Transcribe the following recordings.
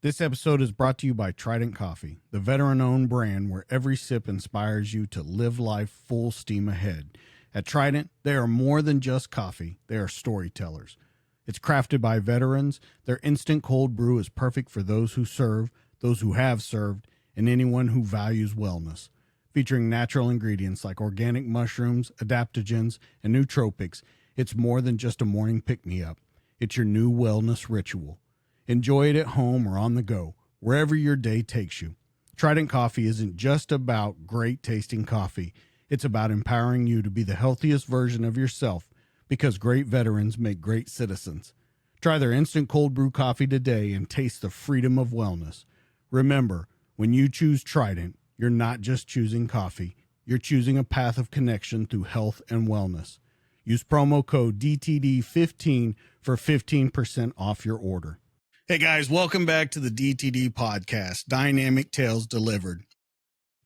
This episode is brought to you by Trident Coffee, the veteran-owned brand where every sip inspires you to live life full steam ahead. At Trident, they are more than just coffee. They are storytellers. It's crafted by veterans. Their instant cold brew is perfect for those who serve, those who have served, and anyone who values wellness. Featuring natural ingredients like organic mushrooms, adaptogens, and nootropics, it's more than just a morning pick-me-up. It's your new wellness ritual. Enjoy it at home or on the go, wherever your day takes you. Trident Coffee isn't just about great tasting coffee. It's about empowering you to be the healthiest version of yourself, because great veterans make great citizens. Try their instant cold brew coffee today and taste the freedom of wellness. Remember, when you choose Trident, you're not just choosing coffee. You're choosing a path of connection through health and wellness. Use promo code DTD15 for 15% off your order. Hey guys, welcome back to the DTD podcast, Dynamic Tales Delivered.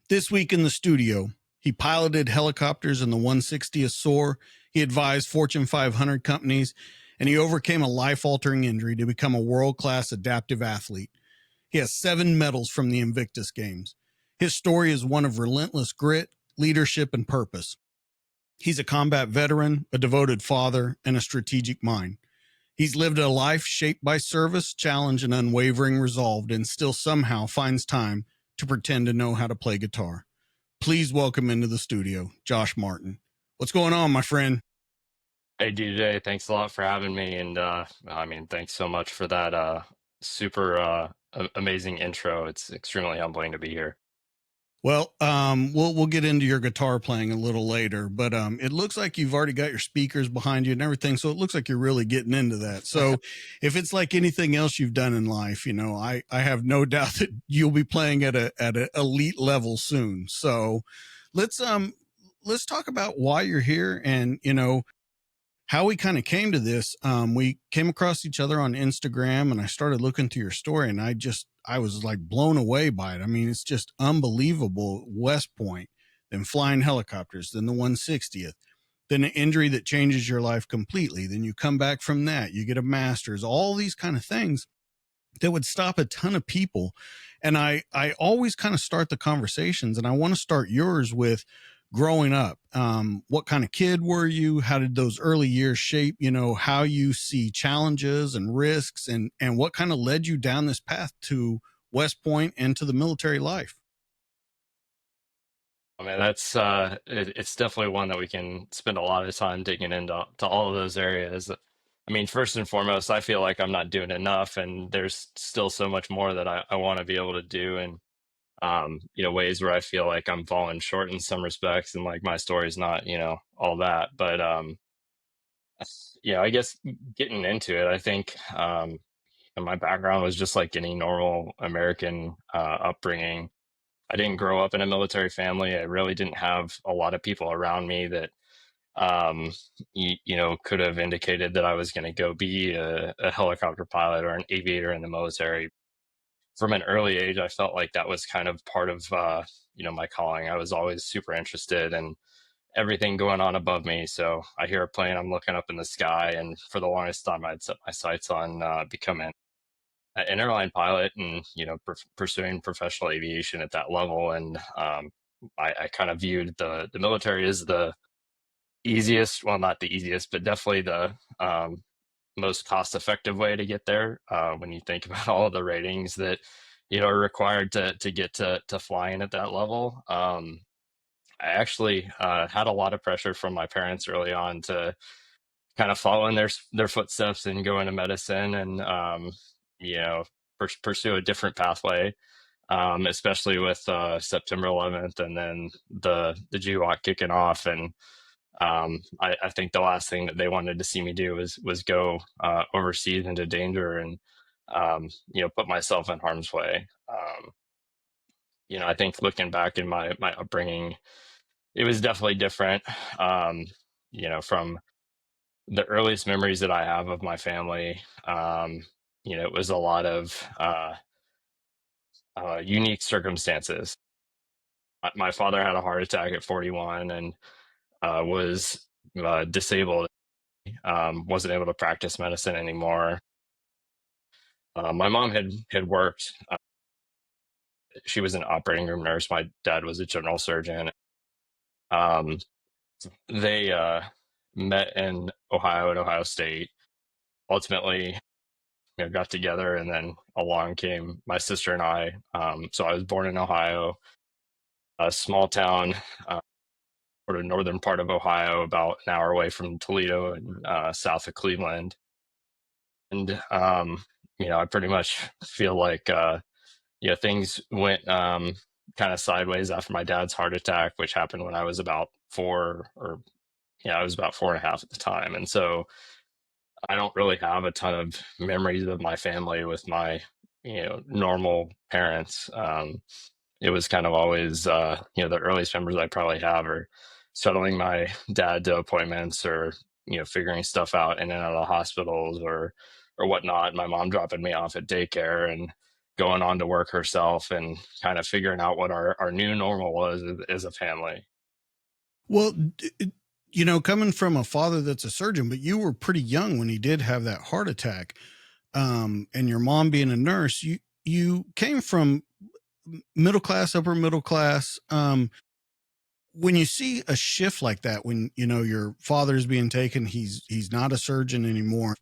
This week in the studio, he piloted helicopters in the 160th Soar, he advised Fortune 500 companies, and he overcame a life-altering injury to become a world-class adaptive athlete. He has 7 medals from the Invictus Games. His story is one of relentless grit, leadership, and purpose. He's a combat veteran, a devoted father, and a strategic mind. He's lived a life shaped by service, challenge, and unwavering resolve, and still somehow finds time to pretend to know how to play guitar. Please welcome into the studio, Josh Martin. What's going on, my friend? Hey DJ, thanks a lot for having me, and thanks so much for that super amazing intro. It's extremely humbling to be here. Well, we'll get into your guitar playing a little later, but it looks like you've already got your speakers behind you and everything, so it looks like you're really getting into that. So, if it's like anything else you've done in life, you know, I have no doubt that you'll be playing at an elite level soon. So, let's talk about why you're here and how we kind of came to this. We came across each other on Instagram and I started looking through your story and I was like blown away by it. I mean, it's just unbelievable. West Point, then flying helicopters, then the 160th, then an injury that changes your life completely. Then you come back from that, you get a master's, all these kind of things that would stop a ton of people. And I always kind of start the conversations, and I want to start yours with growing up. What kind of kid were you? How did those early years shape, how you see challenges and risks, and what kind of led you down this path to West Point and to the military life? I mean, it's definitely one that we can spend a lot of time digging into all of those areas. I mean, first and foremost, I feel like I'm not doing enough, and there's still so much more that I want to be able to do, and ways where I feel like I'm falling short in some respects, and like my story's not, all that. But I guess getting into it, I think my background was just like any normal American upbringing. I didn't grow up in a military family. I really didn't have a lot of people around me that could have indicated that I was going to go be a helicopter pilot or an aviator in the military. From an early age, I felt like that was kind of part of my calling. I was always super interested in everything going on above me. So I hear a plane, I'm looking up in the sky, and for the longest time, I'd set my sights on becoming an airline pilot and pursuing professional aviation at that level. And I kind of viewed the military as the easiest, well, not the easiest, but definitely the most cost effective way to get there, when you think about all the ratings that are required to get to flying at that level. I actually had a lot of pressure from my parents early on to kind of follow in their footsteps and go into medicine and you know pursue a different pathway, especially with September 11th and then the GWOT kicking off. And I think the last thing that they wanted to see me do was go overseas into danger and put myself in harm's way. I think looking back in my upbringing, it was definitely different. From the earliest memories that I have of my family, it was a lot of unique circumstances. My father had a heart attack at 41 and was disabled, wasn't able to practice medicine anymore. My mom had worked. She was an operating room nurse. My dad was a general surgeon. Um, they met in Ohio at Ohio State. Ultimately, got together, and then along came my sister and I. So I was born in Ohio, a small town, uh, sort of northern part of Ohio, about an hour away from Toledo and south of Cleveland. And I pretty much feel like things went kind of sideways after my dad's heart attack, which happened when I was about four, or I was about 4.5 at the time. And so I don't really have a ton of memories of my family with my, normal parents. It was kind of always, the earliest memories I probably have are shuttling my dad to appointments, or, figuring stuff out in and out of the hospitals, or whatnot. My mom dropping me off at daycare and going on to work herself, and kind of figuring out what our new normal was as a family. Well, coming from a father that's a surgeon, but you were pretty young when he did have that heart attack. And your mom being a nurse, you came from middle class, upper middle class. When you see a shift like that, when your father's being taken, he's not a surgeon anymore.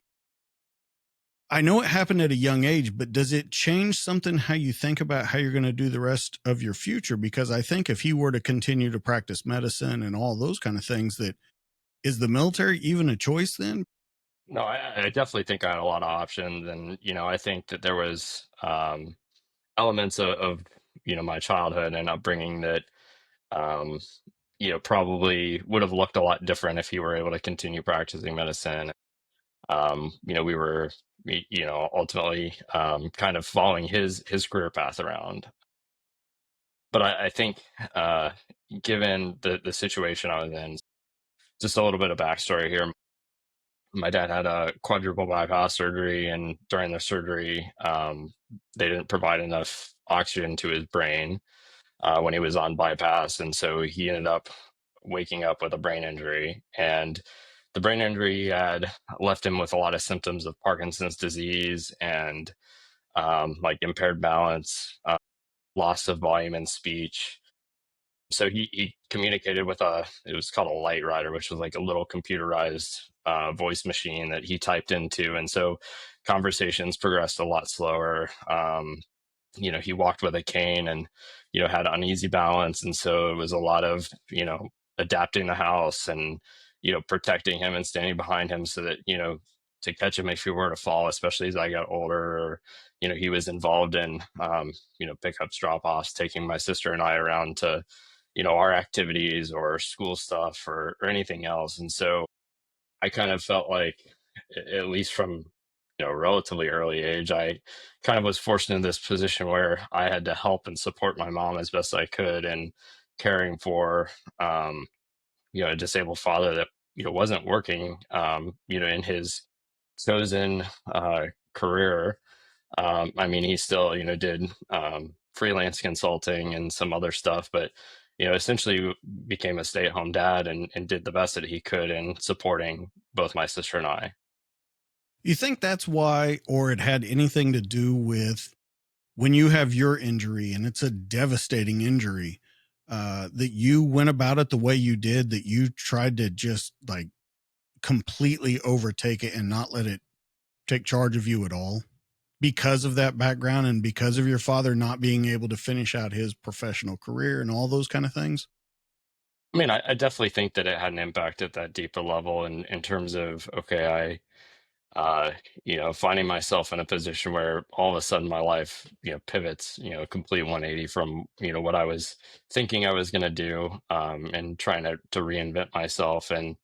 I know it happened at a young age, but does it change something how you think about how you're going to do the rest of your future? Because I think if he were to continue to practice medicine and all those kind of things, that is the military even a choice then? No, I definitely think I had a lot of options, and I think that there was elements of my childhood and upbringing that um, probably would have looked a lot different if he were able to continue practicing medicine. We were, ultimately kind of following his career path around. But I think, uh, given the situation I was in, just a little bit of backstory here. My dad had a quadruple bypass surgery, and during the surgery, they didn't provide enough oxygen to his brain when he was on bypass, and so he ended up waking up with a brain injury. And the brain injury had left him with a lot of symptoms of Parkinson's disease, and like impaired balance, loss of volume in speech. So he communicated with it was called a light writer, which was like a little computerized voice machine that he typed into. And so conversations progressed a lot slower. He walked with a cane, and had uneasy balance, and so it was a lot of adapting the house, and protecting him and standing behind him, so that to catch him if he were to fall, especially as I got older. Or he was involved in pickups, drop offs, taking my sister and I around to our activities or school stuff, or anything else. And so I kind of felt like, at least from relatively early age, I kind of was forced into this position where I had to help and support my mom as best I could, and caring for a disabled father that wasn't working in his chosen career. I mean, he still, did freelance consulting and some other stuff, but essentially became a stay-at-home dad, and did the best that he could in supporting both my sister and I. You think that's why, or it had anything to do with when you have your injury and it's a devastating injury, that you went about it the way you did, that you tried to just like completely overtake it and not let it take charge of you at all because of that background and because of your father not being able to finish out his professional career and all those kind of things? I mean, I definitely think that it had an impact at that deeper level, in terms of, okay, finding myself in a position where all of a sudden my life, pivots, complete 180 from, what I was thinking I was going to do, and trying to reinvent myself. And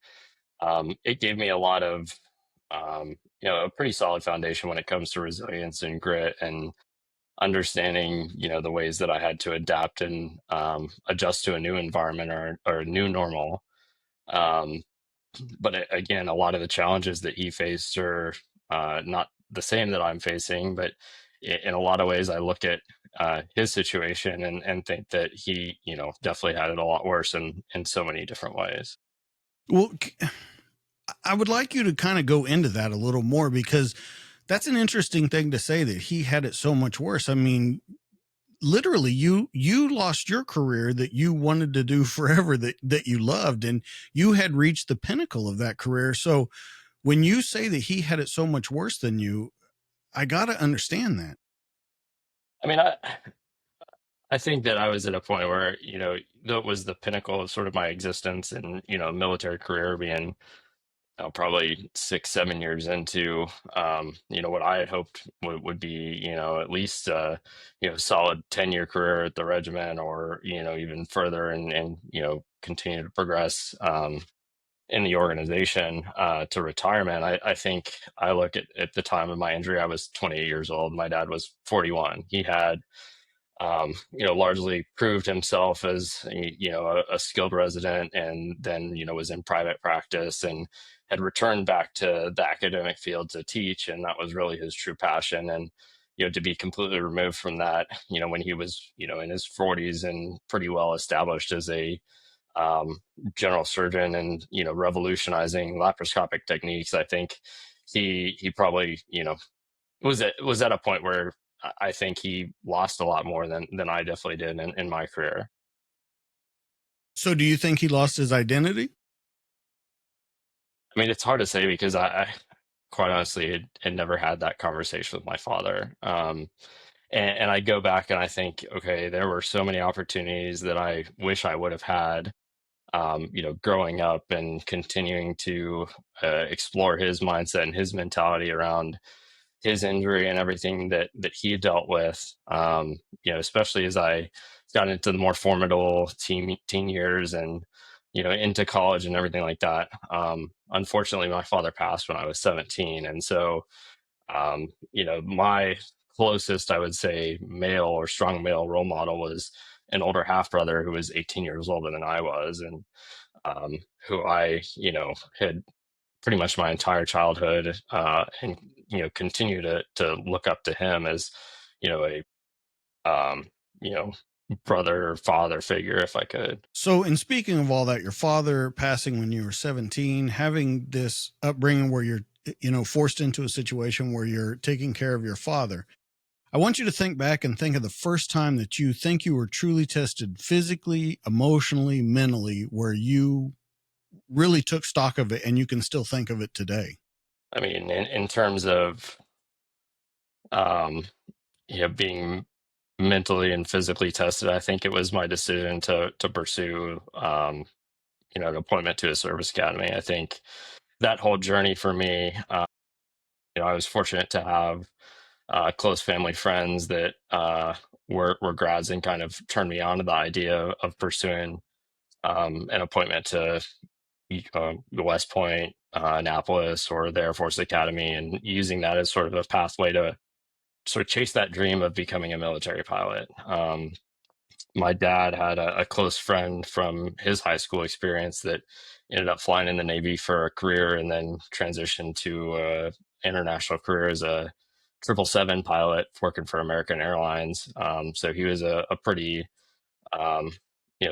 it gave me a lot of, a pretty solid foundation when it comes to resilience and grit, and understanding, the ways that I had to adapt and adjust to a new environment, or a new normal. Um, but again, a lot of the challenges that he faced are not the same that I'm facing. But in a lot of ways, I look at his situation, and think that he, definitely had it a lot worse in so many different ways. Well, I would like you to kind of go into that a little more because That's an interesting thing to say, that he had it so much worse. I mean, literally, you lost your career that you wanted to do forever, that you loved, and you had reached the pinnacle of that career. So when you say that he had it so much worse than you, I got to understand that. I mean, I think that I was at a point where, that was the pinnacle of sort of my existence and, military career, being probably 6, 7 years into, what I had hoped would be, at least, solid 10-year career at the regiment, or, even further, and, continue to progress, in the organization, to retirement. I think I look at the time of my injury, I was 28 years old. My dad was 41. He had, largely proved himself as a skilled resident, and then was in private practice, and had returned back to the academic field to teach, and that was really his true passion. And to be completely removed from that, when he was in his 40s and pretty well established as a um, general surgeon, and revolutionizing laparoscopic techniques, I think he probably was at a point where I think he lost a lot more than I definitely did in my career. So do you think he lost his identity? I mean, it's hard to say, because I quite honestly had never had that conversation with my father. And I go back and I think, okay, there were so many opportunities that I wish I would have had, growing up, and continuing to explore his mindset and his mentality around his injury and everything that he dealt with. Especially as I got into the more formidable teen years, and into college and everything like that. Unfortunately, my father passed when I was 17, and so my closest, I would say, male or strong male role model was an older half brother who was 18 years older than I was, and who I had pretty much my entire childhood, and continue to look up to him as a um, you know brother or father figure, if I could. So, in speaking of all that, your father passing when you were 17, having this upbringing where you're, forced into a situation where you're taking care of your father, I want you to think back and think of the first time that you think you were truly tested physically, emotionally, mentally, where you really took stock of it and you can still think of it today. I mean, in terms of um, being mentally and physically tested, I think it was my decision to pursue an appointment to a service academy. I think that whole journey for me, I was fortunate to have close family friends that were grads, and kind of turned me on to the idea of pursuing an appointment to the West Point, Annapolis, or the Air Force Academy, and using that as sort of a pathway to sort of chase that dream of becoming a military pilot. My dad had a close friend from his high school experience that ended up flying in the Navy for a career, and then transitioned to international career as a 777 pilot working for American Airlines. So he was a pretty um,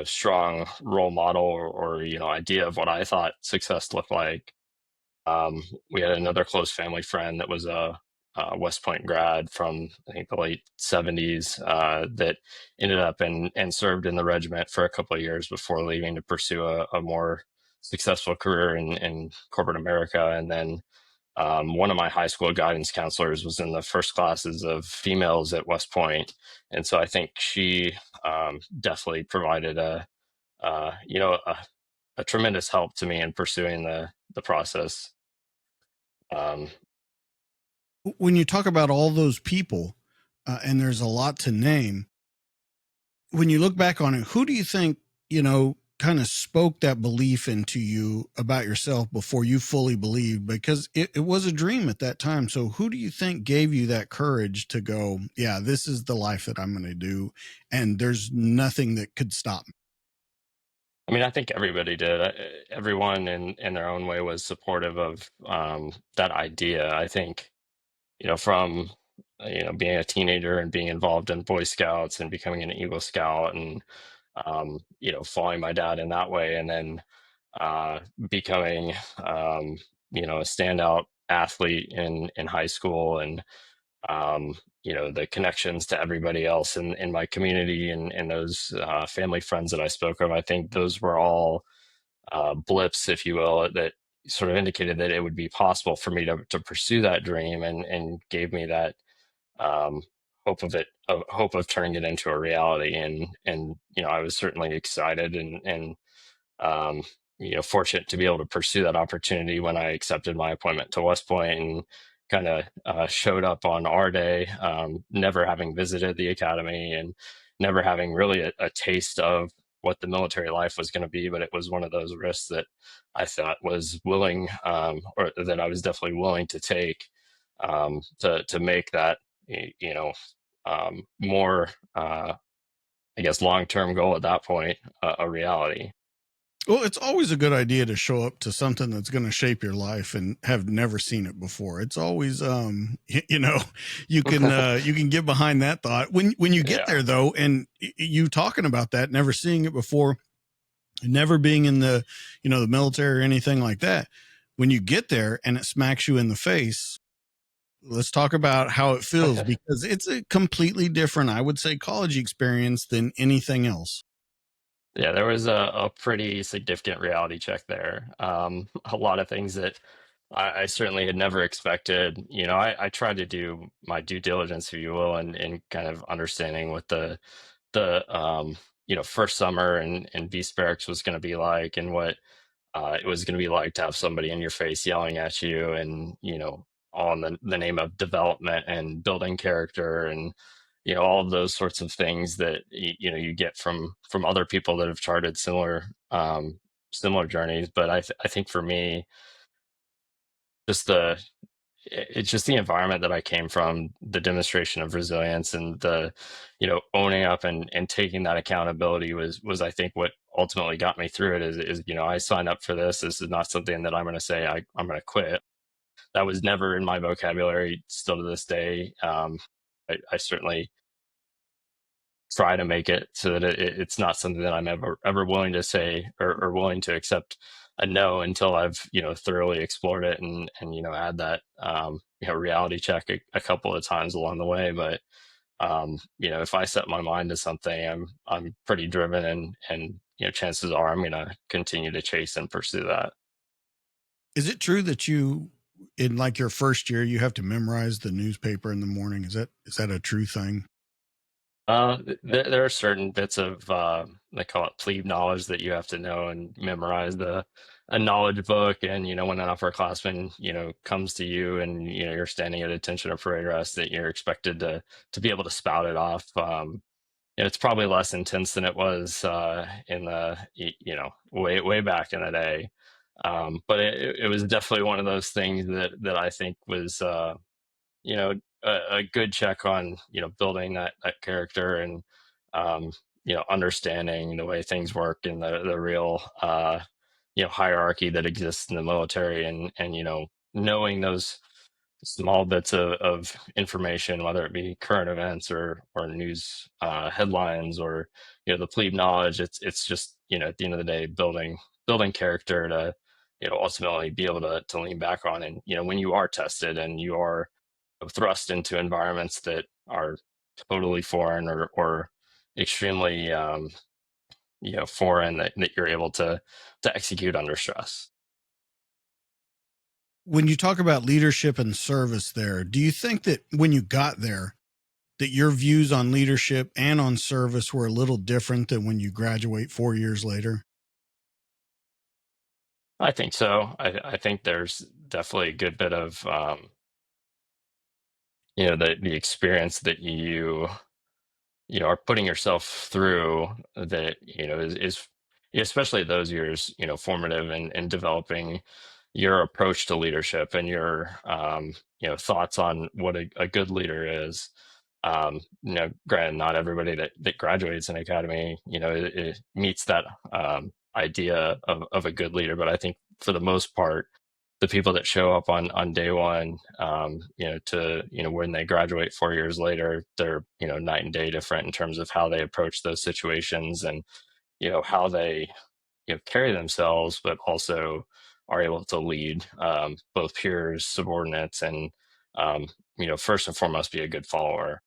strong role model, or idea of what I thought success looked like. We had another close family friend that was a West Point grad from, I think, the late 70s, that ended up and served in the regiment for a couple of years before leaving to pursue a more successful career in corporate America. And then one of my high school guidance counselors was in the first classes of females at West Point, and so I think she definitely provided a tremendous help to me in pursuing the process. Um, When you talk about all those people, and there's a lot to name, when you look back on it, who do you think, kind of spoke that belief into you about yourself before you fully believed? Because it was a dream at that time. So who do you think gave you that courage to go, yeah, this is the life that I'm going to do, and there's nothing that could stop me? I mean, I think everybody did. Everyone in their own way was supportive of that idea. I think, from being a teenager and being involved in Boy Scouts and becoming an Eagle Scout, and following my dad in that way, and then becoming a standout athlete in high school, and the connections to everybody else in my community, and those family friends that I spoke of. I think those were all blips, if you will, that sort of indicated that it would be possible for me to pursue that dream, and gave me that um, hope of turning it into a reality. And I was certainly excited and um, fortunate to be able to pursue that opportunity when I accepted my appointment to West Point, and kind of showed up on our day, never having visited the academy and never having really a taste of what the military life was going to be. But it was one of those risks that I thought was willing, or that I was definitely willing to take, to make that, more, I guess, long term goal at that point, a reality. Well, it's always a good idea to show up to something that's going to shape your life and have never seen it before. It's always, you can get behind that thought when you get Yeah. there though. And you talking about that, never seeing it before, never being in the military or anything like that. When you get there and it smacks you in the face, let's talk about how it feels, because it's a completely different, I would say, college experience than anything else. Yeah, there was a pretty significant reality check there. A lot of things that I certainly had never expected. I tried to do my due diligence, if you will, and kind of understanding what the first summer and beast barracks was going to be like, and what it was going to be like to have somebody in your face yelling at you, and all in the name of development and building character, and all of those sorts of things that you get from other people that have charted similar journeys. But I think for me, just it's just the environment that I came from, the demonstration of resilience, and the owning up and taking that accountability was I think what ultimately got me through it. Is I signed up for this. This is not something that I'm going to say I'm going to quit. That was never in my vocabulary, still to this day. I certainly try to make it so that it's not something that I'm ever willing to say, or willing to accept a no until I've thoroughly explored it, and add that reality check a couple of times along the way. But if I set my mind to something, I'm pretty driven, and chances are I'm going to continue to chase and pursue that. Is it true that you, in like your first year, you have to memorize the newspaper in the morning? Is that a true thing? There are certain bits of they call it plebe knowledge that you have to know and memorize, the a knowledge book. And when an upperclassman comes to you, and you're standing at attention or parade rest, that you're expected to be able to spout it off. It's probably less intense than it was in the way back in the day. But it was definitely one of those things that I think was a good check on building that character, and um, understanding the way things work in the real hierarchy that exists in the military, and knowing those small bits of information, whether it be current events or news headlines, or the plebe knowledge. It's just at the end of the day, building character to ultimately be able to lean back on. And when you are tested and you are thrust into environments that are totally foreign, or extremely foreign, that you're able to execute under stress. When you talk about leadership and service there, do you think that when you got there, that your views on leadership and on service were a little different than when you graduate 4 years later? I think so. I think there's definitely a good bit of the experience that are putting yourself through, that is especially those years, formative, and developing your approach to leadership, and your thoughts on what a good leader is. Granted, not everybody that graduates an academy it meets that idea of a good leader. But I think for the most part, the people that show up on day one, to when they graduate 4 years later, they're night and day different in terms of how they approach those situations, and how they carry themselves, but also are able to lead both peers, subordinates, and um, first and foremost, be a good follower.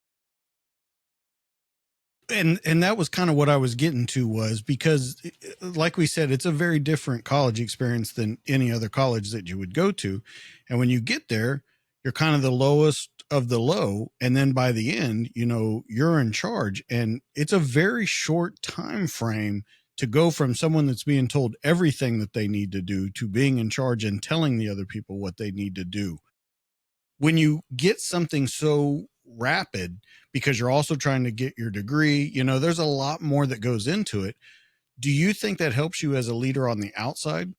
And that was kind of what I was getting to, was because like we said, it's a very different college experience than any other college that you would go to. And when you get there, you're kind of the lowest of the low, and then by the end, you're in charge, and it's a very short time frame to go from someone that's being told everything that they need to do to being in charge and telling the other people what they need to do. When you get something so rapid, because you're also trying to get your degree, there's a lot more that goes into it. Do you think that helps you as a leader on the outside?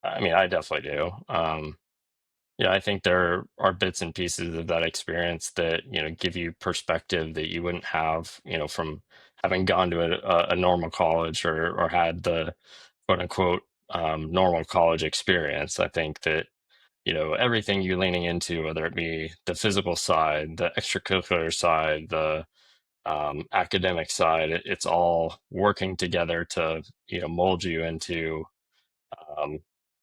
I mean, I definitely do. Yeah, I think there are bits and pieces of that experience that give you perspective that you wouldn't have from having gone to a normal college, or had the quote unquote normal college experience. I think that everything you're leaning into, whether it be the physical side, the extracurricular side, the academic side, it's all working together to mold you into um,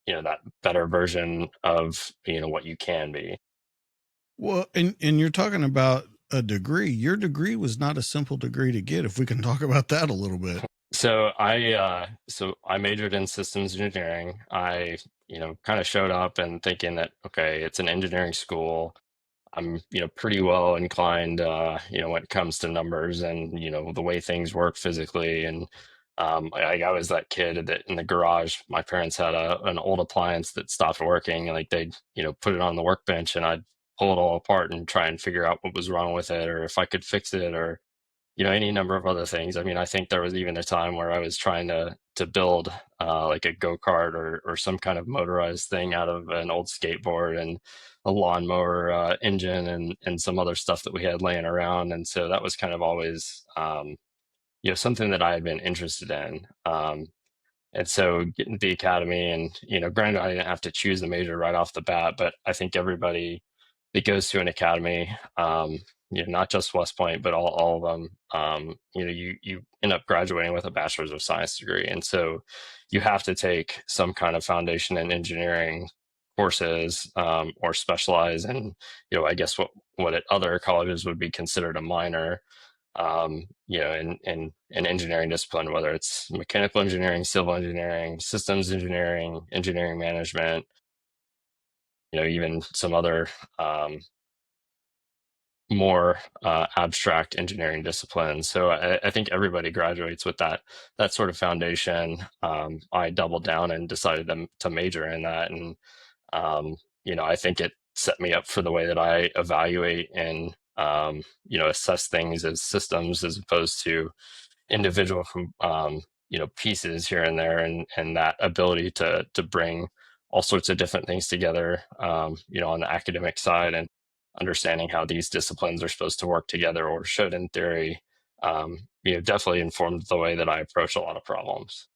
that better version of what you can be. Well, and you're talking about a degree. Your degree was not a simple degree to get. If we can talk about that a little bit. So I majored in systems engineering. I kind of showed up and thinking that, okay, it's an engineering school. I'm pretty well inclined when it comes to numbers and the way things work physically. And I was that kid that in the garage, my parents had an old appliance that stopped working, and like they'd put it on the workbench, and I'd pull it all apart and try and figure out what was wrong with it, or if I could fix it, or any number of other things. I mean, I think there was even a time where I was trying to build like a go-kart, or some kind of motorized thing out of an old skateboard and a lawnmower engine, and some other stuff that we had laying around. And so that was kind of always something that I had been interested in. And so getting to the academy, and granted, I didn't have to choose the major right off the bat, but I think everybody that goes to an academy, not just West Point, but all of them, you end up graduating with a bachelor's of science degree. And so you have to take some kind of foundation in engineering courses, or specialize in, I guess what at other colleges would be considered a minor, in an engineering discipline, whether it's mechanical engineering, civil engineering, systems engineering, engineering management, even some other more abstract engineering disciplines. So I think everybody graduates with that sort of foundation. I doubled down and decided to major in that, and I think it set me up for the way that I evaluate and assess things as systems, as opposed to individual pieces here and there, and that ability to bring all sorts of different things together, on the academic side, and understanding how these disciplines are supposed to work together, or should in theory, definitely informed the way that I approach a lot of problems.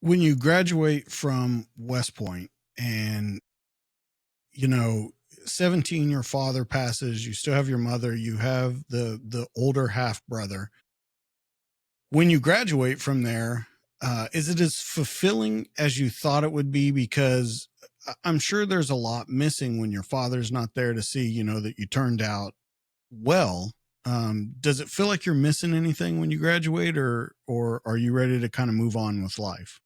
When you graduate from West Point, and you know 17, your father passes, you still have your mother, you have the older half brother. When you graduate from there, is it as fulfilling as you thought it would be? Because I'm sure there's a lot missing when your father's not there to see, that you turned out well. Does it feel like you're missing anything when you graduate, or are you ready to kind of move on with life?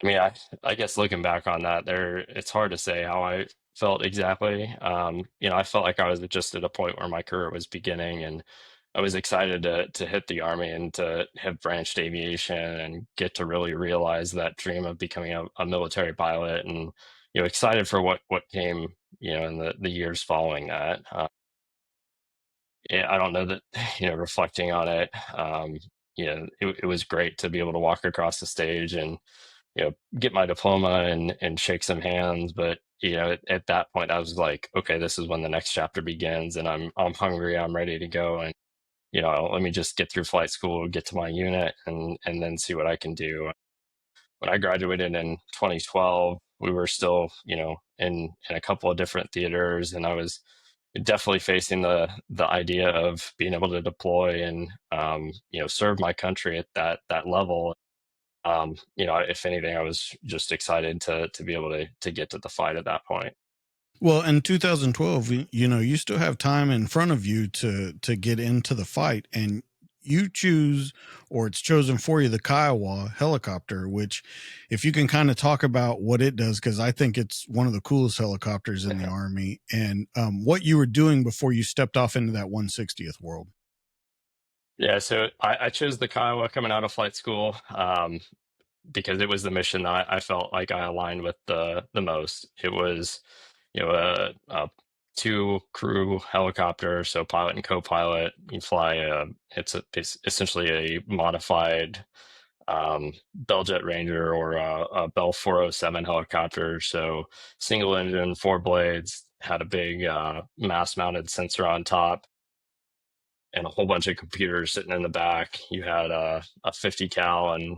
I mean, I guess looking back on that, it's hard to say how I felt exactly. I felt like I was just at a point where my career was beginning, and I was excited to hit the Army and to have branched aviation and get to really realize that dream of becoming a military pilot, and excited for what came in the years following that. Yeah, I don't know that, reflecting on it, it was great to be able to walk across the stage and get my diploma and shake some hands. But at that point, I was like, okay, this is when the next chapter begins, and I'm hungry, I'm ready to go, and let me just get through flight school, get to my unit, and then see what I can do. When I graduated in 2012, we were still in a couple of different theaters, and I was definitely facing the idea of being able to deploy and serve my country at that level. if anything, I was just excited to be able to get to the fight at that point. Well, in 2012, you still have time in front of you to get into the fight, and you choose, or it's chosen for you, the Kiowa helicopter. Which, if you can kind of talk about what it does, because I think it's one of the coolest helicopters in the Army, and what you were doing before you stepped off into that 160th world. Yeah, so I chose the Kiowa coming out of flight school, because it was the mission that I felt like I aligned with the most. It was, a two crew helicopter, so pilot and co-pilot. You fly it's essentially a modified Bell Jet Ranger or a Bell 407 helicopter. So single engine, four blades, had a big mass mounted sensor on top and a whole bunch of computers sitting in the back. You had a 50 cal and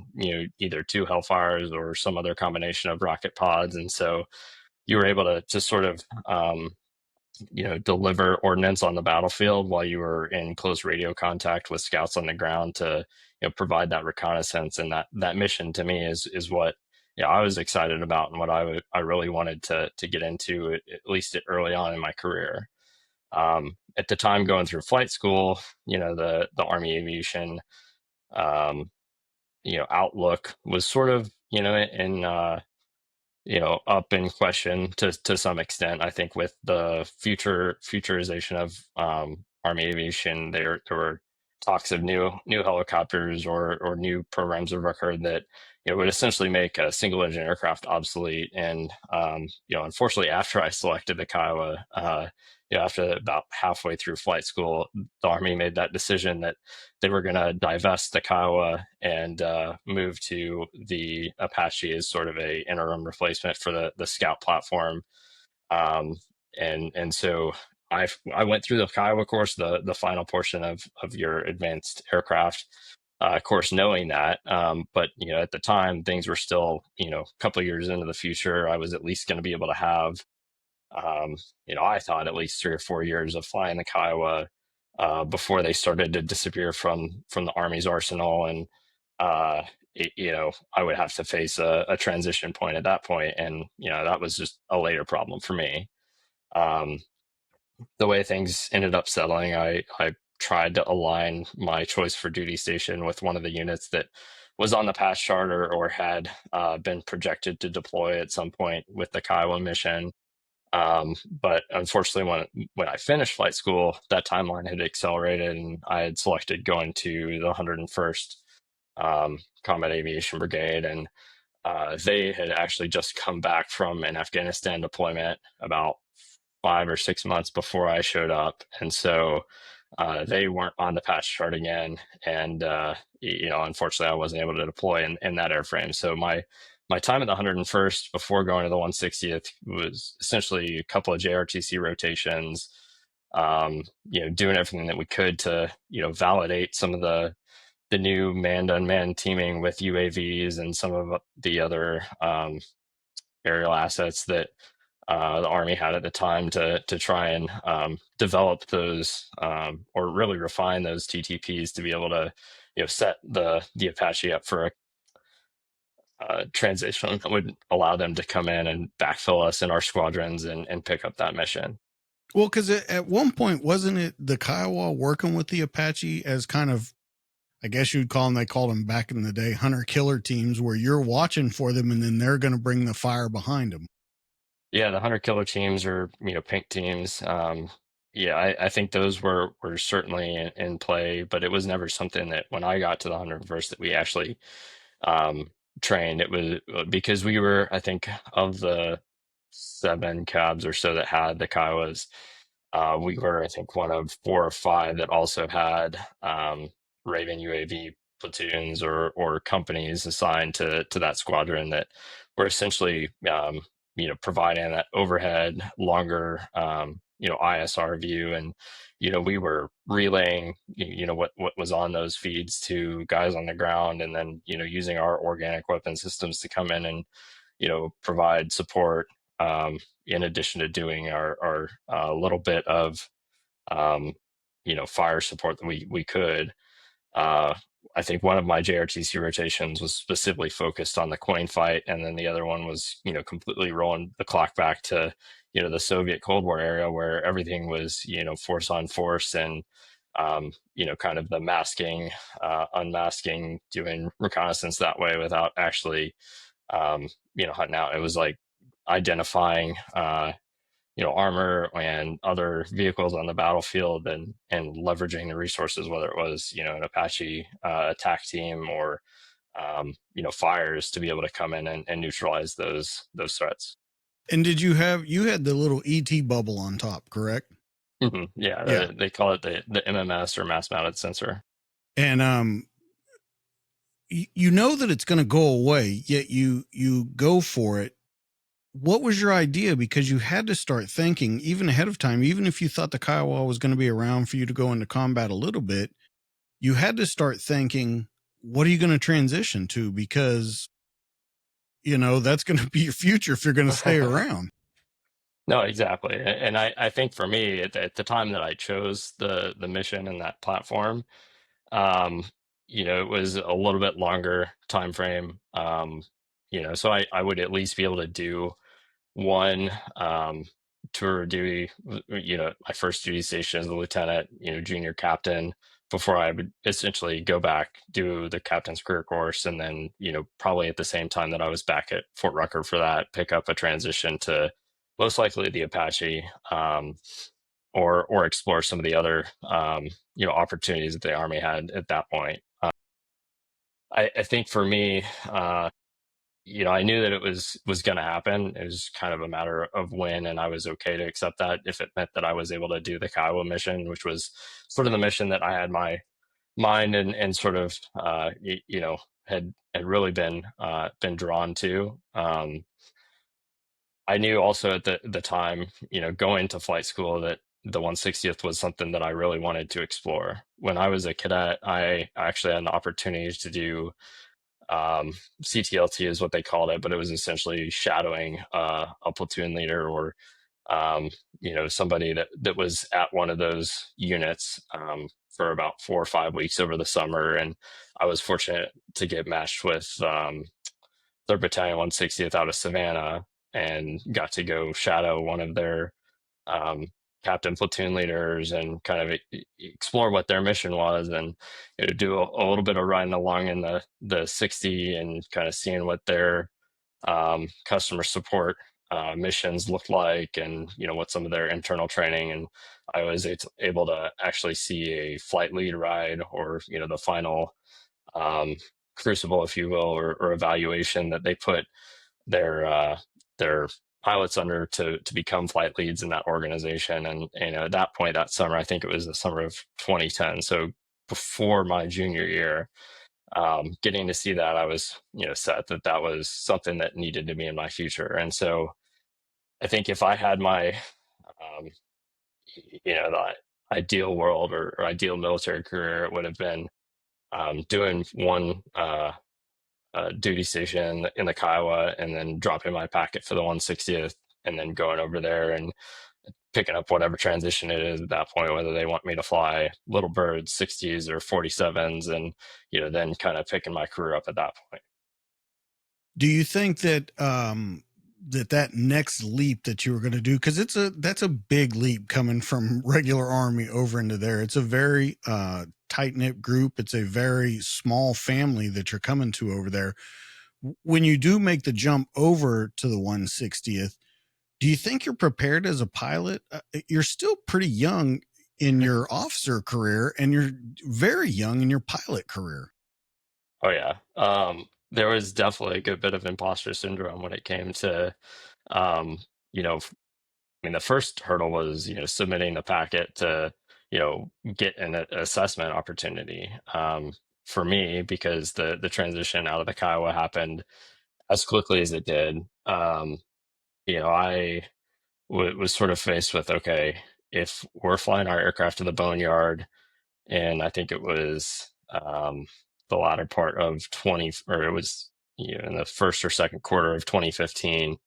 either two Hellfires or some other combination of rocket pods, and so you were able to sort of deliver ordnance on the battlefield while you were in close radio contact with scouts on the ground to provide that reconnaissance. And that mission to me is what I was excited about and what I really wanted to get into, at least early on in my career. At the time going through flight school, the Army aviation, um, outlook was sort of, up in question to some extent. I think with the futurization of Army aviation, there were talks of new helicopters or new programs of record that would essentially make a single engine aircraft obsolete. And unfortunately, after I selected the Kiowa, after about halfway through flight school, the Army made that decision that they were going to divest the Kiowa and move to the Apache as sort of a interim replacement for the Scout platform. Um, and so I went through the Kiowa course, the final portion of your advanced aircraft course, knowing that. But at the time, things were still a couple of years into the future. I was at least going to be able to have um, I thought at least 3 or 4 years of flying the Kiowa before they started to disappear from the Army's arsenal, and uh, I would have to face a transition point at that point, and that was just a later problem for me. Um, the way things ended up settling, I tried to align my choice for duty station with one of the units that was on the past charter or had been projected to deploy at some point with the Kiowa mission. But unfortunately, when I finished flight school, that timeline had accelerated, and I had selected going to the 101st Combat Aviation Brigade, and they had actually just come back from an Afghanistan deployment about 5 or 6 months before I showed up, and so they weren't on the patch chart again, and unfortunately, I wasn't able to deploy in that airframe. So my time at the 101st before going to the 160th was essentially a couple of JRTC rotations, doing everything that we could to validate some of the new manned unmanned teaming with UAVs and some of the other aerial assets that the Army had at the time to try and develop those or really refine those TTPs to be able to set the Apache up for a transition that would allow them to come in and backfill us in our squadrons and pick up that mission. Well, because at one point, wasn't it the Kiowa working with the Apache as kind of, I guess you'd call them, they called them back in the day, hunter killer teams, where you're watching for them and then they're going to bring the fire behind them. Yeah, the hunter killer teams or pink teams. Yeah, I think those were certainly in play, but it was never something that when I got to the 101st that we actually um, trained. It was because we were, I think, of the seven cabs or so that had the Kiowas, we were, I think, one of four or five that also had Raven UAV platoons or companies assigned to that squadron that were essentially providing that overhead longer ISR view, and we were relaying what was on those feeds to guys on the ground, and then using our organic weapon systems to come in and provide support, in addition to doing our little bit of um, fire support that we could. Uh, I think one of my JRTC rotations was specifically focused on the coin fight, and then the other one was, completely rolling the clock back to, the Soviet Cold War era where everything was, force on force and, kind of the masking, unmasking, doing reconnaissance that way without actually, hunting out. It was like identifying, armor and other vehicles on the battlefield and leveraging the resources, whether it was, an Apache attack team or, fires to be able to come in and neutralize those threats. And you had the little ET bubble on top, correct? Yeah, Yeah. they call it the MMS or mass mounted sensor. And you know that it's going to go away, yet you go for it. What was your idea? Because you had to start thinking even ahead of time, even if you thought the Kiowa was going to be around for you to go into combat a little bit, you had to start thinking, what are you going to transition to? Because, that's going to be your future if you're going to stay around. No, exactly. And I think for me at the time that I chose the mission and that platform, um, it was a little bit longer time frame. So I would at least be able to do one tour of duty, my first duty station as a lieutenant, junior captain, before I would essentially go back, do the captain's career course, and then, probably at the same time that I was back at Fort Rucker for that, pick up a transition to most likely the Apache, or explore some of the other, opportunities that the Army had at that point. I think for me, I knew that it was going to happen. It was kind of a matter of when, and I was okay to accept that if it meant that I was able to do the Kiowa mission, which was sort of the mission that I had my mind and sort of had really been drawn to. I knew also at the time, going to flight school, that the 160th was something that I really wanted to explore. When I was a cadet, I actually had an opportunity to do CTLT is what they called it, but it was essentially shadowing a platoon leader or somebody that was at one of those units for about 4 or 5 weeks over the summer, and I was fortunate to get matched with 3rd Battalion 160th out of Savannah and got to go shadow one of their um, captain platoon leaders and kind of explore what their mission was, and do a little bit of riding along in the 60 and kind of seeing what their customer support missions looked like, and what some of their internal training. And I was able to actually see a flight lead ride, or the final um, crucible, if you will, or evaluation that they put their pilots under to become flight leads in that organization. And at that point that summer, I think it was the summer of 2010, so before my junior year, getting to see that, I was set that was something that needed to be in my future. And so I think if I had my um, the ideal world, or ideal military career, it would have been doing one duty station in the Kiowa, and then dropping my packet for the 160th, and then going over there and picking up whatever transition it is at that point, whether they want me to fly little birds, 60s or 47s, and then kind of picking my career up at that point. Do you think that that next leap that you were going to do, because that's a big leap coming from regular Army over into there? It's a very tight knit group. It's a very small family that you're coming to over there. When you do make the jump over to the 160th, do you think you're prepared as a pilot? You're still pretty young in your officer career, and you're very young in your pilot career. Oh yeah. There was definitely a good bit of imposter syndrome when it came to, you know, I mean, the first hurdle was, submitting the packet to, get an assessment opportunity. For me, because the transition out of the Kiowa happened as quickly as it did. I was sort of faced with, okay, if we're flying our aircraft to the boneyard, and I think it was the latter part of 20, or it was in the first or second quarter of 2015.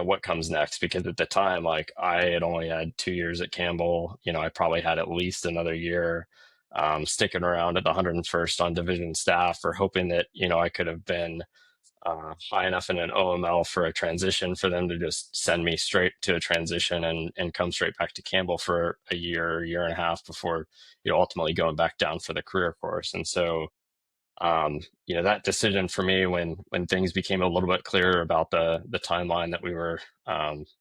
What comes next? Because at the time, like, I had only had 2 years at Campbell. I probably had at least another year sticking around at the 101st on division staff, or hoping that, I could have been high enough in an OML for a transition for them to just send me straight to a transition and come straight back to Campbell for a year and a half before, ultimately going back down for the career course. And so, that decision for me, when things became a little bit clearer about the timeline that we were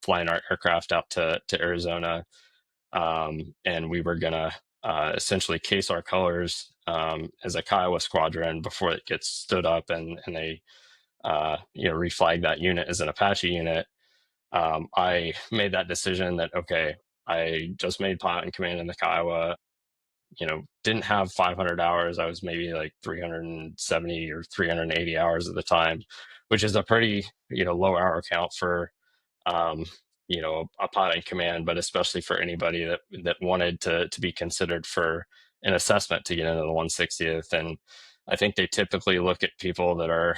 flying our aircraft out to Arizona, and we were gonna essentially case our colors as a Kiowa squadron before it gets stood up and they reflag that unit as an Apache unit. I made that decision that, okay, I just made pilot in command in the Kiowa, didn't have 500 hours. I was maybe like 370 or 380 hours at the time, which is a pretty, low hour count for, um, a pilot in command, but especially for anybody that wanted to be considered for an assessment to get into the 160th. And I think they typically look at people that are,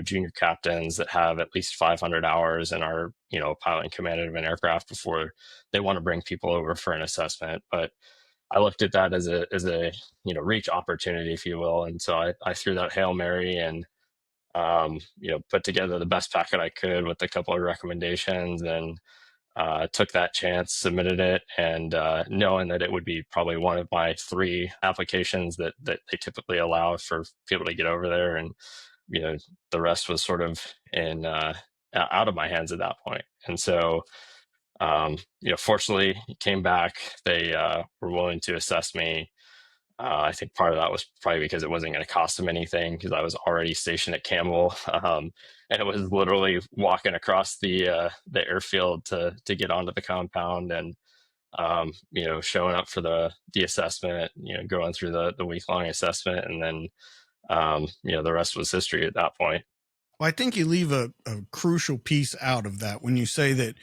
junior captains that have at least 500 hours and are, a pilot in command of an aircraft before they want to bring people over for an assessment. But I looked at that as a reach opportunity, if you will, and so I threw that Hail Mary and put together the best packet I could with a couple of recommendations, and took that chance, submitted it, and knowing that it would be probably one of my three applications that they typically allow for people to get over there, and you know the rest was sort of in out of my hands at that point. And so fortunately, it came back. They were willing to assess me. I think part of that was probably because it wasn't going to cost them anything, because I was already stationed at Campbell, and it was literally walking across the airfield to get onto the compound, and showing up for the assessment, going through the week long assessment, and then the rest was history at that point. Well, I think you leave a crucial piece out of that when you say that,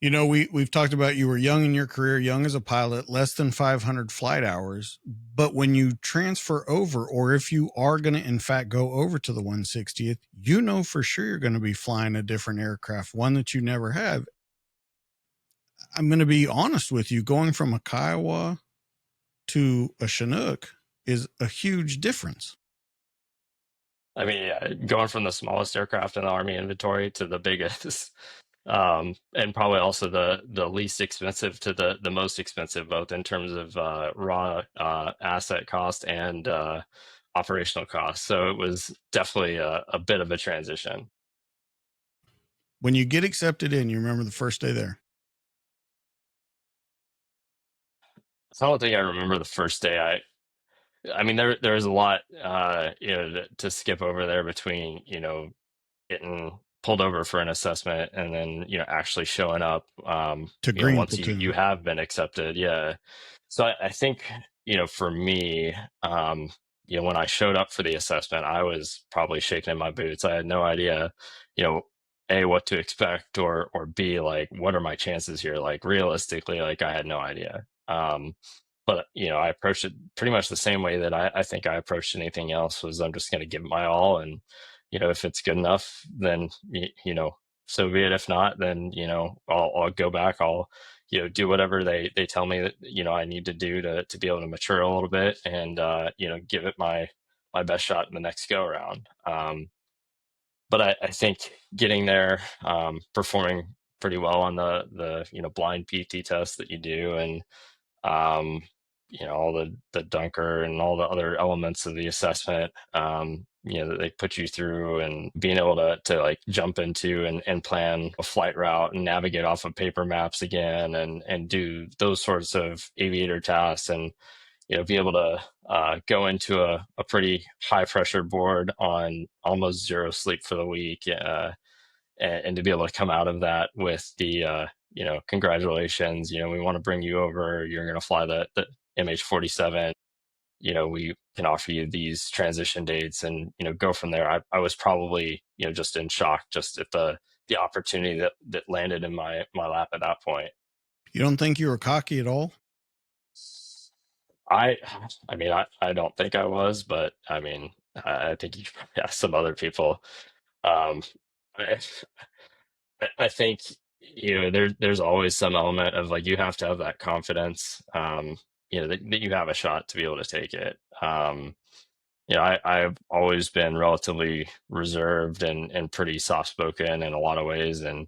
we've talked about you were young in your career, young as a pilot, less than 500 flight hours. But when you transfer over, or if you are going to, in fact, go over to the 160th, for sure you're going to be flying a different aircraft, one that you never have. I'm going to be honest with you, going from a Kiowa to a Chinook is a huge difference. I mean, yeah, going from the smallest aircraft in the Army inventory to the biggest, and probably also the least expensive to the most expensive, both in terms of raw asset cost and operational cost. So it was definitely a bit of a transition. When you get accepted in, you remember the first day there? I don't think I remember the first day. I mean, there's a lot to skip over there between getting pulled over for an assessment and then actually showing up To Green once you Platoon. have been accepted. Yeah. So I think for me, when I showed up for the assessment, I was probably shaking in my boots. I had no idea, you know A, what to expect, or B, like, what are my chances here, like, realistically. Like, I had no idea. But I approached it pretty much the same way that I think I approached anything else. Was, I'm just going to give it my all, and if it's good enough, then so be it. If not, then I'll go back. I'll do whatever they tell me that I need to do to be able to mature a little bit, and give it my best shot in the next go around. But I think getting there, performing pretty well on the blind PT test that you do, and um, all the dunker and all the other elements of the assessment, that they put you through, and being able to like jump into and plan a flight route and navigate off of paper maps again, and do those sorts of aviator tasks, and be able to go into a pretty high pressure board on almost zero sleep for the week, and to be able to come out of that with the congratulations, we want to bring you over, you're going to fly the MH47, we can offer you these transition dates, and go from there. I was probably just in shock just at the opportunity that landed in my lap at that point. You don't think you were cocky at all? I I mean, I don't think I was, but I mean, I think you should probably ask some other people. Um, I, I think there's always some element of, like, you have to have that confidence. that you have a shot to be able to take it. I've always been relatively reserved and pretty soft spoken in a lot of ways. And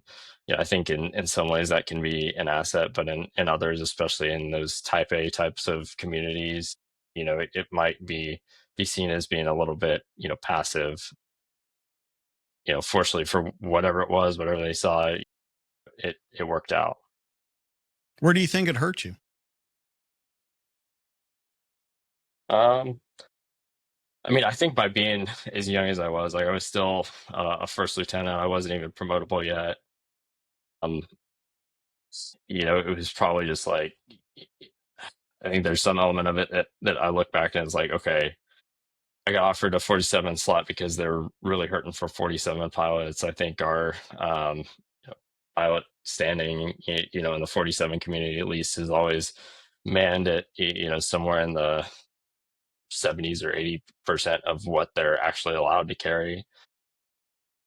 I think in some ways that can be an asset, but in others, especially in those type A types of communities, it might be seen as being a little bit, passive. Fortunately for whatever it was, whatever they saw, it worked out. Where do you think it hurt you? Um, I mean, I think by being as young as I was, like I was still a first lieutenant. I wasn't even promotable yet. Um, it was probably just like I think there's some element of it that I look back and it's like, okay, I got offered a 47 slot because they're really hurting for 47 pilots. I think our pilot standing, in the 47 community at least, is always manned at somewhere in the 70s or 80% of what they're actually allowed to carry,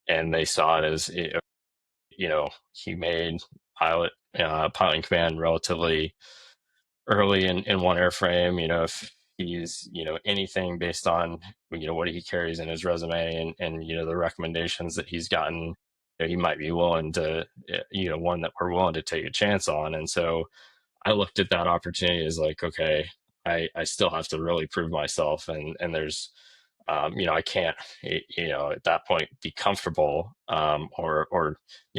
and they saw it as he made piloting command relatively early in one airframe. If he's anything based on what he carries in his resume and the recommendations that he's gotten, he might be willing to one that we're willing to take a chance on. And so I looked at that opportunity as like, okay, I still have to really prove myself, and there's I can't at that point be comfortable or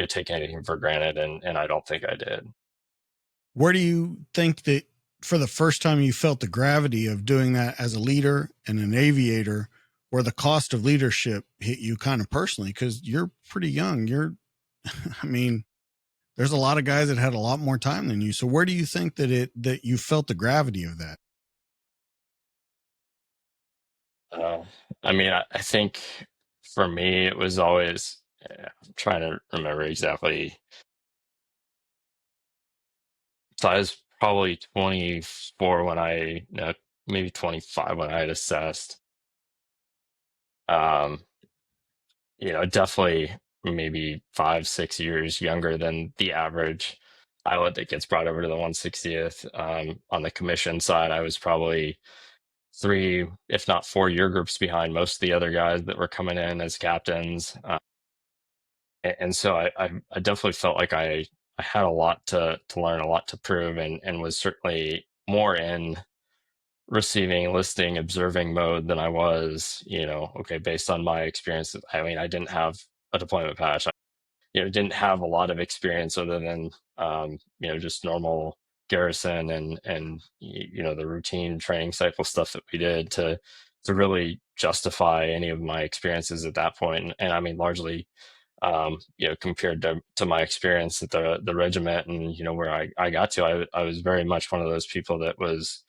take anything for granted, and I don't think I did. Where do you think that for the first time you felt the gravity of doing that as a leader and an aviator, where the cost of leadership hit you kind of personally? Because you're pretty young. I mean, there's a lot of guys that had a lot more time than you. So where do you think that you felt the gravity of that? Uh, I mean, I think for me, it was always, I'm trying to remember exactly. So I was probably 24 when no, maybe 25 when I had assessed. Um, Definitely maybe 5, 6 years younger than the average pilot that gets brought over to the 160th. On the commission side, I was probably 3, if not 4 year groups behind most of the other guys that were coming in as captains. And so I definitely felt like I had a lot to learn, a lot to prove, and was certainly more in receiving, listening, observing mode than I was, okay, based on my experience. I mean, I didn't have a deployment patch. I, didn't have a lot of experience other than, just normal garrison and the routine training cycle stuff that we did to really justify any of my experiences at that point. And I mean, largely, compared to my experience at the regiment and, where I got to, I was very much one of those people that was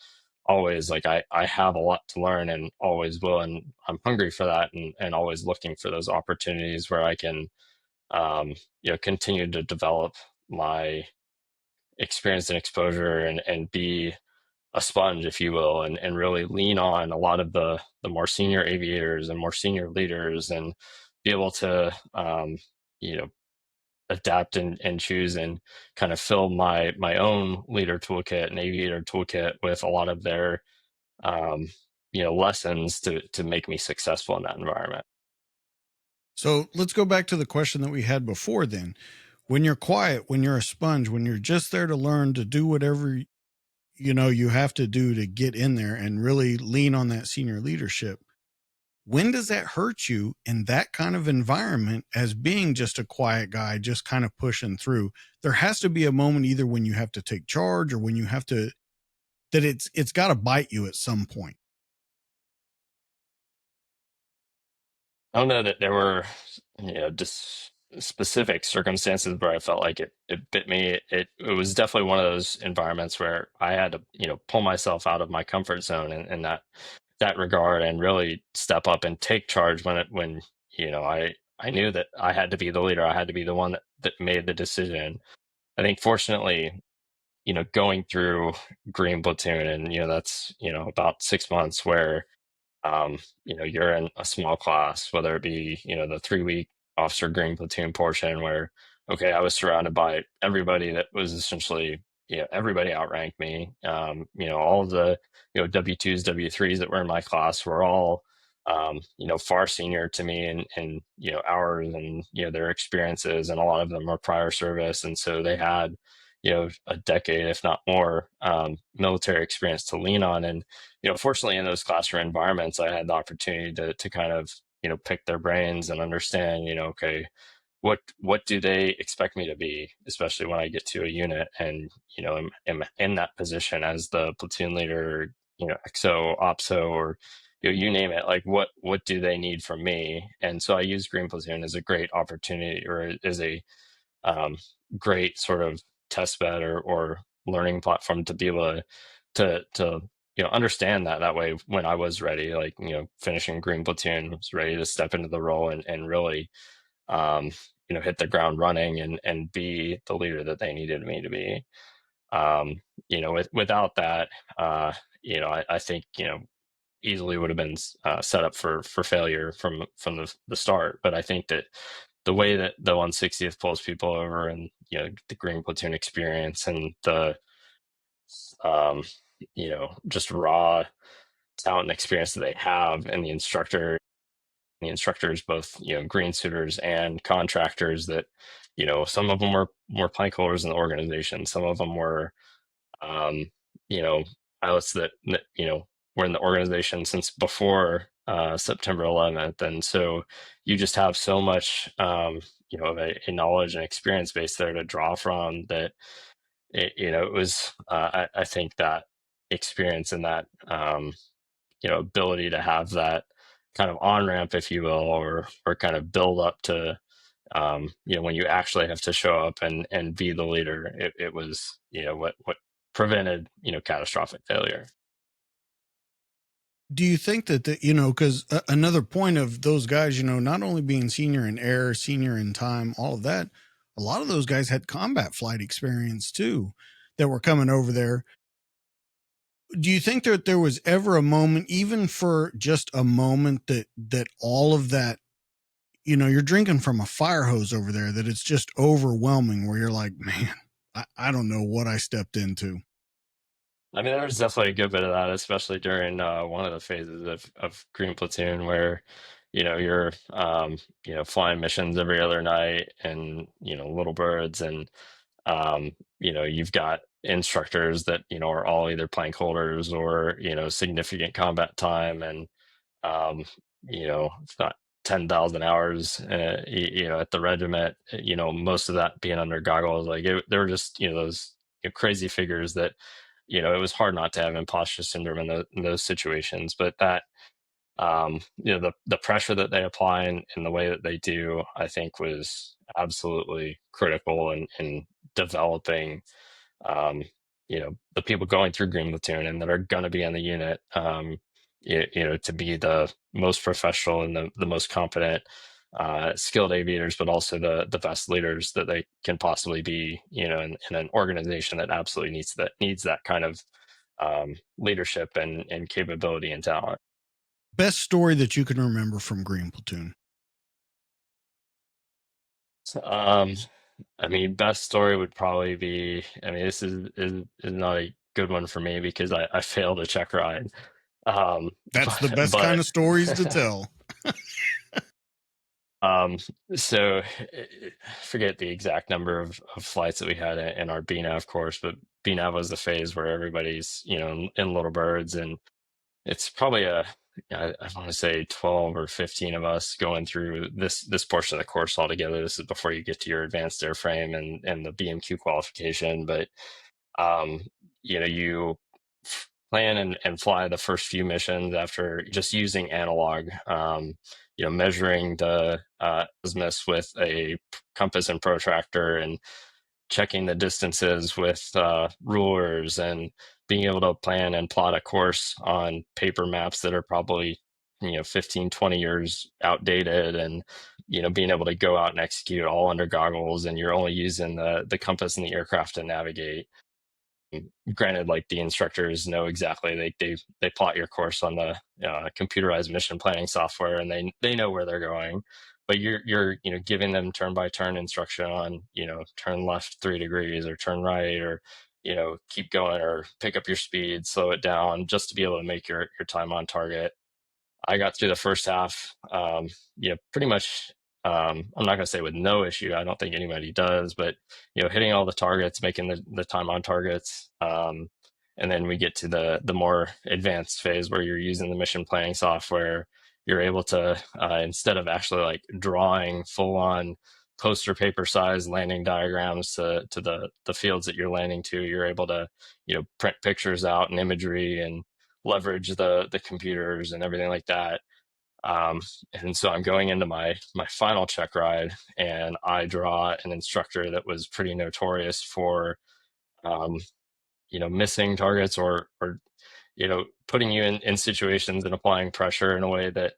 always like, I have a lot to learn and always will. And I'm hungry for that and always looking for those opportunities where I can, continue to develop my experience and exposure and be a sponge, if you will, and really lean on a lot of the more senior aviators and more senior leaders and be able to, you know, adapt and choose and kind of fill my own leader toolkit and aviator toolkit with a lot of their um, lessons to make me successful in that environment. So let's go back to the question that we had before then. When you're quiet, when you're a sponge, when you're just there to learn, to do whatever you have to do to get in there and really lean on that senior leadership, when does that hurt you in that kind of environment as being just a quiet guy, just kind of pushing through? There has to be a moment either when you have to take charge or when you have to, that it's got to bite you at some point. I don't know that there were, just specific circumstances where I felt like it bit me. It was definitely one of those environments where I had to, pull myself out of my comfort zone in that regard and really step up and take charge when I knew that I had to be the leader. I had to be the one that made the decision. I think fortunately, going through Green Platoon and that's about 6 months where you're in a small class, whether it be, the 3 week officer green platoon portion where, okay, I was surrounded by everybody that was essentially everybody outranked me. All of the, W2s, W3s that were in my class were all, far senior to me and hours and, their experiences, and a lot of them were prior service. And so they had, a decade, if not more, military experience to lean on. And, fortunately in those classroom environments, I had the opportunity to kind of, pick their brains and understand, okay, what do they expect me to be, especially when I get to a unit and am in that position as the platoon leader, XO, OPSO, or you name it. Like what do they need from me? And so I use Green Platoon as a great opportunity, or as a um, great sort of test bed or learning platform to be able to understand that way when I was ready, like finishing Green Platoon, was ready to step into the role and really um, hit the ground running and be the leader that they needed me to be. Without that, I think, easily would have been set up for failure from the start. But I think that the way that the 160th pulls people over, and, the Green Platoon experience, and the, um, just raw talent and experience that they have, and the instructors, both green suiters and contractors, that some of them were more plank holders in the organization, some of them were um, you know pilots that were in the organization since before September 11th. And so you just have so much of a knowledge and experience base there to draw from, that it was I think that experience and that ability to have that kind of on ramp, if you will, or kind of build up to when you actually have to show up and be the leader. It was what prevented catastrophic failure. Do you think that because another point of those guys, not only being senior in air, senior in time, all of that, a lot of those guys had combat flight experience too, that were coming over there. Do you think that there was ever a moment, even for just a moment, that all of that, you're drinking from a fire hose over there, that it's just overwhelming, where you're like, man, I don't know what I stepped into. I mean, there was definitely a good bit of that, especially during one of the phases of Green Platoon, where you're flying missions every other night, and little birds, and you've got instructors that are all either plank holders or significant combat time, and it's not 10,000 hours, at the regiment, most of that being under goggles. Like there were just, those crazy figures that, it was hard not to have imposter syndrome in those situations. But that, the pressure that they apply and the way that they do, I think was absolutely critical in developing the people going through Green Platoon and that are going to be on the unit, to be the most professional and the most competent, skilled aviators, but also the best leaders that they can possibly be, in an organization that absolutely needs that kind of leadership and capability and talent. Best story that you can remember from Green Platoon? Um, I mean, best story would probably be. I mean, this is not a good one for me because I failed a check ride. That's the best kind But of stories to tell. um, so forget the exact number of flights that we had in our BNAV course, but BNAV was the phase where everybody's in little birds, and it's probably I want to say 12 or 15 of us going through this portion of the course altogether. This is before you get to your advanced airframe and the BMQ qualification. But um, you plan and fly the first few missions after just using analog, measuring the azimuths with a compass and protractor, and checking the distances with rulers, and being able to plan and plot a course on paper maps that are probably 15, 20 years outdated, and being able to go out and execute all under goggles, and you're only using the compass and the aircraft to navigate. Granted, like, the instructors know exactly, they plot your course on the computerized mission planning software, and they know where they're going. But you're giving them turn by turn instruction on turn left 3 degrees or turn right, or keep going or pick up your speed, slow it down just to be able to make your time on target. I got through the first half, pretty much. I'm not going to say with no issue. I don't think anybody does, but hitting all the targets, making the time on targets, and then we get to the more advanced phase where you're using the mission planning software. You're able to instead of actually like drawing full on poster paper size landing diagrams to the fields that you're landing to, you're able to print pictures out and imagery and leverage the computers and everything like that. Um, and so I'm going into my final check ride, and I draw an instructor that was pretty notorious for um, missing targets or putting you in situations and applying pressure in a way that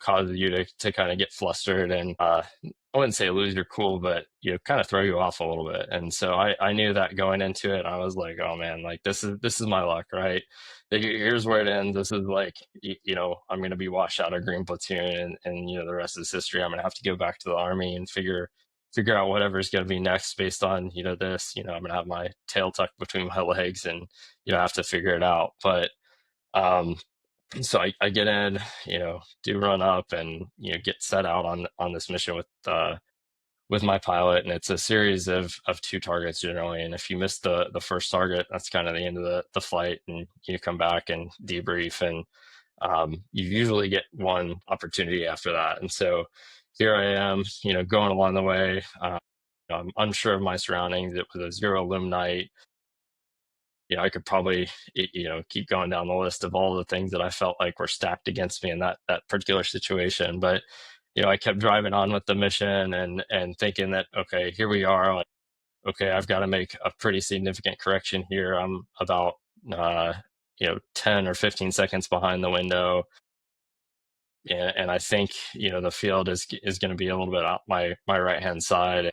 causes you to kind of get flustered and I wouldn't say lose your cool, but kind of throw you off a little bit. And so I knew that going into it. I was like, oh man, like this is my luck, right? Here's where it ends. This is like I'm going to be washed out of Green Platoon, and the rest is history. I'm going to have to go back to the Army and figure out whatever's going to be next based on this. I'm going to have my tail tucked between my legs and have to figure it out. But um so I get in, do run up and get set out on this mission with my pilot, and it's a series of two targets generally. And if you miss the first target, that's kind of the end of the flight, and you come back and debrief, and you usually get one opportunity after that. And so here I am, going along the way. I'm unsure of my surroundings. It was a zero limb night. I could probably, keep going down the list of all the things that I felt like were stacked against me in that particular situation. But, I kept driving on with the mission and thinking that, okay, here we are. Like, okay, I've got to make a pretty significant correction here. I'm about, 10 or 15 seconds behind the window. And I think, the field is going to be a little bit out my right hand side.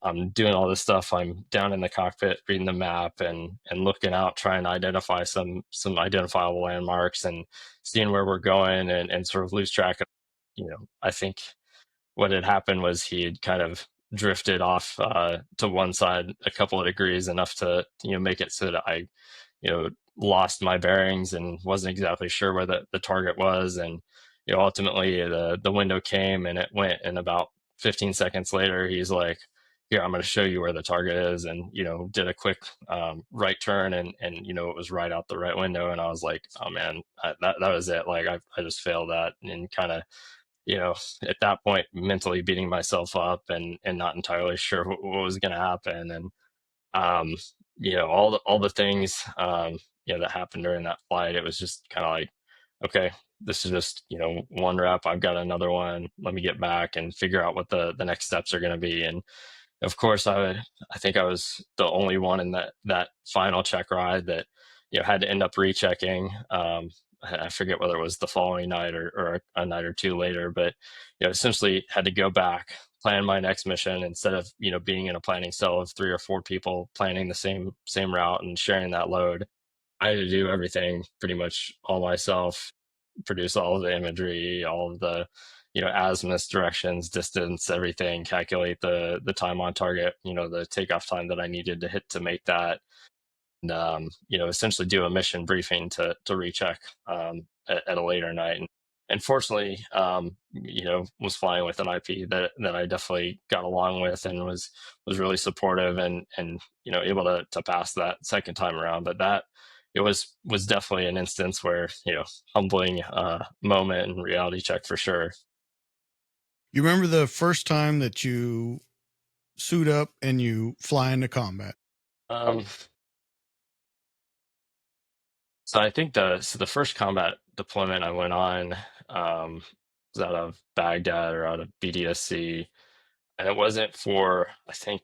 I'm doing all this stuff. I'm down in the cockpit reading the map and looking out, trying to identify some identifiable landmarks and seeing where we're going, and sort of lose track of. I think what had happened was he had kind of drifted off to one side a couple of degrees, enough to make it so that I lost my bearings and wasn't exactly sure where the target was. And ultimately the window came and it went, and about 15 seconds later he's like, here, I'm going to show you where the target is, and did a quick right turn, and it was right out the right window. And I was like, oh man, that was it. Like I just failed that, and kind of at that point mentally beating myself up and not entirely sure what was going to happen. And um, all the things that happened during that flight, it was just kind of like, okay, this is just one rep. I've got another one. Let me get back and figure out what the next steps are going to be. And of course, I think I was the only one in that final check ride that had to end up rechecking. I forget whether it was the following night or a night or two later, but essentially had to go back, plan my next mission instead of being in a planning cell of 3 or 4 people planning the same route and sharing that load. I had to do everything pretty much all myself, produce all of the imagery, all of the azimuth, directions, distance, everything, calculate the time on target, the takeoff time that I needed to hit to make that, and essentially do a mission briefing to recheck at a later night. And fortunately, was flying with an IP that I definitely got along with and was really supportive and able to pass that second time around. But that it was definitely an instance where humbling moment and reality check for sure. You remember the first time that you suit up and you fly into combat? Um, so I think the first combat deployment I went on was out of Baghdad or out of BDSC, and it wasn't for, I think,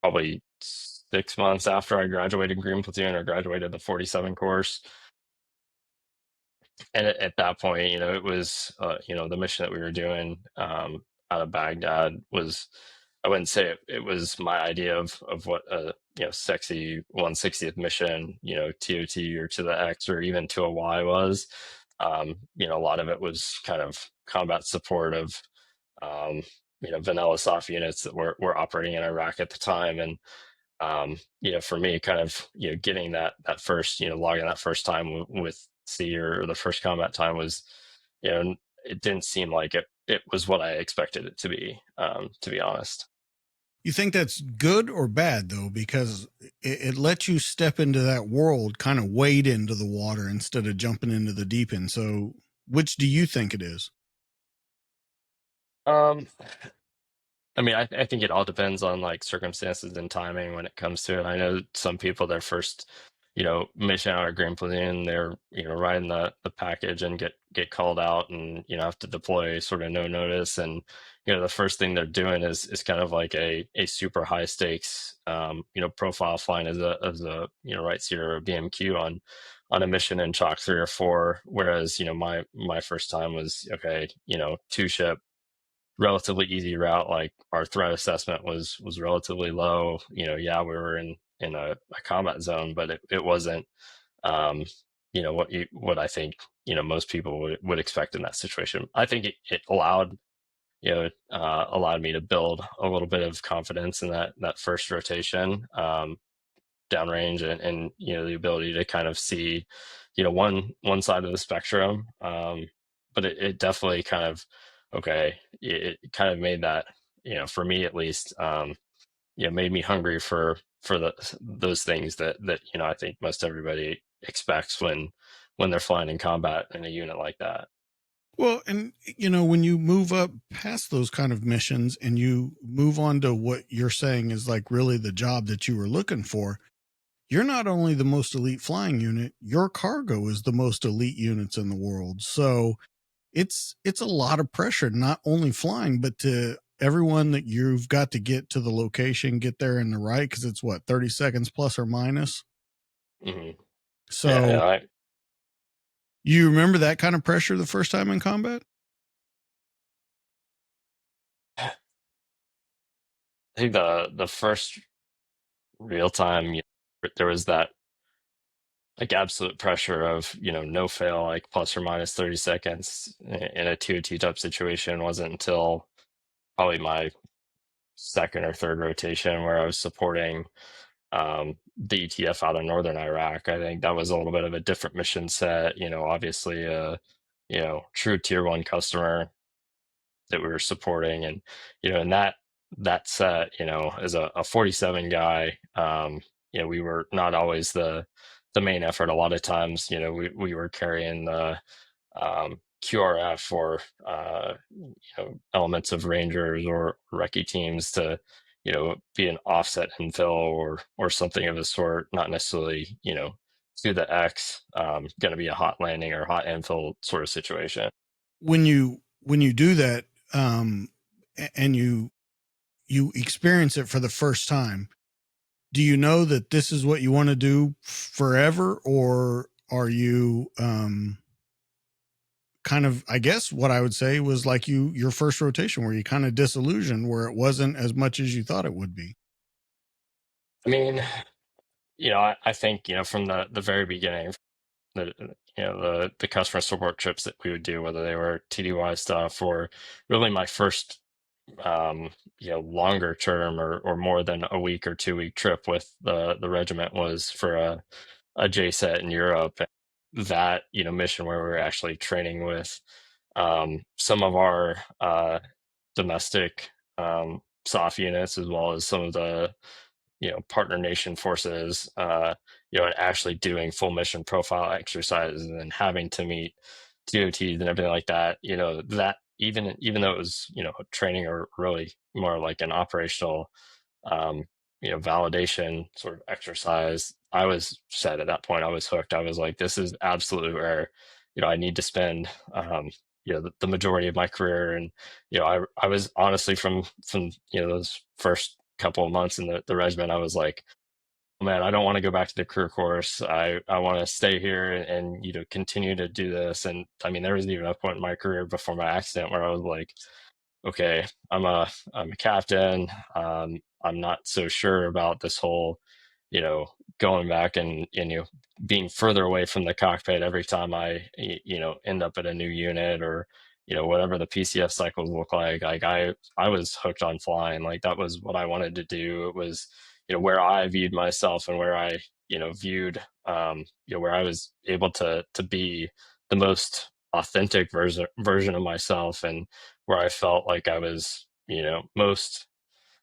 probably 6 months after I graduated Green Platoon or graduated the 47 course. And at that point, it was, the mission that we were doing out of Baghdad was, I wouldn't say it was my idea of what a, sexy 160th mission, TOT or to the X or even to a Y was. A lot of it was kind of combat support of, vanilla soft units that were operating in Iraq at the time. And for me, kind of getting that first logging that first time with C, or the first combat time, was it didn't seem like it was what I expected it to be honest. You think that's good or bad though, because it lets you step into that world, kind of wade into the water instead of jumping into the deep end. So, which do you think it is? Um, I mean, I think it all depends on like circumstances and timing when it comes to it. I know some people, their first, mission out of Green Platoon, they're, riding the package and get called out and, have to deploy sort of no notice. And, the first thing they're doing is kind of like a super high stakes, profile, flying as a, right seater or BMQ on a mission in Chalk 3 or 4. Whereas, my first time was, okay, two ship, relatively easy route. Like, our threat assessment was relatively low. Yeah, we were in a combat zone, but it wasn't um what I think most people would expect in that situation. I think it allowed me to build a little bit of confidence in that first rotation, downrange, and the ability to kind of see one side of the spectrum. But it definitely kind of, okay, it kind of made that, for me at least, made me hungry for those things that I think most everybody expects when they're flying in combat in a unit like that. Well, and when you move up past those kind of missions and you move on to what you're saying is like really the job that you were looking for, you're not only the most elite flying unit, your cargo is the most elite units in the world. So it's a lot of pressure, not only flying, but to everyone that you've got to get to the location, get there in the right, because it's what, 30 seconds plus or minus. Hmm. Yeah, So yeah. you remember that kind of pressure the first time in combat? I think the first real time, there was that like absolute pressure of no fail, like plus or minus 30 seconds in a TOT type situation. Wasn't until probably my second or third rotation where I was supporting the ETF out of northern Iraq. I think that was a little bit of a different mission set. Obviously, true tier 1 customer that we were supporting. And in that set, as a 47 guy, we were not always the main effort. A lot of times, we were carrying the QRF, or elements of Rangers or recce teams to be an offset infill, or something of the sort. Not necessarily through the X, going to be a hot landing or hot infill sort of situation. When you do that, and you experience it for the first time, do you know that this is what you want to do forever, or are you kind of, I guess what I would say was like your first rotation where you kind of disillusioned, where it wasn't as much as you thought it would be? I mean, I think from the very beginning, the the customer support trips that we would do, whether they were TDY stuff or really my first longer term, or more than a week or 2 week trip with the regiment, was for a J set in Europe. That mission where we were actually training with some of our domestic soft units, as well as some of the partner nation forces, and actually doing full mission profile exercises and having to meet DOTs and everything like that. That even though it was training, or really more like an operational um, validation sort of exercise, I was set at that point. I was hooked. I was like, this is absolutely where I need to spend the majority of my career. And I was honestly, from those first couple of months in the regiment, I was like, "Oh, man, I don't want to go back to the career course. I want to stay here and continue to do this." And I mean, there was even a point in my career before my accident where I was like, okay, I'm a captain. I'm not so sure about this whole, you know, going back and being further away from the cockpit every time I end up at a new unit, or whatever the PCF cycles look like I was hooked on flying. Like that was what I wanted to do. It was, where I viewed myself and where I, viewed, where I was able to be the most authentic version of myself, and where I felt like I was, most,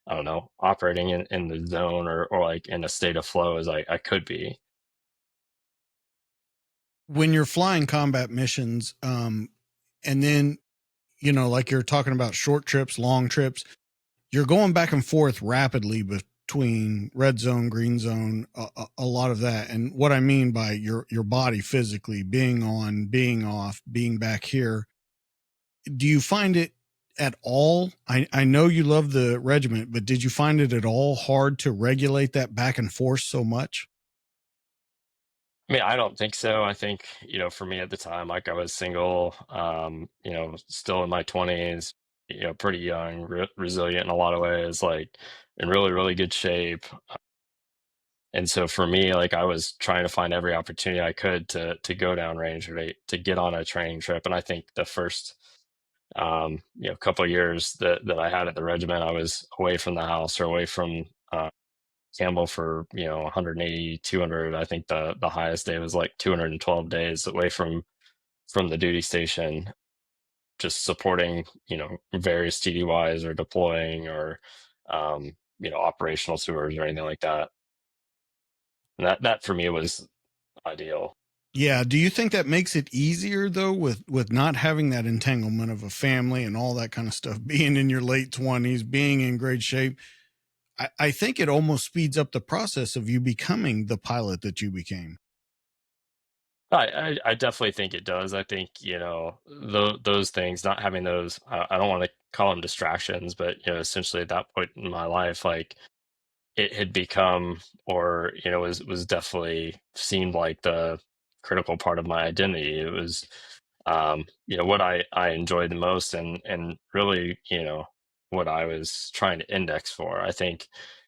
I don't know, operating in the zone, or like in a state of flow as I could be. When you're flying combat missions, and then, like you're talking about short trips, long trips, you're going back and forth rapidly between red zone, green zone, a lot of that. And what I mean by your body physically being on, being off, being back here, do you find it at all? I know you love the regiment, but did you find it at all hard to regulate that back and forth so much? I mean, I don't think so. I think, for me at the time, like I was single, still in my 20s, pretty young, resilient in a lot of ways, like in really, really good shape. And so for me, like I was trying to find every opportunity I could to go down range, or to get on a training trip. And I think the first couple of years that I had at the regiment, I was away from the house, or away from Campbell for 180, 200. I think the highest day was like 212 days away from the duty station, just supporting various TDYs, or deploying, or operational tours, or anything like that. And that for me was ideal. Yeah. Do you think that makes it easier though, with not having that entanglement of a family and all that kind of stuff, being in your late 20s, being in great shape? I think it almost speeds up the process of you becoming the pilot that you became. I definitely think it does. I think, those things, not having those, I don't want to call them distractions, but, essentially at that point in my life, like it had become, or, was definitely seemed like the critical part of my identity. It was, what I enjoyed the most, and really, what I was trying to index for. I think,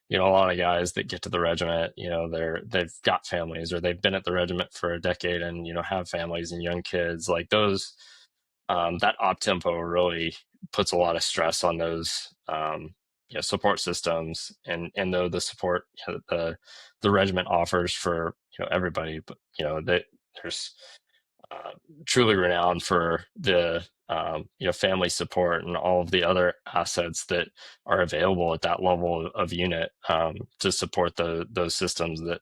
a lot of guys that get to the regiment, they've got families, or they've been at the regiment for a decade, and, have families and young kids, like those, that op tempo really puts a lot of stress on those, support systems. And though the support, the regiment offers for, everybody, but, that there's, uh, truly renowned for the, family support and all of the other assets that are available at that level of unit, to support those systems that,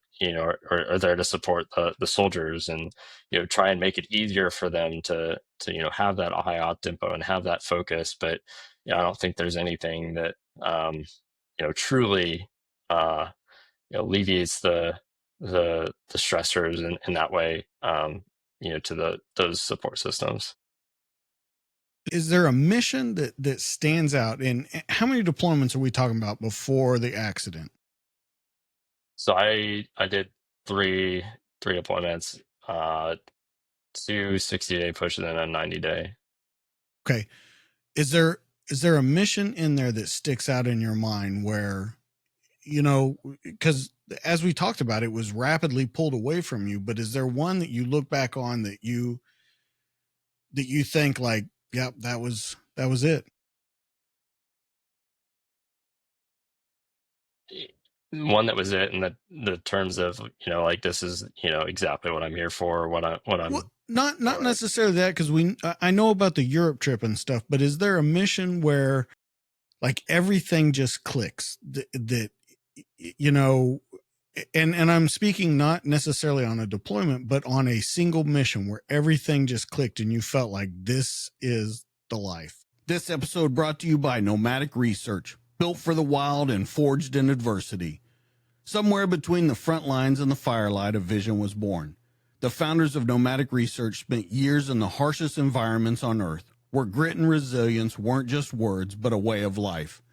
are there to support the soldiers, and, try and make it easier for them to have that high op tempo and have that focus. But I don't think there's anything that, truly, uh, alleviates the stressors in that way, to those support systems. Is there a mission that stands out? And how many deployments are we talking about before the accident? So I did three three deployments, two 60-day pushes and a 90-day. Okay. Is there a mission in there that sticks out in your mind where, because as we talked about, it was rapidly pulled away from you, but is there one that you look back on that you think like, yep, that was it? One that was it, in the terms of, like this is, exactly what I'm here for, what Well, I'm not doing. necessarily that, because I know about the Europe trip and stuff, but is there a mission where like everything just clicks that you know and I'm speaking not necessarily on a deployment, but on a single mission where everything just clicked and you felt like this is the life? This episode brought to you by Nomadic Research, built for the wild and forged in adversity. Somewhere between the front lines and the firelight, a vision was born. The founders of Nomadic Research spent years in the harshest environments on Earth, where grit and resilience weren't just words, but a way of life.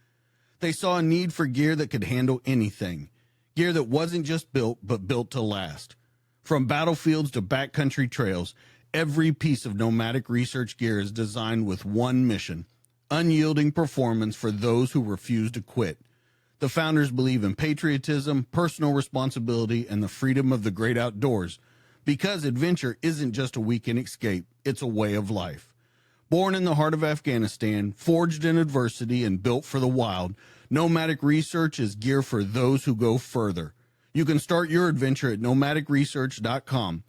They saw a need for gear that could handle anything, gear that wasn't just built, but built to last. From battlefields to backcountry trails, every piece of Nomadic Research gear is designed with one mission: unyielding performance for those who refuse to quit. The founders believe in patriotism, personal responsibility, and the freedom of the great outdoors, because adventure isn't just a weekend escape, it's a way of life. Born in the heart of Afghanistan, forged in adversity, and built for the wild, Nomadic Research is gear for those who go further. You can start your adventure at nomadicresearch.com.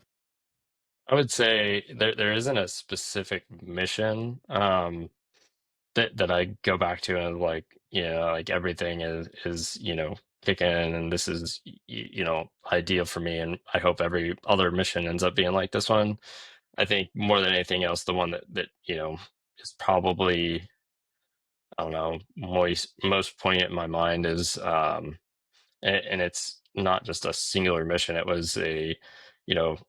I would say there isn't a specific mission that I go back to, and like, like everything is kicking in, and this is ideal for me, and I hope every other mission ends up being like this one. I think more than anything else, the one that is probably, I don't know, most poignant in my mind is and it's not just a singular mission. It was a,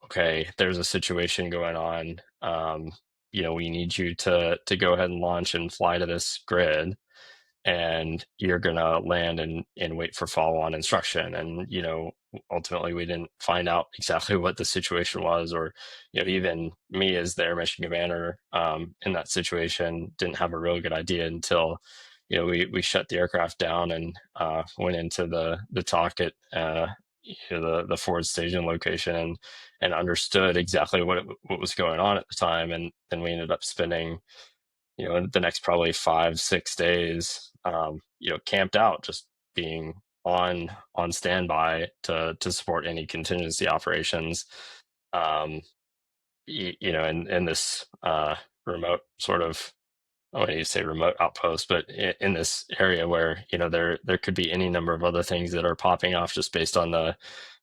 okay, there's a situation going on. We need you to go ahead and launch and fly to this grid, and you're gonna land and wait for follow-on instruction. And ultimately we didn't find out exactly what the situation was, or even me as their mission commander in that situation didn't have a real good idea until we shut the aircraft down and went into the talk at the forward station location, and understood exactly what was going on at the time. And then we ended up spending the next probably 5-6 days, camped out, just being on standby to support any contingency operations, um, in this remote sort of, I don't need to say remote outpost, but in this area where there could be any number of other things that are popping off just based on the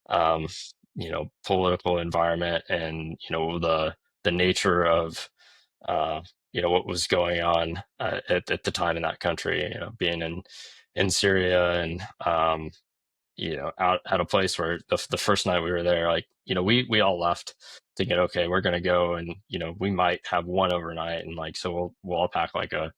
um, political environment, and the nature of uh, what was going on at the time in that country. Being in Syria, and out at a place where the first night we were there, like we all left thinking, okay, we're gonna go, and we might have one overnight, and like so we'll all pack like a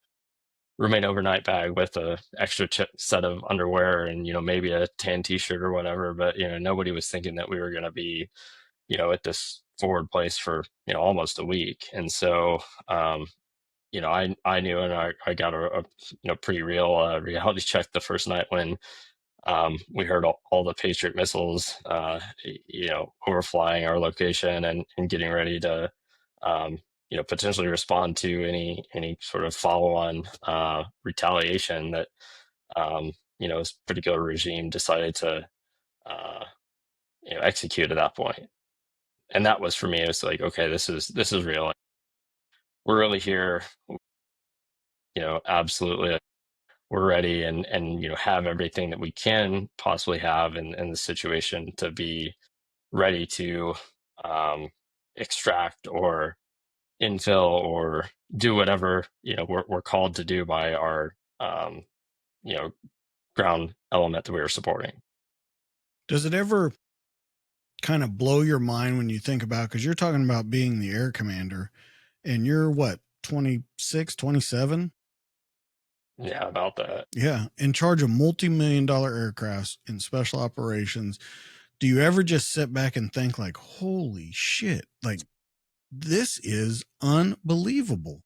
roommate overnight bag with a extra set of underwear, and maybe a tan t-shirt or whatever. But nobody was thinking that we were gonna be at this forward place for almost a week. And so I knew, and I got a pretty real reality check the first night when we heard all the Patriot missiles overflying our location, and getting ready to potentially respond to any sort of follow-on retaliation that this particular regime decided to uh, execute at that point. And that was, for me, it was like, okay, this is real. We're really here. Absolutely, we're ready, and have everything that we can possibly have in the situation to be ready to um, extract or infill or do whatever we're called to do by our you know ground element that we were supporting. Does it ever kind of blow your mind when you think about, because you're talking about being the air commander and you're what, 26, 27? Yeah, about that. Yeah, in charge of multi-million-dollar aircrafts in special operations. Do you ever just sit back and think like, holy shit, like this is unbelievable?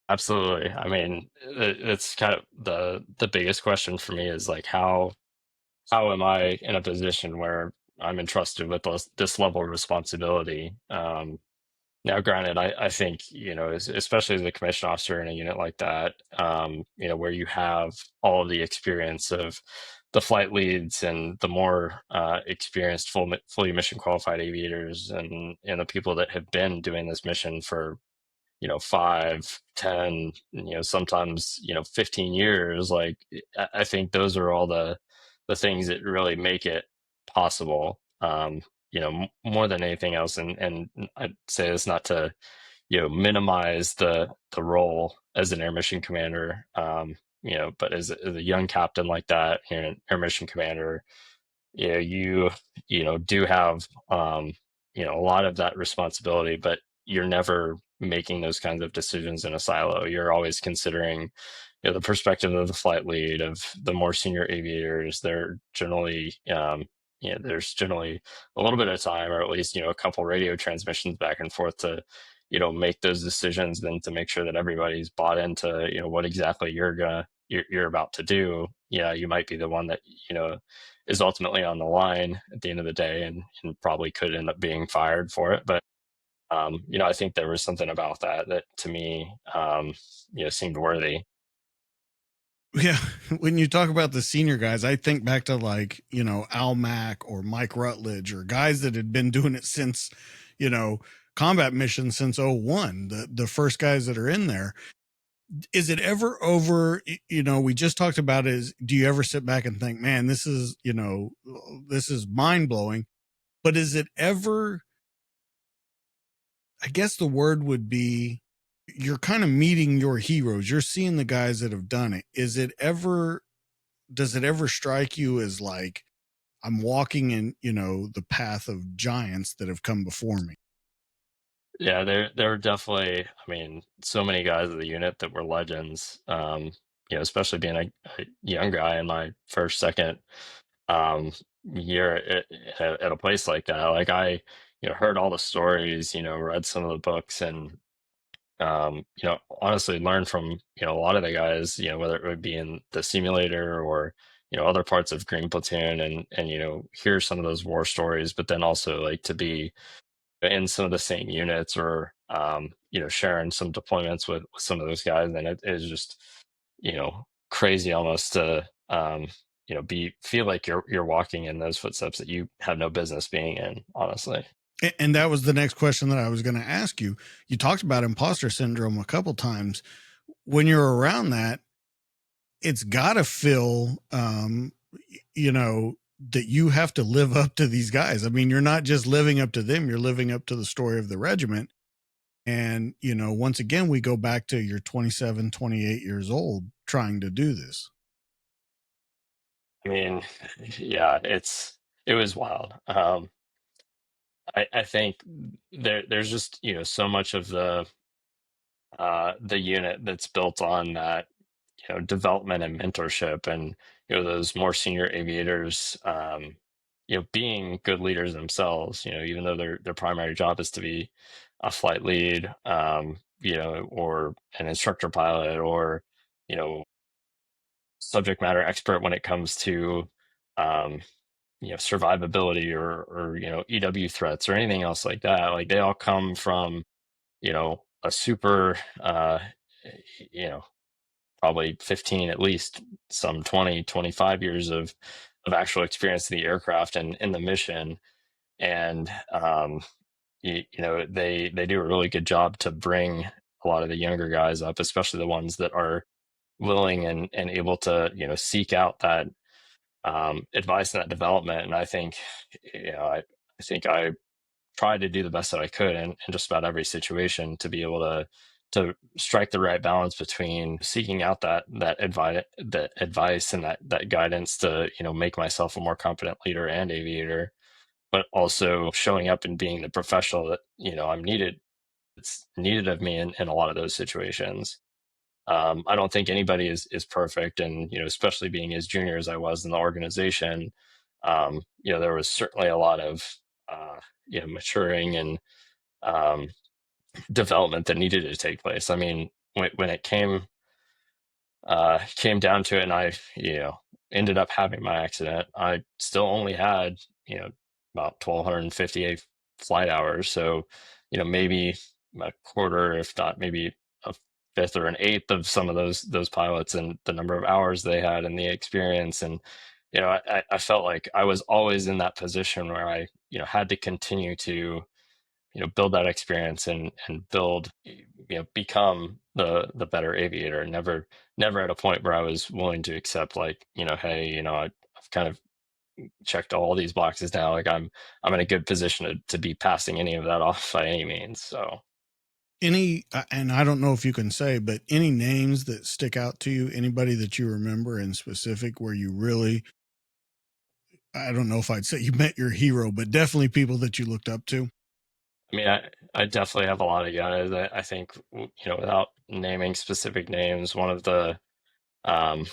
Absolutely. I mean, it's kind of the biggest question for me is like, how am I in a position where I'm entrusted with this level of responsibility? Now, granted, I think, especially as a commissioned officer in a unit like that, where you have all of the experience of the flight leads and the more experienced, fully mission qualified aviators, and the people that have been doing this mission for 5, 10, sometimes 15 years. Like, I think those are all the things that really make it possible, more than anything else. And I'd say this not to minimize the role as an air mission commander, but as a young captain like that, an air mission commander, you do have a lot of that responsibility, but you're never making those kinds of decisions in a silo. You're always considering the perspective of the flight lead, of the more senior aviators. They're generally there's generally a little bit of time, or at least a couple radio transmissions back and forth to make those decisions, then to make sure that everybody's bought into what exactly you're about to do. You might be the one that is ultimately on the line at the end of the day, and probably could end up being fired for it. But I think there was something about that that to me, seemed worthy. Yeah, when you talk about the senior guys, I think back to like, Al Mack or Mike Rutledge or guys that had been doing it since, you know, combat missions since '01, the first guys that are in there. Is it ever over? We just talked about is, do you ever sit back and think, man, this is mind blowing? But is it ever, I guess the word would be, you're kind of meeting your heroes. You're seeing the guys that have done it. Does it ever strike you as like, I'm walking in, the path of giants that have come before me? Yeah, there were definitely, I mean, so many guys of the unit that were legends. Especially being a young guy in my first, second um, year at a place like that. Like I, heard all the stories, read some of the books, and honestly learned from a lot of the guys. Whether it would be in the simulator or other parts of Green Platoon, and hear some of those war stories, but then also like to be in some of the same units or sharing some deployments with some of those guys, and it is just crazy almost to be feel like you're walking in those footsteps that you have no business being in, honestly. And that was the next question that I was going to ask you. You talked about imposter syndrome a couple times. When you're around that, it's got to feel, that you have to live up to these guys. I mean, you're not just living up to them, you're living up to the story of the regiment. And, once again, we go back to you're 27, 28 years old trying to do this. I mean, yeah, it was wild. I think there's just so much of the unit that's built on that development and mentorship, and those more senior aviators being good leaders themselves, even though their primary job is to be a flight lead, or an instructor pilot, or you know subject matter expert when it comes to um, survivability, or EW threats or anything else like that. Like they all come from a super you know probably 15, at least some 20, 25 years of actual experience in the aircraft and in the mission. And they do a really good job to bring a lot of the younger guys up, especially the ones that are willing and able to seek out that advice and that development. And I think I think I tried to do the best that I could in just about every situation to be able to strike the right balance between seeking out that advice and that guidance to make myself a more competent leader and aviator, but also showing up and being the professional that I'm needed. It's needed of me in a lot of those situations. I don't think anybody is perfect, and especially being as junior as I was in the organization, there was certainly a lot of maturing and um, development that needed to take place. I mean, when it came down to it, and I ended up having my accident, I still only had about 1,258 flight hours. So maybe a quarter, if not maybe a fifth or an eighth of some of those pilots, and the number of hours they had and the experience. And I felt like I was always in that position where I had to continue to build that experience and build, become the better aviator. Never at a point where I was willing to accept, like, hey, I've kind of checked all these boxes now, like I'm in a good position to be passing any of that off by any means. So Any, and I don't know if you can say, but any names that stick out to you, anybody that you remember in specific where you really, I don't know if I'd say you met your hero, but definitely people that you looked up to? I mean, I definitely have a lot of guys. I think without naming specific names, one of the um,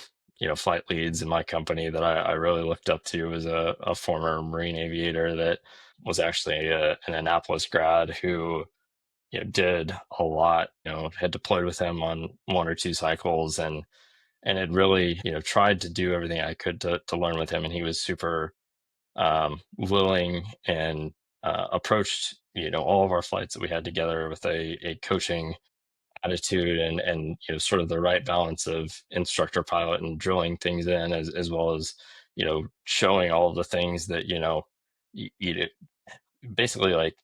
flight leads in my company that I really looked up to was a former Marine aviator that was actually an Annapolis grad who did a lot. Had deployed with him on one or two cycles, and had really tried to do everything I could to learn with him. And he was super willing, and approached all of our flights that we had together with a coaching attitude and sort of the right balance of instructor pilot and drilling things in as well as showing all of the things that you basically like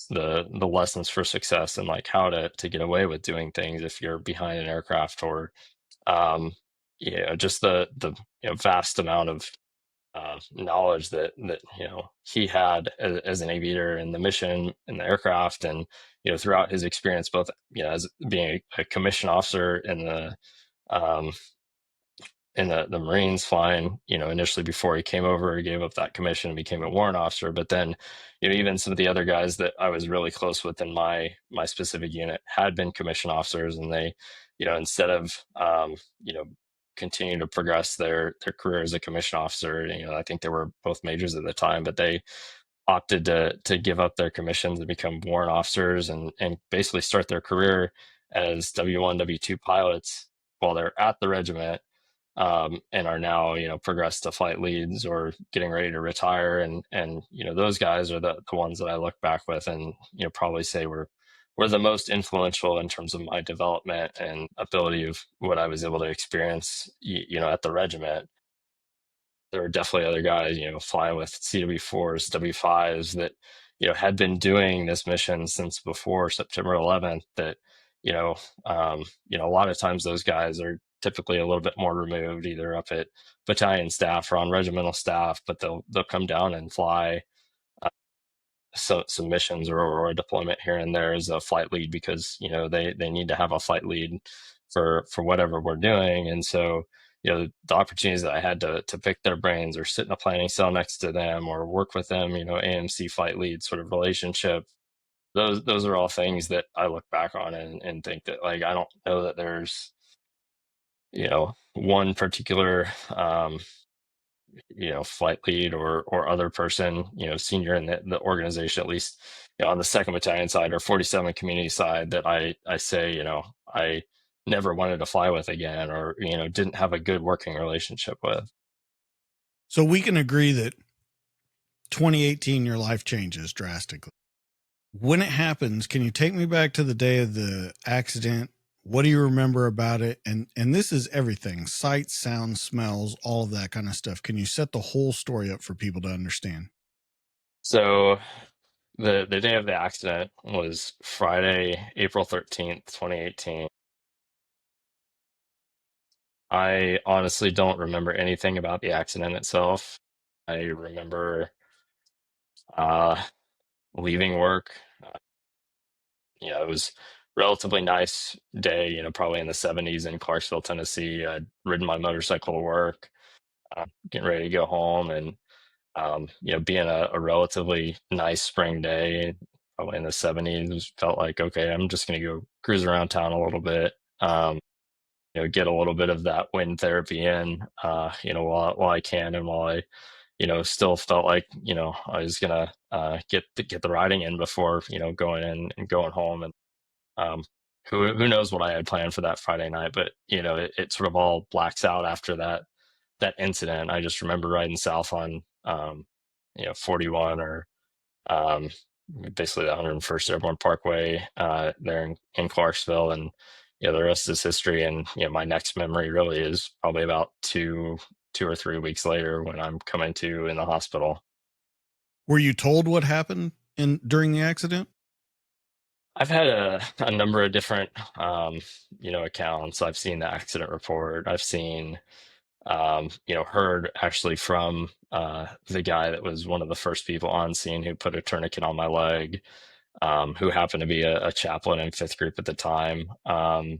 the lessons for success and like how to get away with doing things if you're behind an aircraft or um just the vast amount of knowledge that he had as an aviator and the mission and the aircraft and throughout his experience both as being a commissioned officer um in the Marines flying, initially before he came over, he gave up that commission and became a warrant officer. But then, even some of the other guys that I was really close with in my specific unit had been commissioned officers, and they, instead of continue to progress their career as a commissioned officer, I think they were both majors at the time, but they opted to give up their commissions and become warrant officers and basically start their career as W1, W2 pilots while they're at the regiment, and are now progressed to flight leads or getting ready to retire, and those guys are the ones that I look back with and probably say were the most influential in terms of my development and ability of what I was able to experience at the regiment. There were definitely other guys flying with CW4s, W5s that had been doing this mission since before September 11th that you know a lot of times those guys are typically a little bit more removed, either up at battalion staff or on regimental staff, but they'll come down and fly some missions or a deployment here and there as a flight lead because they need to have a flight lead for whatever we're doing. And so the opportunities that I had to pick their brains or sit in a planning cell next to them or work with them, AMC flight lead sort of relationship, those are all things that I look back on and think that, like, I don't know that there's one particular flight lead or other person, senior in the organization, at least on the second battalion side or 47 community side, that I say, I never wanted to fly with again or, didn't have a good working relationship with. So we can agree that 2018, your life changes drastically. When it happens, can you take me back to the day of the accident? What do you remember about it? And this is everything: sights, sounds, smells, all of that kind of stuff. Can you set the whole story up for people to understand? So the day of the accident was Friday, April 13th, 2018. I honestly don't remember anything about the accident itself. I remember uh, leaving work. It was relatively nice day, probably in the 70s in Clarksville, Tennessee. I'd ridden my motorcycle to work, getting ready to go home, and being a relatively nice spring day, probably in the 70s, felt like, okay, I'm just going to go cruise around town a little bit. Get a little bit of that wind therapy in, while I can, and while I, still felt like, I was gonna get the riding in before, going in and going home, and um, who knows what I had planned for that Friday night, but it sort of all blacks out after that incident. I just remember riding south on 41 or um, basically the 101st Airborne Parkway there in Clarksville, and the rest is history. And my next memory really is probably about two or 3 weeks later when I'm coming to in the hospital. Were you told what happened during the accident? I've had a number of different accounts. I've seen the accident report. I've seen heard actually from the guy that was one of the first people on scene who put a tourniquet on my leg, who happened to be a chaplain in fifth group at the time, and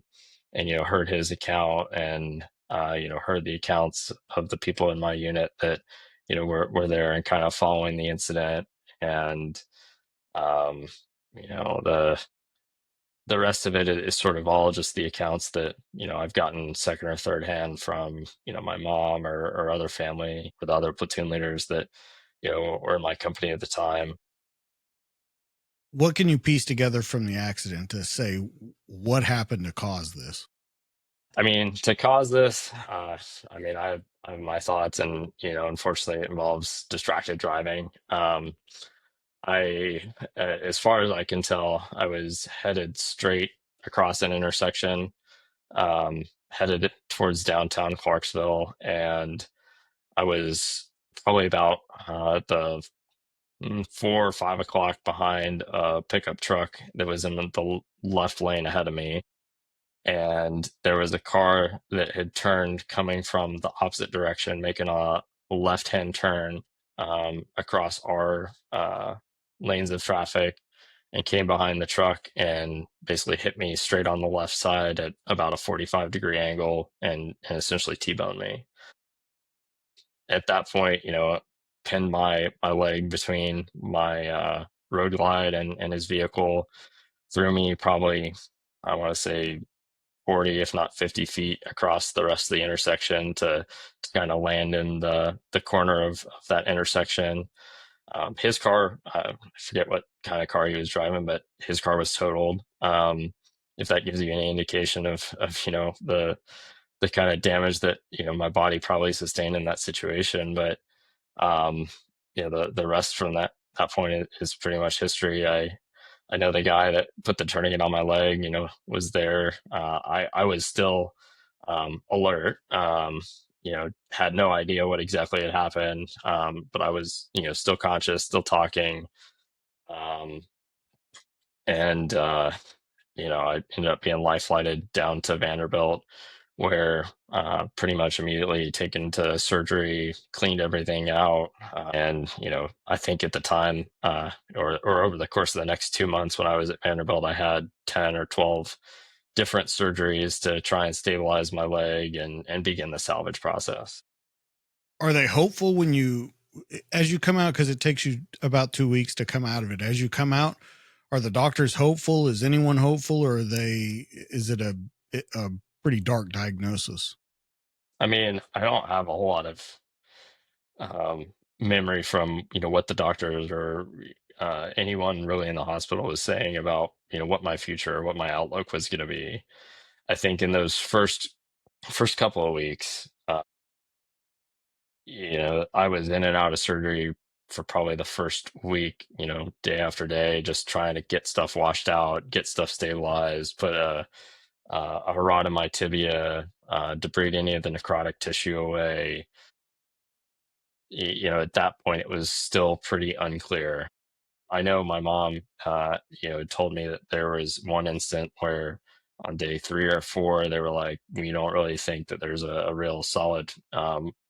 heard his account and heard the accounts of the people in my unit that were there and kind of following the incident, and um, the rest of it is sort of all just the accounts that I've gotten second or third hand from my mom or other family with other platoon leaders that were in my company at the time. What can you piece together from the accident to say what happened to cause this? I mean, to cause this, I mean, I have my thoughts, and unfortunately, it involves distracted driving. As far as I can tell, I was headed straight across an intersection, headed towards downtown Clarksville, and I was probably about the 4 or 5 o'clock behind a pickup truck that was in the left lane ahead of me. And there was a car that had turned coming from the opposite direction, making a left-hand turn across our lanes of traffic, and came behind the truck and basically hit me straight on the left side at about a 45-degree angle and essentially T-boned me. At that point, pinned my leg between my road glide and his vehicle, threw me probably, I want to say, 40, if not 50 feet across the rest of the intersection to kind of land in the corner of that intersection. His car, I forget what kind of car he was driving, but his car was totaled. If that gives you any indication of the kind of damage that my body probably sustained in that situation. But um, the rest from that point is pretty much history. I know the guy that put the tourniquet on my leg, was there. I was still alert. Had no idea what exactly had happened, but I was, still conscious, still talking, um, and I ended up being life flighted down to Vanderbilt, where pretty much immediately taken to surgery, cleaned everything out, and I think at the time, or over the course of the next 2 months when I was at Vanderbilt, I had 10 or 12 different surgeries to try and stabilize my leg and begin the salvage process. Are they hopeful when as you come out? Because it takes you about 2 weeks to come out of it. As you come out, are the doctors hopeful? Is anyone hopeful, or is it a pretty dark diagnosis? I mean, I don't have a whole lot of memory from what the doctors or anyone really in the hospital was saying about what my future, what my outlook was going to be. I think in those first couple of weeks, I was in and out of surgery for probably the first week, day after day, just trying to get stuff washed out, get stuff stabilized, put a rod in my tibia, debride any of the necrotic tissue away. At that point, it was still pretty unclear. I know my mom, told me that there was one instant where on day 3 or 4, they were like, "We don't really think that there's a real solid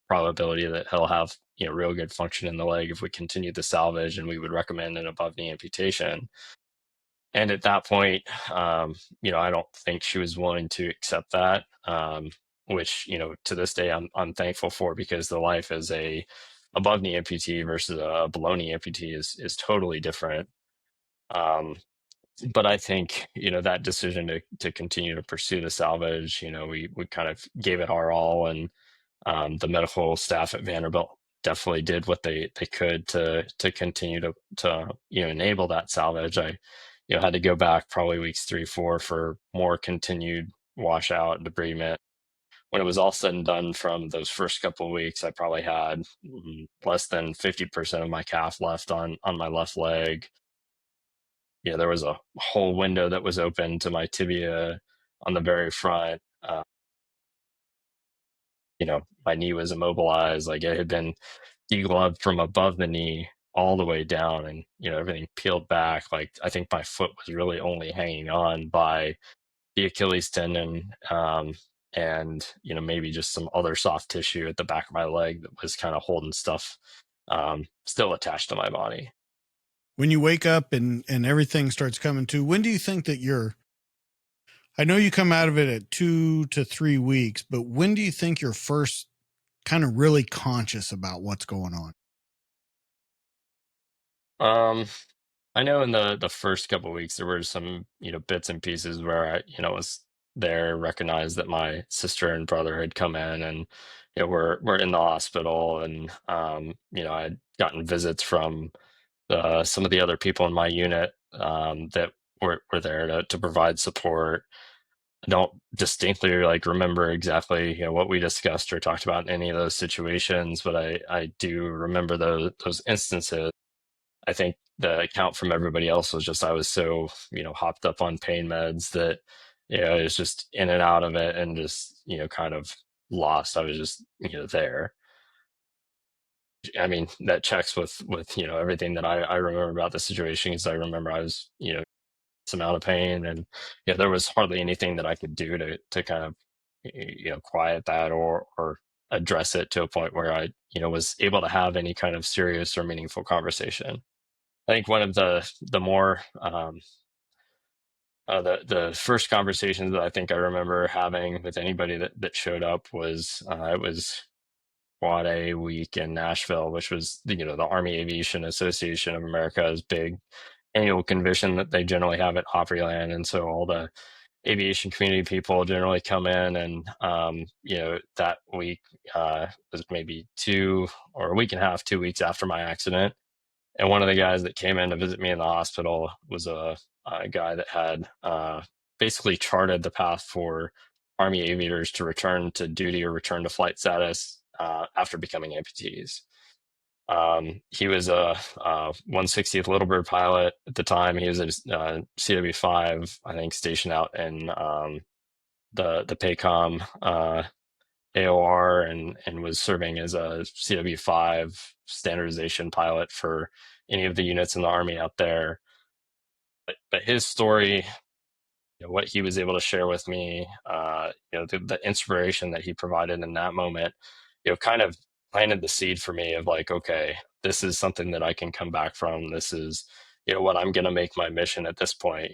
probability that he'll have, real good function in the leg if we continue the salvage, and we would recommend an above knee amputation." And at that point, I don't think she was willing to accept that, which, to this day, I'm thankful for, because the life as a above knee amputee versus a below knee amputee is totally different. Um, but I think, that decision to continue to pursue the salvage, we kind of gave it our all, and the medical staff at Vanderbilt definitely did what they could to continue to enable that salvage. I had to go back probably weeks 3 4 for more continued washout and debridement. When it was all said and done, from those first couple of weeks, I probably had less than 50% of my calf left on my left leg. There was a whole window that was open to my tibia on the very front. My knee was immobilized, like it had been degloved from above the knee all the way down, and everything peeled back. Like, I think my foot was really only hanging on by the Achilles tendon, and maybe just some other soft tissue at the back of my leg that was kind of holding stuff still attached to my body. When you wake up and everything starts coming to, when do you think that I know you come out of it at 2 to 3 weeks, but when do you think you're first kind of really conscious about what's going on? um I know in the first couple of weeks there were some bits and pieces where I was there, recognized that my sister and brother had come in, and we're in the hospital, and I had gotten visits from some of the other people in my unit that were there to provide support. I don't distinctly like remember exactly what we discussed or talked about in any of those situations, but I do remember those instances. I think the account from everybody else was just I was so, hopped up on pain meds that, I was just in and out of it and just, kind of lost. I was just, there. I mean, that checks with, everything that I remember about the situation because I remember I was, some amount of pain and there was hardly anything that I could do to kind of, quiet that or address it to a point where I, was able to have any kind of serious or meaningful conversation. I think one of the more the first conversations that I think I remember having with anybody that showed up was it was Quad A week in Nashville, which was the Army Aviation Association of America's big annual convention that they generally have at Opryland, and so all the aviation community people generally come in, and that week was maybe 2 or a week and a half, 2 weeks after my accident. And one of the guys that came in to visit me in the hospital was a guy that had basically charted the path for Army aviators to return to duty or return to flight status after becoming amputees. He was a 160th Little Bird pilot at the time. He was a CW5, I think, stationed out in the PACOM AOR and was serving as a CW5 standardization pilot for any of the units in the Army out there. But his story, what he was able to share with me, the inspiration that he provided in that moment, kind of planted the seed for me of like, okay, this is something that I can come back from. This is, what I'm going to make my mission at this point.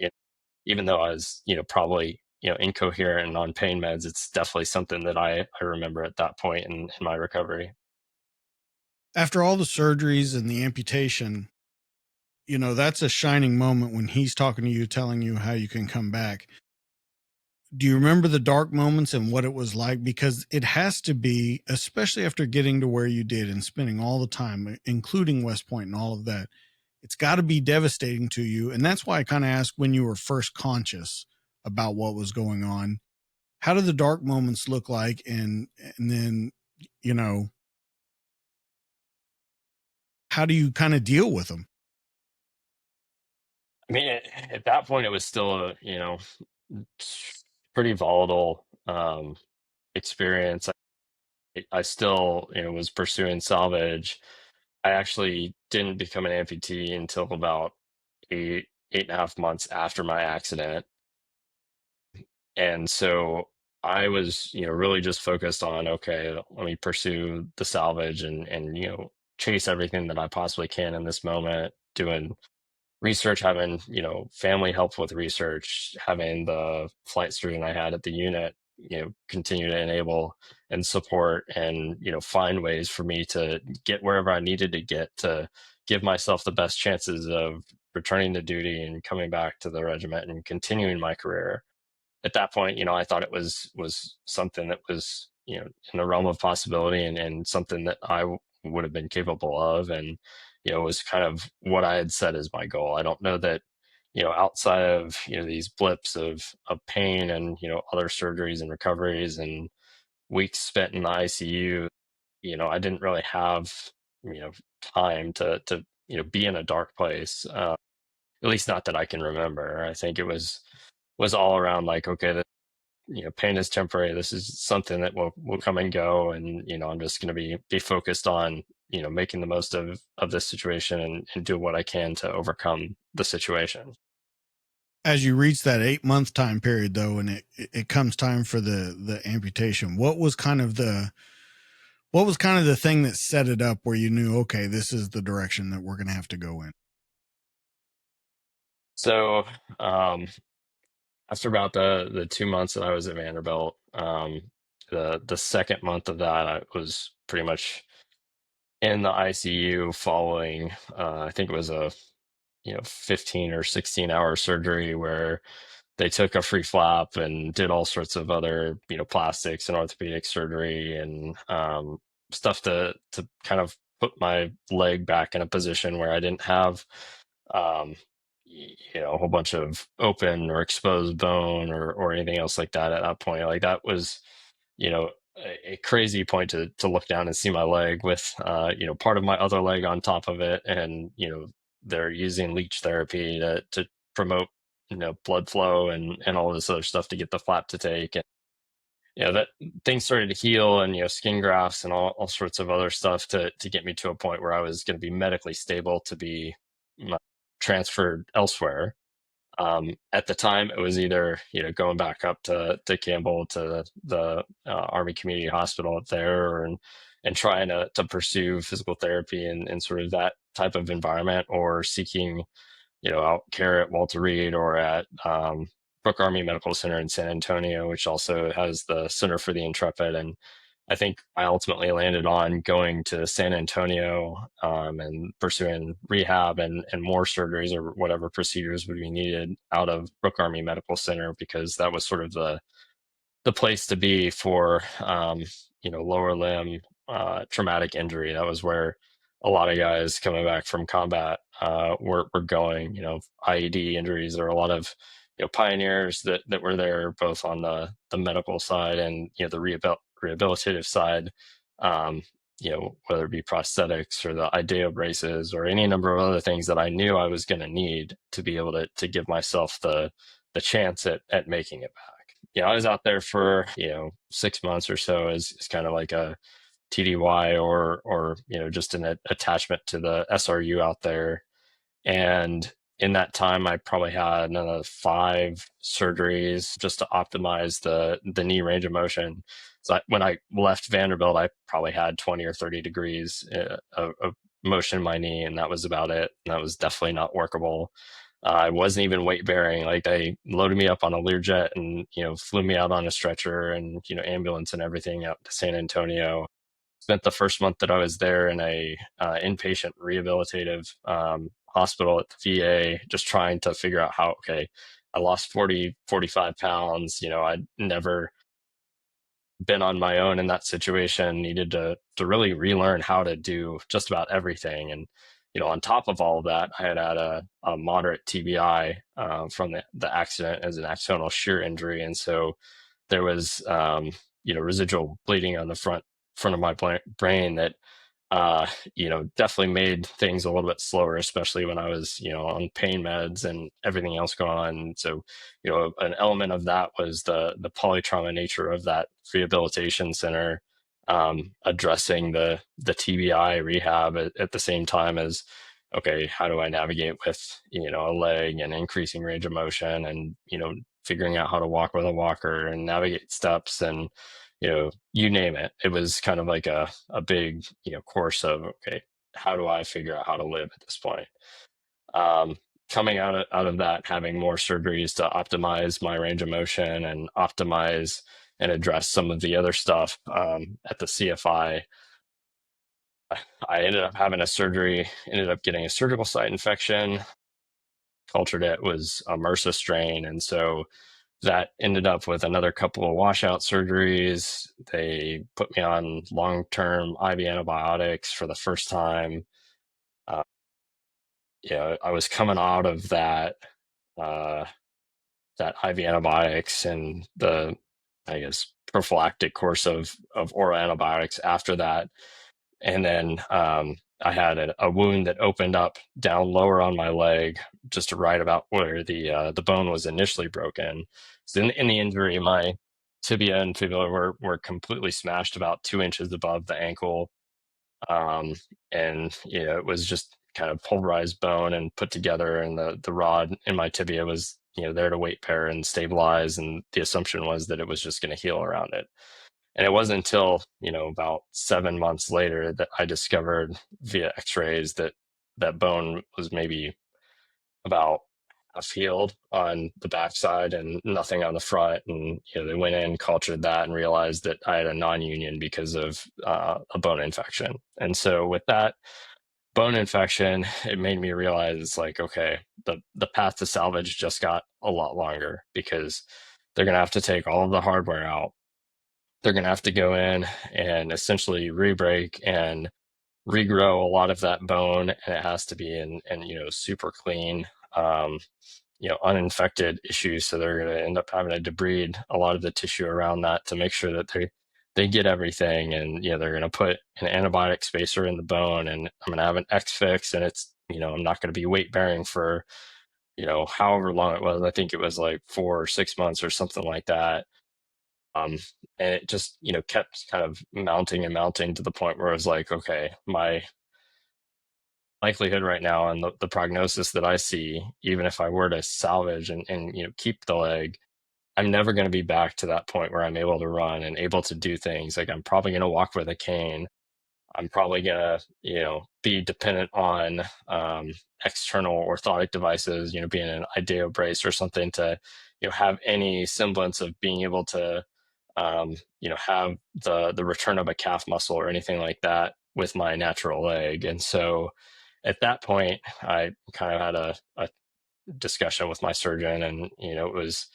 Even though I was, probably, incoherent and on pain meds, it's definitely something that I remember at that point in my recovery. After all the surgeries and the amputation, that's a shining moment when he's talking to you, telling you how you can come back. Do you remember the dark moments and what it was like? Because it has to be, especially after getting to where you did and spending all the time, including West Point and all of that, it's got to be devastating to you. And that's why I kind of asked when you were first conscious about what was going on. How do the dark moments look like? And then, you know, how do you kind of deal with them? I mean, at that point, it was still a, pretty volatile experience. I still, was pursuing salvage. I actually didn't become an amputee until about 8.5 months after my accident. And so I was, really just focused on, okay, let me pursue the salvage and, chase everything that I possibly can in this moment, doing research, having, family help with research, having the flight student I had at the unit, continue to enable and support and, find ways for me to get wherever I needed to get to give myself the best chances of returning to duty and coming back to the regiment and continuing my career. At that point, I thought it was something that was, in the realm of possibility and something that would have been capable of. And, it was kind of what I had set as my goal. I don't know that, outside of, these blips of pain and, other surgeries and recoveries and weeks spent in the ICU, I didn't really have, time to, be in a dark place. At least not that I can remember. I think it was all around like, okay, pain is temporary. This is something that will come and go, and I'm just going to be focused on making the most of this situation and do what I can to overcome the situation. As you reach that 8 month time period though, and it comes time for the amputation, what was kind of the thing that set it up where you knew, okay, this is the direction that we're going to have to go in? So um, after about the 2 months that I was at Vanderbilt, the second month of that I was pretty much in the ICU following. I think it was a 15 or 16 hour surgery where they took a free flap and did all sorts of other, plastics and orthopedic surgery and stuff to kind of put my leg back in a position where I didn't have, um, a whole bunch of open or exposed bone or anything else like that at that point. Like that was, a crazy point to look down and see my leg with, part of my other leg on top of it, and they're using leech therapy to promote, blood flow and all this other stuff to get the flap to take. And, that things started to heal, and, skin grafts and all sorts of other stuff to get me to a point where I was going to be medically stable to be transferred elsewhere. At the time, it was either going back up to Campbell to the Army Community Hospital up there, and trying to pursue physical therapy and sort of that type of environment, or seeking out care at Walter Reed or at Brooke Army Medical Center in San Antonio, which also has the Center for the Intrepid. And I think I ultimately landed on going to San Antonio and pursuing rehab and more surgeries or whatever procedures would be needed out of Brooke Army Medical Center, because that was sort of the place to be for lower limb traumatic injury. That was where a lot of guys coming back from combat were going. IED injuries. There are a lot of pioneers that were there, both on the medical side and the rehabilitative side. Whether it be prosthetics or the IDEO braces or any number of other things that I knew I was going to need to be able to give myself the chance at making it back. I was out there for 6 months or so as kind of like a TDY, or just an attachment to the SRU out there. And in that time, I probably had another 5 surgeries just to optimize the knee range of motion. So when I left Vanderbilt, I probably had 20 or 30 degrees of motion in my knee, and that was about it. And that was definitely not workable. I wasn't even weight bearing. Like, they loaded me up on a Learjet and flew me out on a stretcher and ambulance and everything out to San Antonio. Spent the first month that I was there in a inpatient rehabilitative hospital at the VA, just trying to figure out how. Okay, I lost 45 pounds. I'd never been on my own in that situation, needed to really relearn how to do just about everything. And on top of all of that, I had a moderate TBI from the accident as an axonal shear injury, and so there was residual bleeding on the front of my brain that definitely made things a little bit slower, especially when I was, on pain meds and everything else going on. So, an element of that was the polytrauma nature of that rehabilitation center, addressing the TBI rehab at the same time as, okay, how do I navigate with, a leg and increasing range of motion, and, figuring out how to walk with a walker and navigate steps, and you name it. It was kind of like a big, course of, okay, how do I figure out how to live at this point? Coming out of that, having more surgeries to optimize my range of motion and optimize and address some of the other stuff at the CFI. I ended up having a surgery, ended up getting a surgical site infection. Cultured it was a MRSA strain, and so that ended up with another couple of washout surgeries. They put me on long-term IV antibiotics for the first time. I was coming out of that IV antibiotics and the, I guess, prophylactic course of oral antibiotics after that. And then I had a wound that opened up down lower on my leg, just right about where the bone was initially broken. So in the injury, my tibia and fibula were completely smashed about 2 inches above the ankle. And it was just kind of pulverized bone and put together, and the rod in my tibia was there to weight bear and stabilize, and the assumption was that it was just going to heal around it. And it wasn't until about 7 months later that I discovered via x-rays that that bone was maybe about half healed on the backside and nothing on the front. And they went in, cultured that, and realized that I had a non-union because of a bone infection. And so with that bone infection, it made me realize, it's like, okay, the path to salvage just got a lot longer, because they're going to have to take all of the hardware out. They're going to have to go in and essentially re-break and regrow a lot of that bone, and it has to be in super clean, uninfected issues. So they're going to end up having to debride a lot of the tissue around that to make sure that they get everything. And they're going to put an antibiotic spacer in the bone, and I'm going to have an X fix, and it's I'm not going to be weight bearing for, however long it was. I think it was like 4 or 6 months or something like that. Um, and it just, kept kind of mounting and mounting to the point where it was like, okay, my likelihood right now and the prognosis that I see, even if I were to salvage and keep the leg, I'm never going to be back to that point where I'm able to run and able to do things. Like I'm probably going to walk with a cane. I'm probably gonna, be dependent on external orthotic devices, being an IDEO brace or something to, have any semblance of being able to, have the return of a calf muscle or anything like that with my natural leg. And so, at that point, I kind of had a discussion with my surgeon, and it was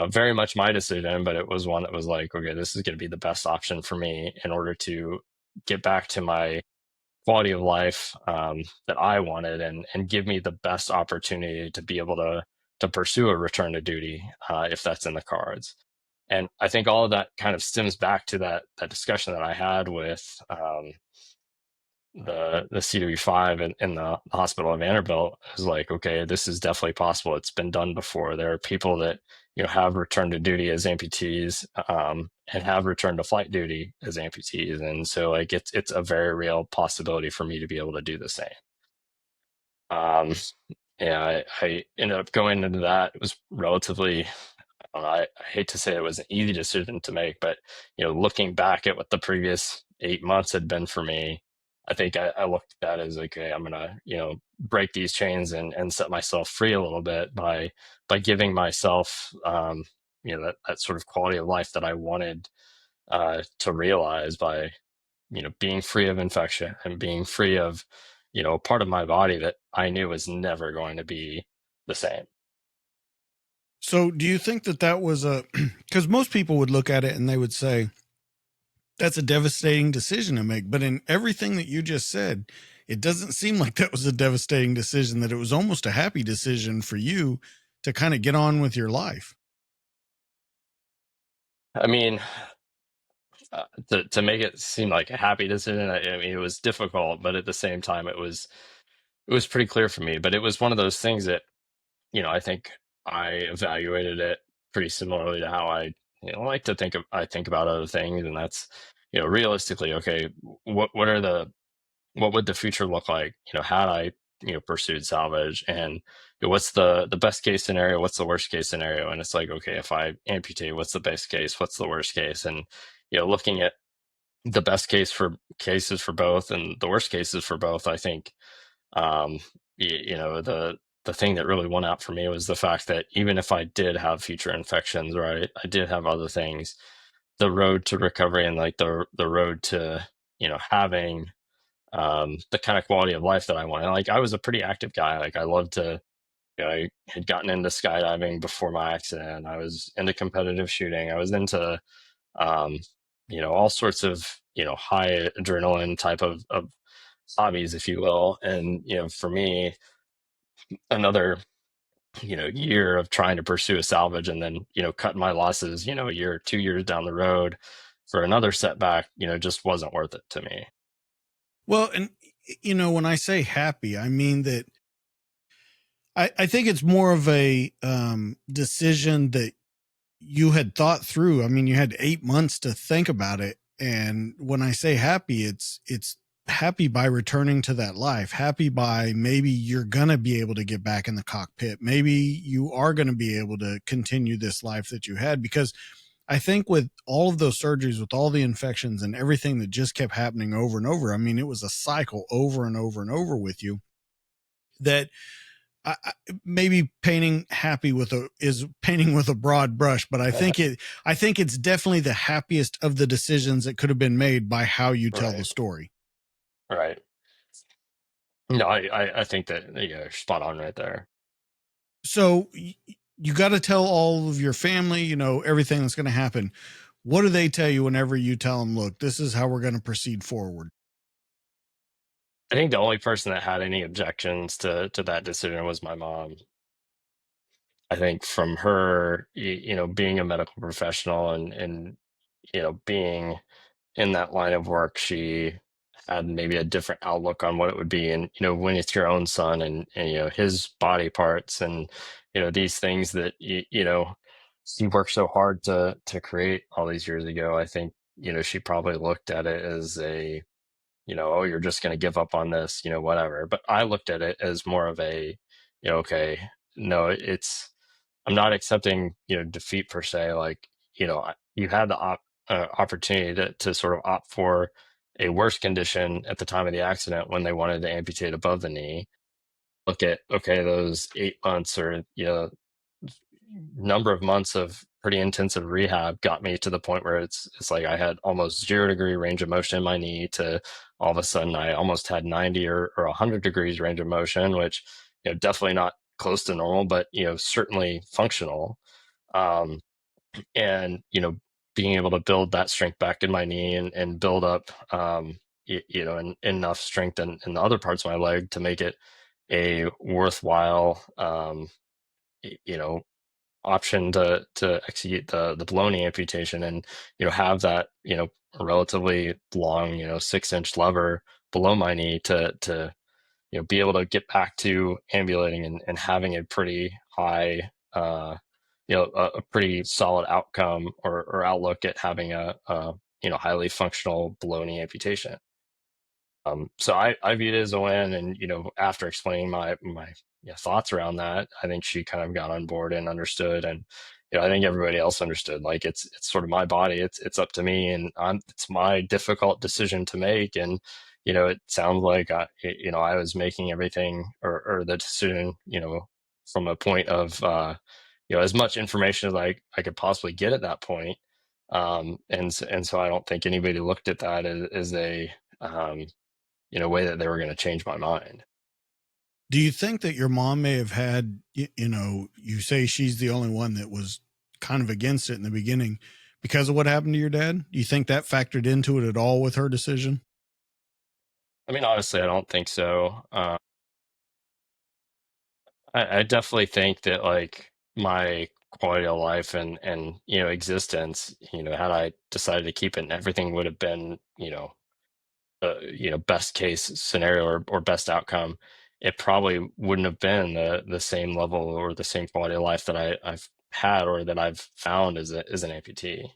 very much my decision, but it was one that was like, okay, this is going to be the best option for me in order to get back to my quality of life that I wanted, and give me the best opportunity to be able to pursue a return to duty if that's in the cards. And I think all of that kind of stems back to that discussion that I had with the CW5 in the hospital of Vanderbilt. Is like, okay, this is definitely possible. It's been done before. There are people that have returned to duty as amputees and have returned to flight duty as amputees, and so like it's a very real possibility for me to be able to do the same. Yeah, I ended up going into that. It was relatively, I hate to say it was an easy decision to make, but looking back at what the previous 8 months had been for me, I think I looked at it as like, okay, I'm gonna break these chains and set myself free a little bit by giving myself that sort of quality of life that I wanted to realize by being free of infection and being free of a part of my body that I knew was never going to be the same. So, do you think that that was a, because most people would look at it and they would say, that's a devastating decision to make. But in everything that you just said, it doesn't seem like that was a devastating decision, that it was almost a happy decision for you to kind of get on with your life. I mean, to make it seem like a happy decision, I mean, it was difficult, but at the same time, it was pretty clear for me. But it was one of those things that I think I evaluated it pretty similarly to how I like to I think about other things, and that's realistically, okay, what would the future look like had I pursued salvage, and what's the best case scenario, what's the worst case scenario, and it's like, okay, if I amputate, what's the best case, what's the worst case, and looking at the best cases for both and the worst cases for both, I think um the thing that really won out for me was the fact that even if I did have future infections, or I did have other things, the road to recovery and like the road to having the kind of quality of life that I wanted. Like I was a pretty active guy. Like I loved to, I had gotten into skydiving before my accident. I was into competitive shooting. I was into, um, all sorts of, high adrenaline type of hobbies, if you will. And, for me, another, year of trying to pursue a salvage and then, cutting my losses, a year, 2 years down the road for another setback, just wasn't worth it to me. Well, and when I say happy, I mean that I think it's more of a decision that you had thought through. I mean, you had 8 months to think about it. And when I say happy, it's happy by returning to that life, happy by maybe you're going to be able to get back in the cockpit. Maybe you are going to be able to continue this life that you had, because I think with all of those surgeries, with all the infections and everything that just kept happening over and over, I mean, it was a cycle over and over and over with you that maybe painting happy with a is painting with a broad brush, but I think it's definitely the happiest of the decisions that could have been made by how you tell the Right. story. Right. No, I think that you're spot on right there. So you got to tell all of your family, everything that's going to happen. What do they tell you whenever you tell them, look, this is how we're going to proceed forward? I think the only person that had any objections to that decision was my mom. I think from her, being a medical professional and being in that line of work, she had maybe a different outlook on what it would be. And, when it's your own son and his body parts and, these things that, he worked so hard to create all these years ago, I think, she probably looked at it as oh, you're just going to give up on this, whatever. But I looked at it as more of a, okay, no, I'm not accepting, defeat per se. Like, you had the opportunity to sort of opt for a worse condition at the time of the accident when they wanted to amputate above the knee. Look at, okay, those 8 months or, number of months of pretty intensive rehab got me to the point where it's like I had almost 0 degree range of motion in my knee to all of a sudden I almost had 90 or 100 degrees range of motion, which, definitely not close to normal, but, certainly functional. Um, and, being able to build that strength back in my knee and build up, enough strength in the other parts of my leg to make it a worthwhile, you know, option to execute the below knee amputation and have that relatively long 6-inch lever below my knee to be able to get back to ambulating and having a pretty high a pretty solid outcome or outlook at having a highly functional below knee amputation. So I viewed it as a win, and after explaining my thoughts around that, I think she kind of got on board and understood, and I think everybody else understood. Like it's sort of my body, it's up to me, and it's my difficult decision to make, and it sounds like I was making everything or the decision from a point of as much information as I could possibly get at that point. And so I don't think anybody looked at that as a um, way that they were going to change my mind. Do you think that your mom may have had, you say she's the only one that was kind of against it in the beginning because of what happened to your dad? Do you think that factored into it at all with her decision? I mean, honestly, I don't think so. I definitely think that like my quality of life and existence, had I decided to keep it, everything would have been best case scenario or best outcome. It probably wouldn't have been the same level or the same quality of life that I've had or that I've found as an amputee.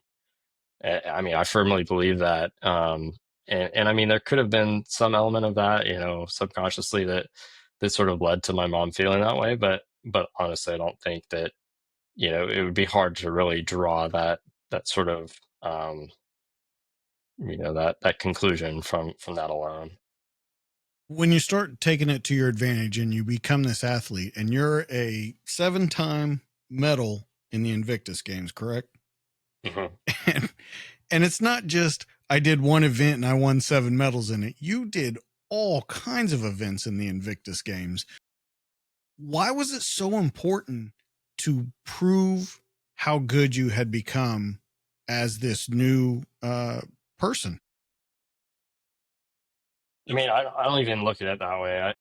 I mean, I firmly believe that. And I mean, there could have been some element of that, subconsciously that sort of led to my mom feeling that way. But honestly, I don't think that, it would be hard to really draw that sort of, that conclusion from that alone. When you start taking it to your advantage and you become this athlete and you're a 7-time medal in the Invictus games, correct? Mhm. and, and it's not just I did one event and I won 7 medals in it. You did all kinds of events in the Invictus games. Why was it so important to prove how good you had become as this new person? I mean, I don't even look at it that way.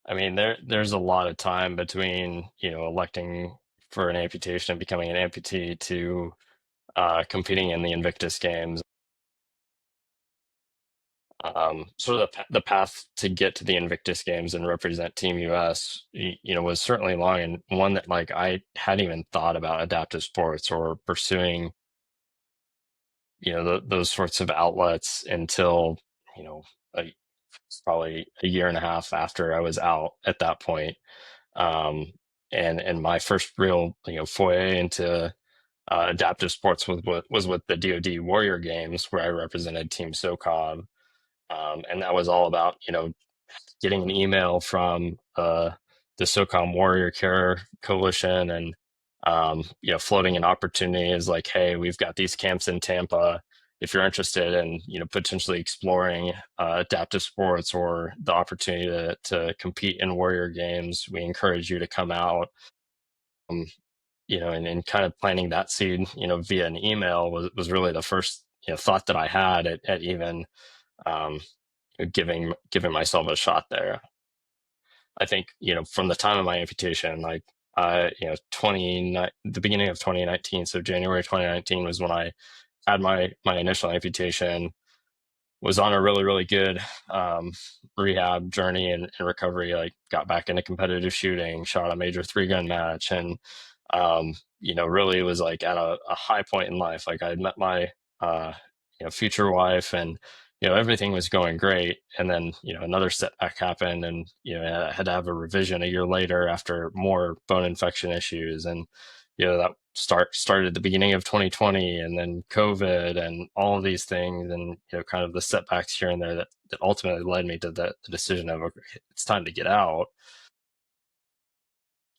I mean, there's a lot of time between, electing for an amputation and becoming an amputee to competing in the Invictus games. Sort of the path to get to the Invictus games and represent Team US, was certainly long and one that like I hadn't even thought about adaptive sports or pursuing, those sorts of outlets until, you know, a, probably a year and a half after I was out at that point. Um, and my first real, foray into adaptive sports was with the DoD Warrior Games, where I represented Team SOCOM. And that was all about, getting an email from the SOCOM Warrior Care Coalition and, floating an opportunity is like, hey, we've got these camps in Tampa. If you're interested in, potentially exploring adaptive sports or the opportunity to compete in Warrior Games, we encourage you to come out. Um, and kind of planting that seed, via an email was really the first, thought that I had at even um, giving myself a shot there. I think, from the time of my amputation, like, 29, the beginning of 2019, so January 2019 was when I had my initial amputation, was on a really, really good rehab journey and recovery. Like got back into competitive shooting, shot a major 3-gun match, and really was like at a high point in life. Like I had met my uh, future wife, and everything was going great. And then another setback happened, and I had to have a revision a year later after more bone infection issues, and that started at the beginning of 2020, and then COVID and all of these things, and kind of the setbacks here and there that ultimately led me to the decision of, okay, it's time to get out.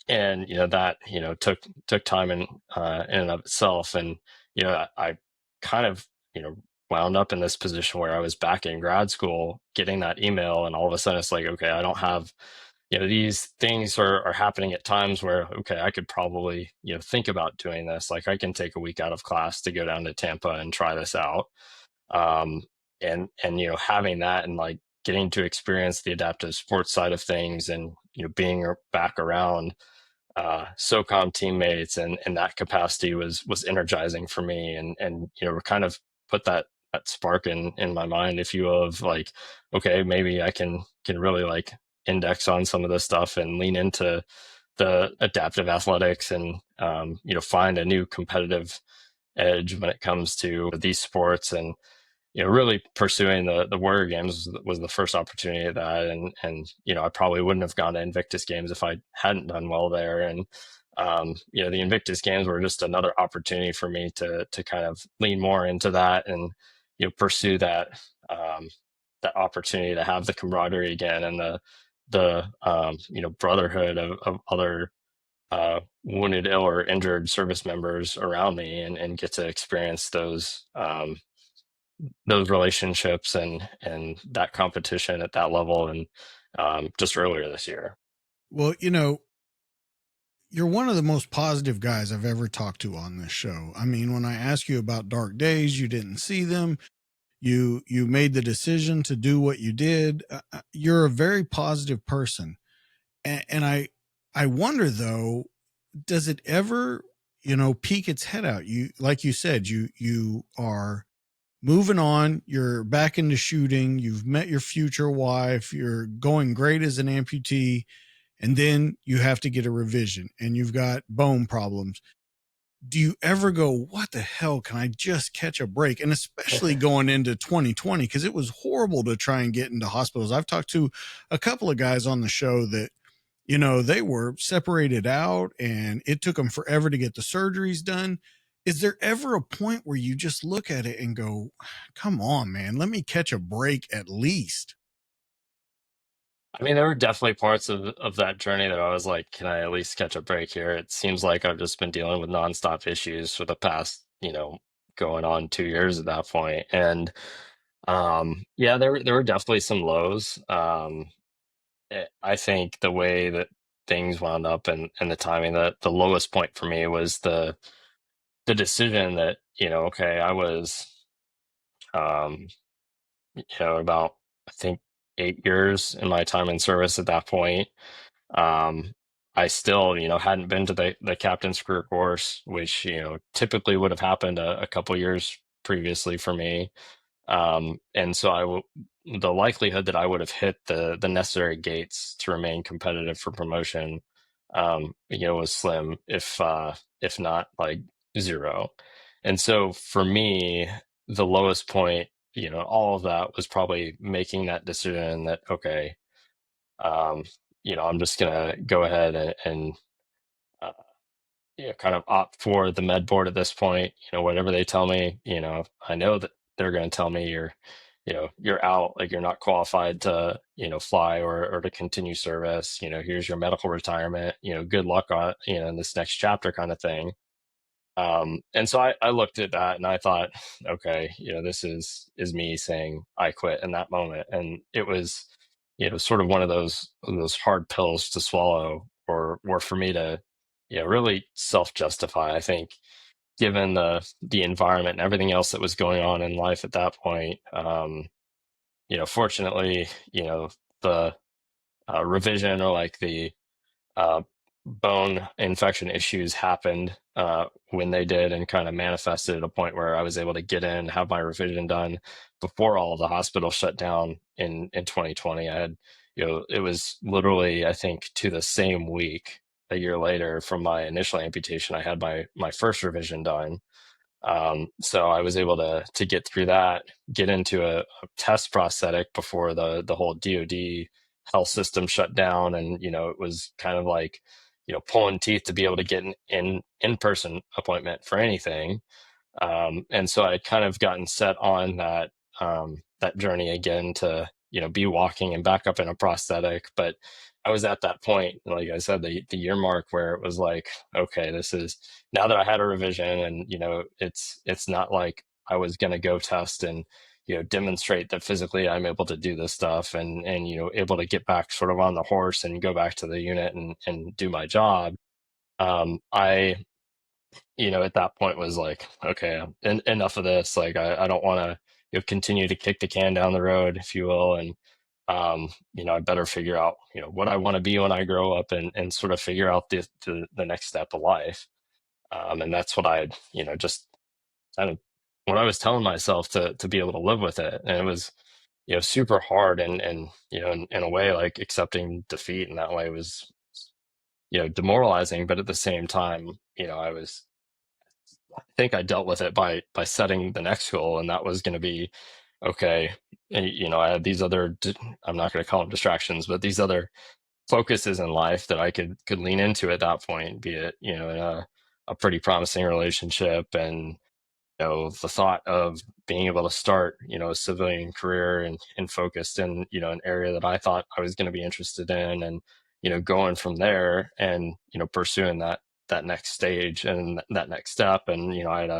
And that took time in and of itself. And I kind of wound up in this position where I was back in grad school getting that email, and all of a sudden it's like, okay, I don't have, these things are happening at times where, okay, I could probably think about doing this. Like I can take a week out of class to go down to Tampa and try this out. um and having that, and like getting to experience the adaptive sports side of things, and being back around SOCOM teammates and that capacity was energizing for me. And kind of put that spark in my mind, if you will, of like, okay, maybe I can really like index on some of this stuff and lean into the adaptive athletics, and find a new competitive edge when it comes to these sports. And really pursuing the Warrior Games was the first opportunity of that. And I probably wouldn't have gone to Invictus Games if I hadn't done well there. And the Invictus Games were just another opportunity for me to kind of lean more into that, and pursue that opportunity to have the camaraderie again, and the brotherhood of other wounded, ill, or injured service members around me, and get to experience those relationships and that competition at that level. And just earlier this year. Well, you're one of the most positive guys I've ever talked to on this show. I mean, when I ask you about dark days, you didn't see them. You made the decision to do what you did. You're a very positive person. And I wonder though, does it ever, peek its head out? You, like you said, you are moving on, you're back into shooting, you've met your future wife, you're going great as an amputee, and then you have to get a revision and you've got bone problems. Do you ever go, what the hell, can I just catch a break? And especially going into 2020, because it was horrible to try and get into hospitals. I've talked to a couple of guys on the show that, they were separated out and it took them forever to get the surgeries done. Is there ever a point where you just look at it and go, come on, man, let me catch a break at least? I mean, there were definitely parts of that journey that I was like, can I at least catch a break here? It seems like I've just been dealing with nonstop issues for the past, going on 2 years at that point. And yeah, there were definitely some lows. I think the way that things wound up, and the timing, that the lowest point for me was the decision that, okay, I was um about, I think, 8 years in my time in service at that point. um I still hadn't been to the captain's career course, which typically would have happened a couple years previously for me. And so the likelihood that I would have hit the necessary gates to remain competitive for promotion, was slim, if not like zero. And so for me, the lowest point, all of that was probably making that decision that, okay, um, I'm just gonna go ahead and uh, kind of opt for the med board at this point. Whatever they tell me, I know that they're going to tell me you're out, like you're not qualified to, fly or to continue service. Here's your medical retirement. Good luck on, in this next chapter, kind of thing. And so I looked at that and I thought, okay, this is me saying I quit in that moment. And it was, sort of one of those hard pills to swallow, or for me to, really self-justify. I think, given the environment and everything else that was going on in life at that point, fortunately, the revision, or like the uh, bone infection issues happened when they did, and kind of manifested at a point where I was able to get in, have my revision done before all of the hospitals shut down in 2020. I had, it was literally, I think, to the same week a year later from my initial amputation, I had my first revision done. So I was able to get through that, get into a test prosthetic before the whole DoD health system shut down, and it was kind of like pulling teeth to be able to get an in-person appointment for anything. And so I kind of gotten set on that journey again to be walking and back up in a prosthetic. But I was at that point, like I said, the year mark where it was like, okay, this is now that I had a revision, and it's not like I was going to go test and demonstrate that physically I'm able to do this stuff, and able to get back sort of on the horse and go back to the unit and do my job. I at that point was like, okay, enough of this. Like, I don't want to continue to kick the can down the road, if you will. And, I better figure out, what I want to be when I grow up, and sort of figure out the next step of life. And that's what I, just kind of what I was telling myself to be able to live with it. And it was, super hard, and in a way, like accepting defeat in that way was, demoralizing. But at the same time, I think I dealt with it by setting the next goal, and that was going to be okay. I had these other, I'm not going to call them distractions, but these other focuses in life that I could lean into at that point, be it in a pretty promising relationship, and the thought of being able to start, a civilian career, and focused in, an area that I thought I was going to be interested in, and, going from there, and, pursuing that next stage and that next step. And, I had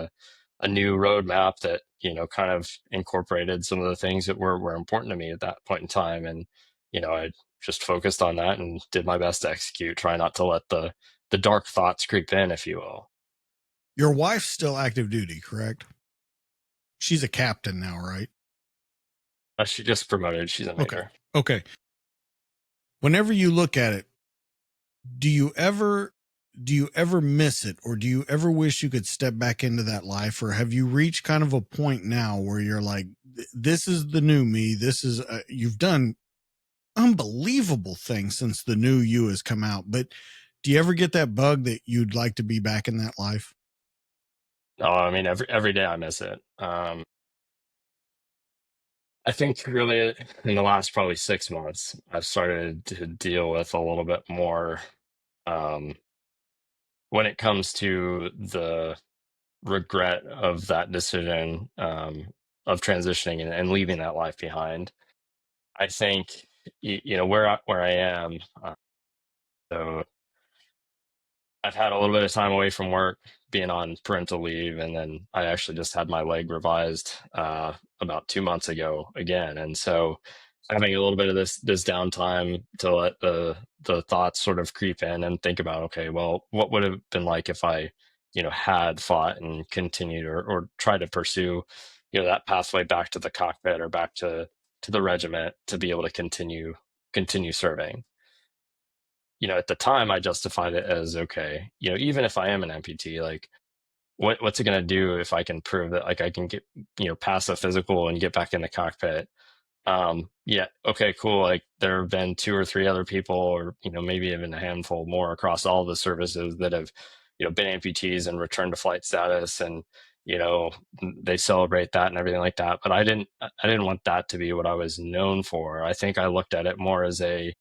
a new roadmap that, kind of incorporated some of the things that were important to me at that point in time. And, I just focused on that and did my best to execute, try not to let the dark thoughts creep in, if you will. Your wife's still active duty, correct? She's a captain now, right? She just promoted. She's a major. Okay. Whenever you look at it, do you ever miss it, or do you ever wish you could step back into that life? Or have you reached kind of a point now where you're like, this is the new me, this is you've done unbelievable things since the new you has come out, but do you ever get that bug that you'd like to be back in that life? No, I mean, every day I miss it. I think really in the last probably 6 months, I've started to deal with a little bit more, um, when it comes to the regret of that decision, of transitioning, and leaving that life behind. I think where I am. So I've had a little bit of time away from work, being on parental leave, and then I actually just had my leg revised about 2 months ago again. And so having a little bit of this downtime to let the thoughts sort of creep in, and think about, okay, well, what would have been like if I had fought and continued, or tried to pursue that pathway back to the cockpit, or back to the regiment, to be able to continue serving. At the time I justified it as, okay, even if I am an amputee, like what's it going to do if I can prove that, like, I can get, pass a physical and get back in the cockpit? Yeah. Okay, cool. Like, there have been two or three other people, or, maybe even a handful more across all the services, that have, been amputees and returned to flight status, and, you know, they celebrate that and everything like that. But I didn't want that to be what I was known for. I think I looked at it more as a,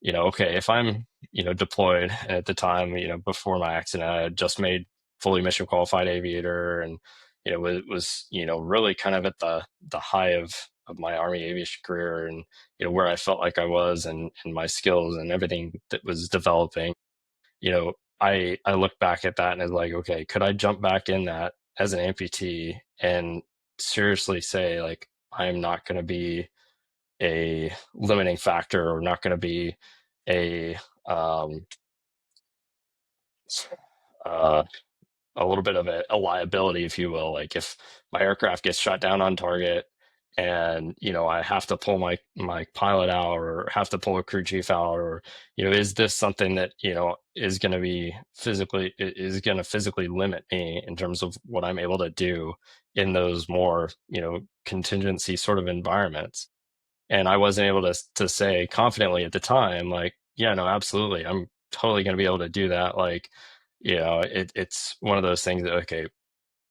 okay, if I'm, deployed, and at the time, before my accident, I had just made fully mission qualified aviator, and, was, really kind of at the high of my Army aviation career, and, where I felt like I was, and my skills and everything that was developing, I look back at that and is like, okay, could I jump back in that as an amputee, and seriously say, like, I'm not going to be a limiting factor, or not going to be a um, uh, a little bit of a liability, if you will. Like, if my aircraft gets shot down on target, and I have to pull my pilot out, or have to pull a crew chief out, or is this something that is going to physically limit me in terms of what I'm able to do in those more contingency sort of environments. And I wasn't able to say confidently at the time, like, yeah, no, absolutely, I'm totally going to be able to do that. Like, it's one of those things that, okay,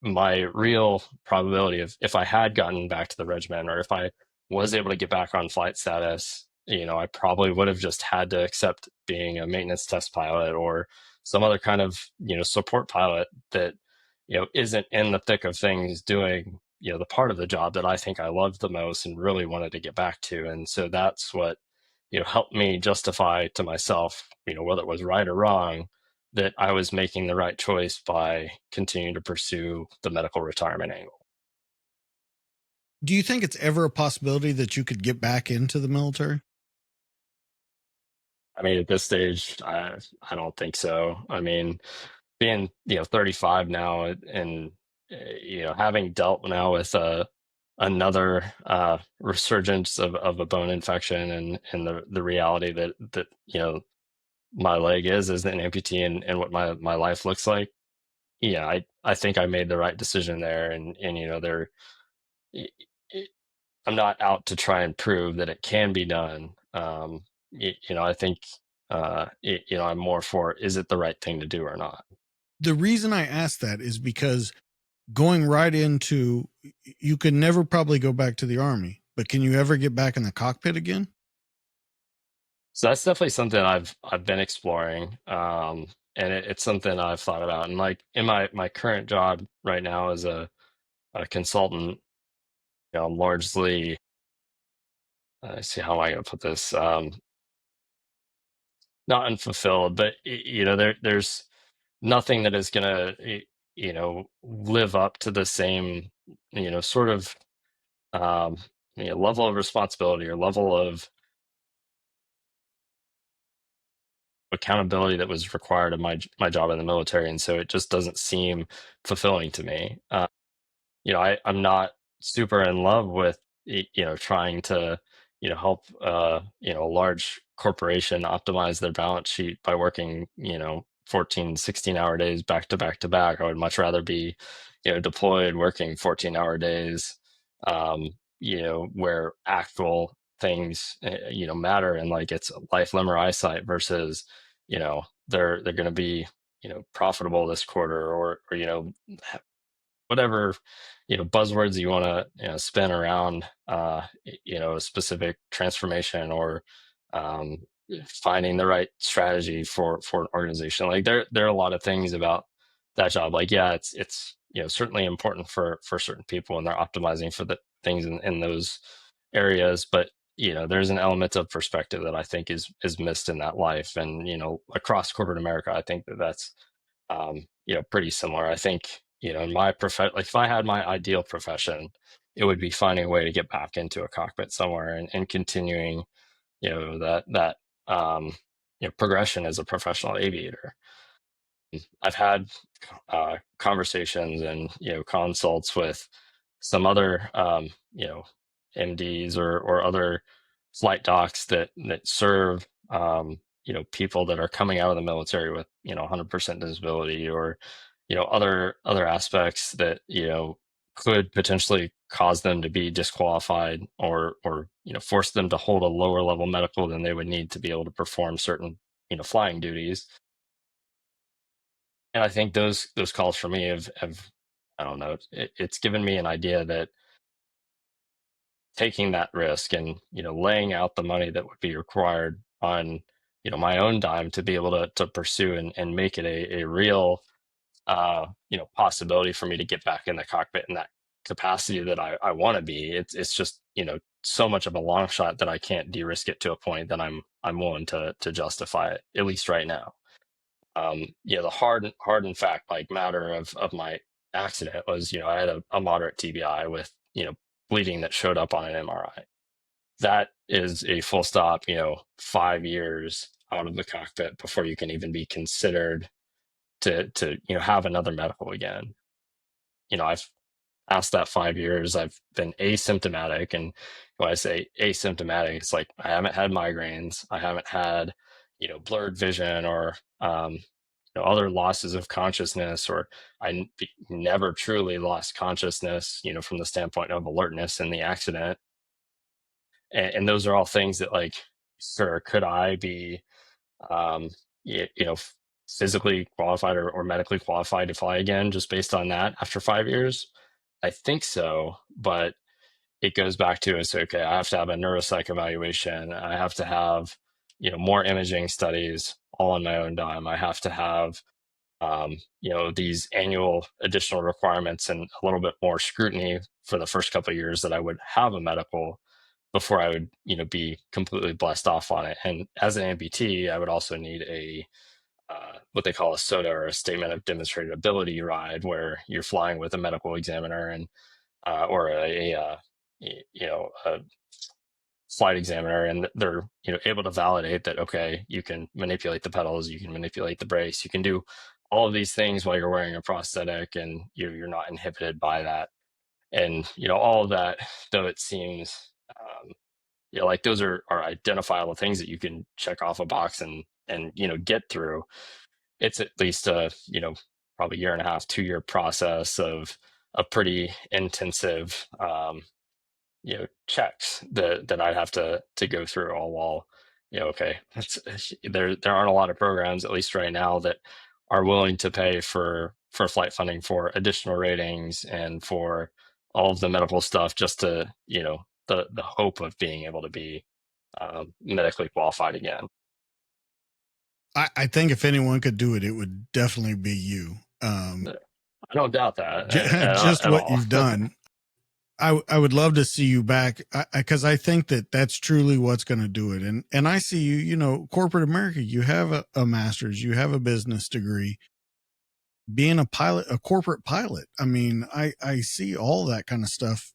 my real probability of, if I had gotten back to the regiment, or if I was able to get back on flight status, I probably would have just had to accept being a maintenance test pilot, or some other kind of, support pilot that, isn't in the thick of things doing, the part of the job that I think I loved the most and really wanted to get back to. And so that's what, helped me justify to myself, whether it was right or wrong, that I was making the right choice by continuing to pursue the medical retirement angle. Do you think it's ever a possibility that you could get back into the military? I mean, at this stage, I don't think so. I mean, being 35 now, and having dealt now with another resurgence of a bone infection, and the reality that my leg is an amputee, and what my life looks like. Yeah, I think I made the right decision there, and there. i- i- I'm not out to try and prove that it can be done. I think I'm more for, is it the right thing to do or not? The reason I ask that is because going right into, you can never probably go back to the army, but can you ever get back in the cockpit again? So that's definitely something I've been exploring, and it's something I've thought about. And like in my current job right now as a consultant, I'm largely, let's see, how am I going to put this? Not unfulfilled, but there's nothing that is going to live up to the same sort of um, level of responsibility, or level of accountability that was required of my job in the military. And so it just doesn't seem fulfilling to me. I'm not super in love with trying to help a large corporation optimize their balance sheet by working 14, 16-hour days back to back to back. I would much rather be deployed, working 14-hour days, where actual things matter, and like it's life, limb, or eyesight, versus they're going to be profitable this quarter, or whatever buzzwords you want to spin around a specific transformation, or um, finding the right strategy for an organization. Like there are a lot of things about that job. Like, yeah, it's certainly important for certain people, and they're optimizing for the things in those areas, but there's an element of perspective that I think is missed in that life. And across corporate America, I think that's pretty similar. I think, in my profession, like if I had my ideal profession, it would be finding a way to get back into a cockpit somewhere, and continuing, that progression as a professional aviator. I've had conversations and consults with some other MDs, or other flight docs that serve people that are coming out of the military with 100% disability, or other aspects that could potentially cause them to be disqualified, or force them to hold a lower level medical than they would need to be able to perform certain flying duties. And I think those calls for me have, I don't know, it's given me an idea that taking that risk, and laying out the money that would be required on my own dime to be able to pursue, and make it a real possibility for me to get back in the cockpit in that capacity that I want to be. It's just so much of a long shot that I can't de-risk it to a point that I'm willing to justify it, at least right now. The hard and fact, like, matter of my accident was, I had a moderate TBI with bleeding that showed up on an MRI. That is a full stop. 5 years out of the cockpit before you can even be considered to have another medical again. I've past that 5 years, I've been asymptomatic. And when I say asymptomatic, it's like I haven't had migraines, I haven't had, blurred vision or other losses of consciousness, or never truly lost consciousness, from the standpoint of alertness in the accident. And those are all things that, like, sure, could I be, um, physically qualified or medically qualified to fly again just based on that after 5 years? I think so, but it goes back to, it's okay, I have to have a neuropsych evaluation. I have to have, more imaging studies all on my own dime. I have to have, these annual additional requirements and a little bit more scrutiny for the first couple of years that I would have a medical before I would, be completely blessed off on it. And as an amputee, I would also need a what they call a SOTA, or a statement of demonstrated ability ride, where you're flying with a medical examiner and or a flight examiner, and they're able to validate that, okay, you can manipulate the pedals, you can manipulate the brakes, you can do all of these things while you're wearing a prosthetic, and you're not inhibited by that. And all of that, though it seems like those are identifiable things that you can check off a box and get through, it's at least a probably year and a half, 2 year process of a pretty intensive checks that I'd have to go through, all while, okay, there aren't a lot of programs, at least right now, that are willing to pay for flight funding for additional ratings and for all of the medical stuff, just to the hope of being able to be medically qualified again. I think if anyone could do it, it would definitely be you. I don't doubt that Just at what all. you've done. I would love to see you back, because I think that that's truly what's going to do it. And I see you, corporate America, you have a master's, you have a business degree, being a pilot, a corporate pilot. I mean, I see all that kind of stuff,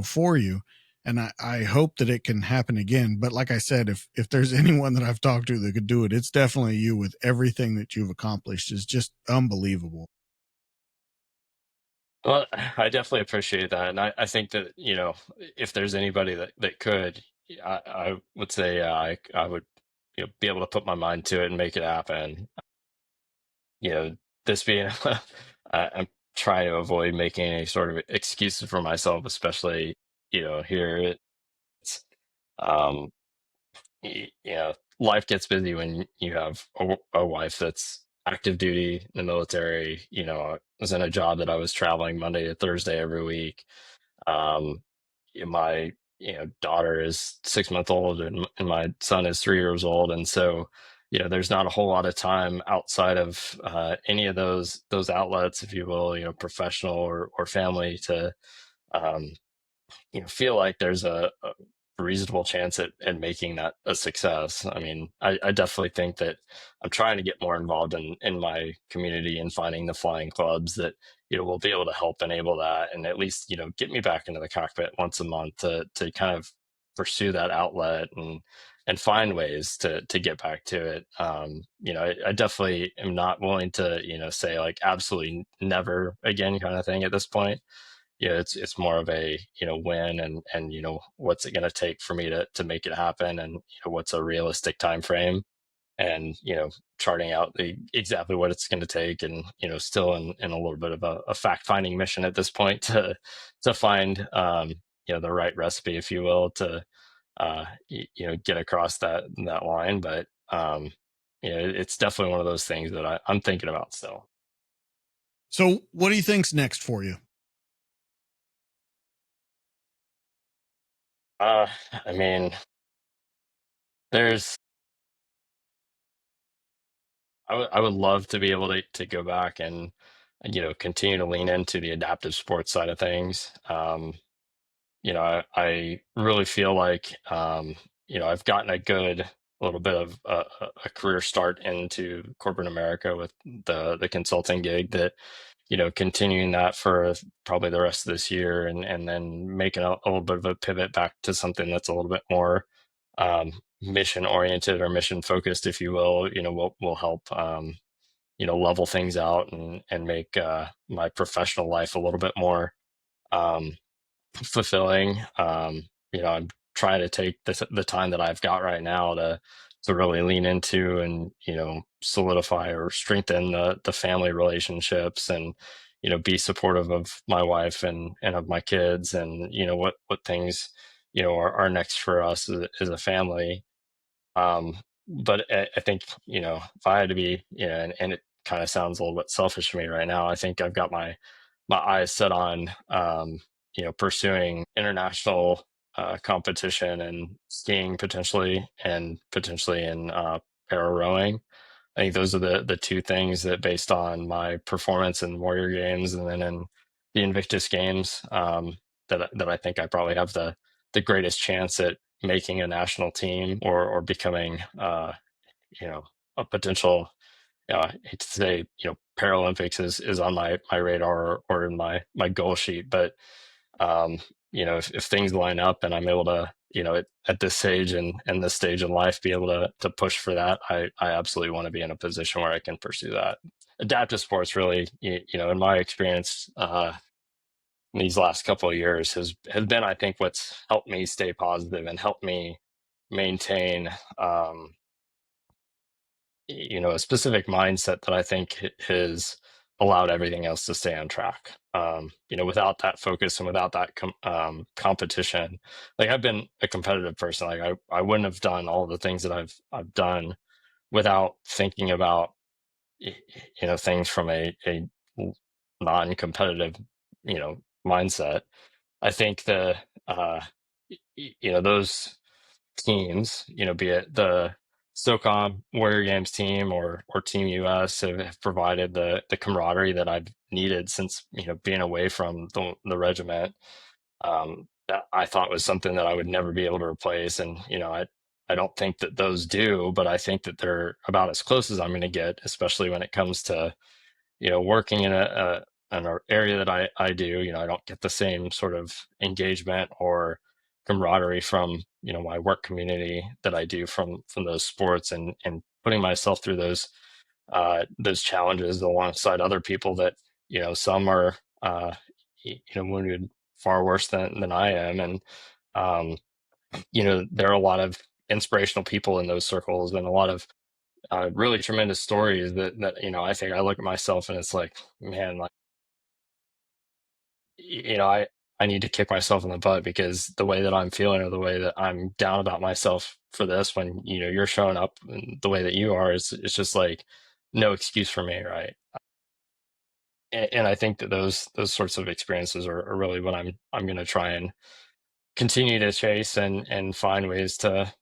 for you. And I hope that it can happen again. But like I said, if there's anyone that I've talked to that could do it, it's definitely you. With everything that you've accomplished is just unbelievable. Well, I definitely appreciate that, and I think that, if there's anybody that could, I would say, I would, be able to put my mind to it and make it happen. You know, this being, I'm trying to avoid making any sort of excuses for myself, especially, here. It's, um, life gets busy when you have a wife that's active duty in the military. I was in a job that I was traveling Monday to Thursday every week. um, my daughter is 6 months old, and my son is 3 years old, and so there's not a whole lot of time outside of any of those outlets, if you will, professional or family, to um, feel like there's a reasonable chance at making that a success. I mean, I definitely think that I'm trying to get more involved in my community and finding the flying clubs that will be able to help enable that, and at least get me back into the cockpit once a month to kind of pursue that outlet and find ways to get back to it. I definitely am not willing to say, like, absolutely never again kind of thing at this point. It's more of a when, and what's it going to take for me to make it happen, and what's a realistic time frame, and charting out exactly what it's going to take, and still in a little bit of a fact finding mission at this point to find the right recipe, if you will, to get across that line. But it's definitely one of those things that I'm thinking about still. So what do you think's next for you? uh I mean, there's I would love to be able to go back and continue to lean into the adaptive sports side of things. I really feel like I've gotten a good little bit of a career start into corporate America with the consulting gig, that continuing that for probably the rest of this year, and then making a little bit of a pivot back to something that's a little bit more um, mission oriented or mission focused, if you will, will help level things out and make my professional life a little bit more um, fulfilling. I'm trying to take the time that I've got right now to really lean into and solidify or strengthen the family relationships, and be supportive of my wife and of my kids, and what things are next for us as a family. um, but I think, if I had to be, and it kind of sounds a little bit selfish for me right now, I think I've got my eyes set on, pursuing international competition and skiing potentially, and potentially in para rowing. I think those are the two things that, based on my performance in Warrior Games and then in the Invictus Games, that I think I probably have the greatest chance at making a national team, or becoming, you know, a potential. I hate to say, Paralympics is on my radar, or in my goal sheet, but um, if things line up and I'm able to, at this stage and this stage in life, be able to push for that, I absolutely want to be in a position where I can pursue that. Adaptive sports, really, in my experience, in these last couple of years, has been, I think, what's helped me stay positive and helped me maintain, a specific mindset that I think has allowed everything else to stay on track. Without that focus and without that competition, like, I've been a competitive person. Like, I wouldn't have done all the things that I've done without thinking about, things from a non-competitive, mindset. I think uh, those teams, be it the SOCOM Warrior Games team or Team US, have provided the camaraderie that I've needed since, being away from the regiment. That I thought was something that I would never be able to replace. And, I don't think that those do, but I think that they're about as close as I'm going to get, especially when it comes to, working in an area that I do. I don't get the same sort of engagement or camaraderie from, my work community that I do from those sports, and putting myself through those challenges alongside other people that, some are, wounded far worse than I am. And, um, there are a lot of inspirational people in those circles, and a lot of really tremendous stories that I think I look at myself and it's like, man, like, I need to kick myself in the butt, because the way that I'm feeling, or the way that I'm down about myself for this, when you're showing up the way that you are, it's just like no excuse for me, right? And I think that those sorts of experiences are really what I'm going to try and continue to chase, and find ways to,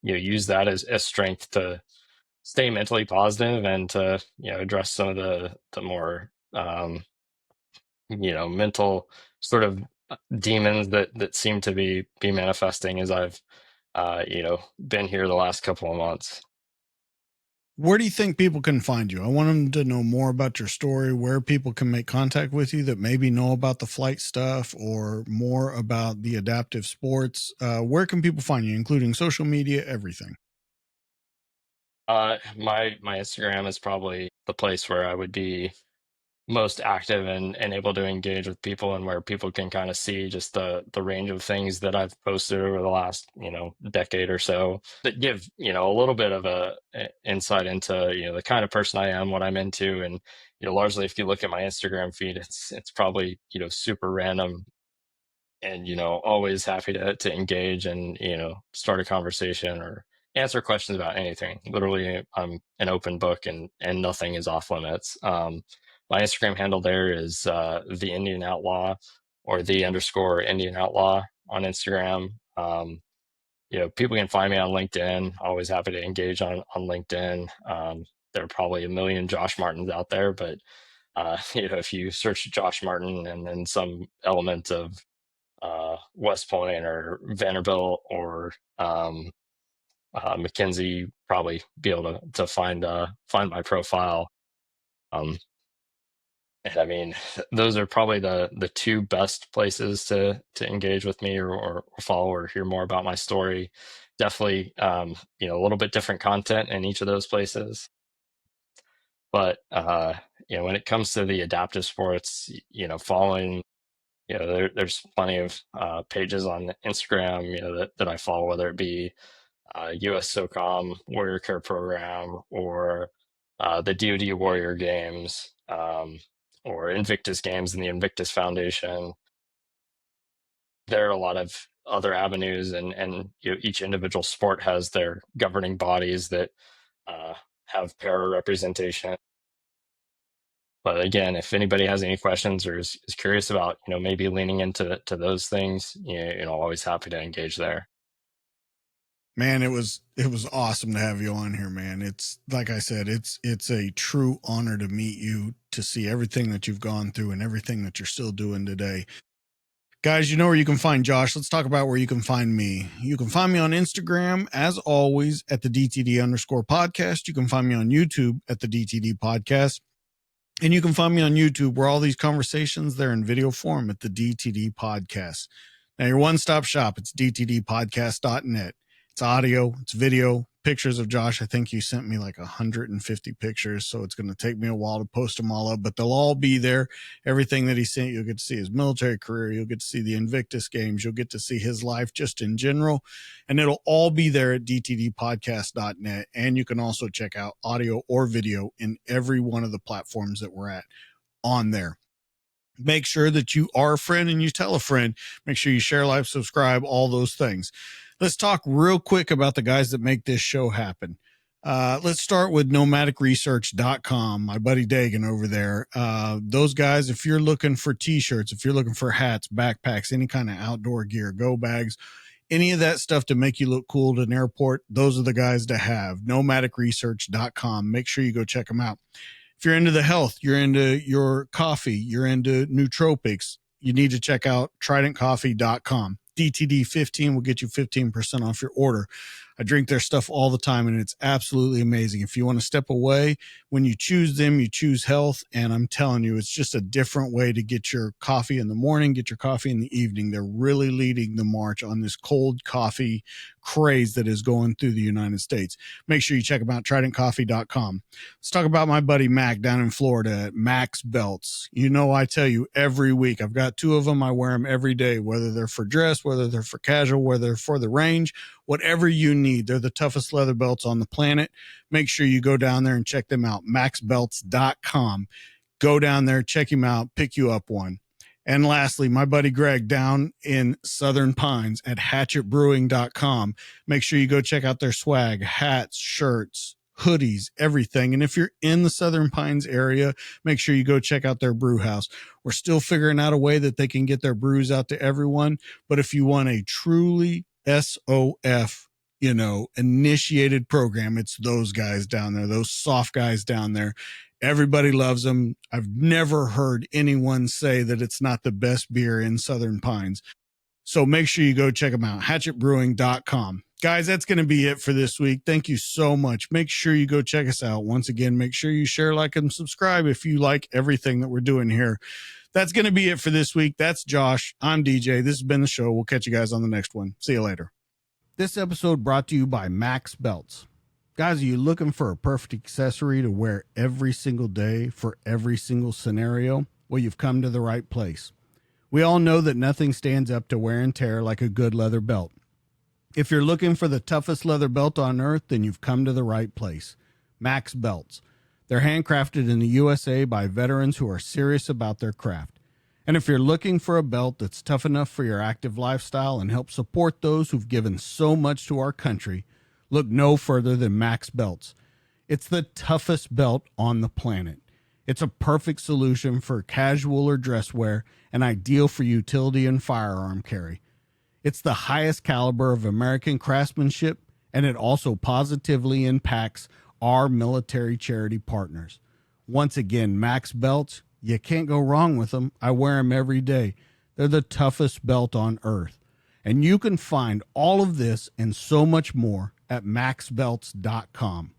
use that as strength to stay mentally positive, and to, address some of the more, mental sort of demons that seem to be manifesting as I've, been here the last couple of months. Where do you think people can find you? I want them to know more about your story, where people can make contact with you that maybe know about the flight stuff or more about the adaptive sports. Where can people find you, including social media, everything? My Instagram is probably the place where I would be most active, and able to engage with people, and where people can kind of see just the range of things that I've posted over the last, decade or so, that give, a little bit of a insight into, the kind of person I am, what I'm into. And, largely, if you look at my Instagram feed, it's probably, super random, and, always happy to engage, and, start a conversation or answer questions about anything. Literally, I'm an open book, and nothing is off limits. My Instagram handle there is the Indian Outlaw, or the underscore Indian Outlaw on Instagram. People can find me on LinkedIn. Always happy to engage on LinkedIn. There are probably a million Josh Martins out there, but if you search Josh Martin and then some element of West Point or Vanderbilt or McKinsey, probably be able to find my profile. Um, and I mean, those are probably the two best places to engage with me, or follow, or hear more about my story. Definitely, a little bit different content in each of those places. But when it comes to the adaptive sports, following there's plenty of pages on Instagram, that I follow, whether it be US SOCOM Warrior Care Program, or the DoD Warrior Games, or Invictus Games and the Invictus Foundation. There are a lot of other avenues, and each individual sport has their governing bodies that have para representation. But again, if anybody has any questions or is curious about, maybe leaning into those things, always happy to engage there. Man, it was awesome to have you on here, man. It's like I said, it's a true honor to meet you, to see everything that you've gone through and everything that you're still doing today. Guys, you know where you can find Josh. Let's talk about where you can find me. You can find me on Instagram, as always, at the DTD_podcast. You can find me on YouTube at the DTD podcast. And you can find me on YouTube, where all these conversations, they're in video form, at the DTD podcast. Now, your one-stop shop, it's dtdpodcast.net. It's audio, it's video, pictures of Josh. I think you sent me like 150 pictures, so it's going to take me a while to post them all up, but they'll all be there. Everything that he sent, you'll get to see his military career. You'll get to see the Invictus games. You'll get to see his life just in general, and it'll all be there at dtdpodcast.net. And you can also check out audio or video in every one of the platforms that we're at on there. Make sure that you are a friend and you tell a friend. Make sure you share, like, subscribe, all those things. Let's talk real quick about the guys that make this show happen. Let's start with nomadicresearch.com. My buddy Dagan over there. Those guys, if you're looking for t-shirts, if you're looking for hats, backpacks, any kind of outdoor gear, go bags, any of that stuff to make you look cool at an airport, those are the guys to have. Nomadicresearch.com. Make sure you go check them out. If you're into the health, you're into your coffee, you're into nootropics, you need to check out tridentcoffee.com. DTD15 will get you 15% off your order. I drink their stuff all the time, and it's absolutely amazing. If you want to step away, when you choose them, you choose health. And I'm telling you, it's just a different way to get your coffee in the morning, get your coffee in the evening. They're really leading the march on this cold coffee craze that is going through the United States. Make sure you check them out, tridentcoffee.com. Let's talk about my buddy Mac down in Florida at Mac's Belts. I tell you every week, I've got 2 of them. I wear them every day, whether they're for dress, whether they're for casual, whether they're for the range, whatever you need. They're the toughest leather belts on the planet. Make sure you go down there and check them out. maxbelts.com. Go down there, check him out, pick you up one. And lastly, my buddy Greg down in Southern Pines at hatchetbrewing.com. Make sure you go check out their swag, hats, shirts, hoodies, everything. And if you're in the Southern Pines area, make sure you go check out their brew house. We're still figuring out a way that they can get their brews out to everyone. But if you want a truly SOF, initiated program, it's those guys down there, those soft guys down there. Everybody loves them. I've never heard anyone say that it's not the best beer in Southern Pines. So make sure you go check them out, hatchetbrewing.com. Guys, that's going to be it for this week. Thank you so much. Make sure you go check us out. Once again, make sure you share, like, and subscribe if you like everything that we're doing here. That's going to be it for this week. That's Josh. I'm DJ. This has been the show. We'll catch you guys on the next one. See you later. This episode brought to you by Mac's Belts. Guys, are you looking for a perfect accessory to wear every single day for every single scenario? Well, you've come to the right place. We all know that nothing stands up to wear and tear like a good leather belt. If you're looking for the toughest leather belt on earth, then you've come to the right place. Mac's Belts. They're handcrafted in the USA by veterans who are serious about their craft. And if you're looking for a belt that's tough enough for your active lifestyle and help support those who've given so much to our country, look no further than Mac's Belts. It's the toughest belt on the planet. It's a perfect solution for casual or dress wear and ideal for utility and firearm carry. It's the highest caliber of American craftsmanship, and it also positively impacts our military charity partners. Once again, Mac's Belts, you can't go wrong with them. I wear them every day. They're the toughest belt on earth. And you can find all of this and so much more at maxbelts.com.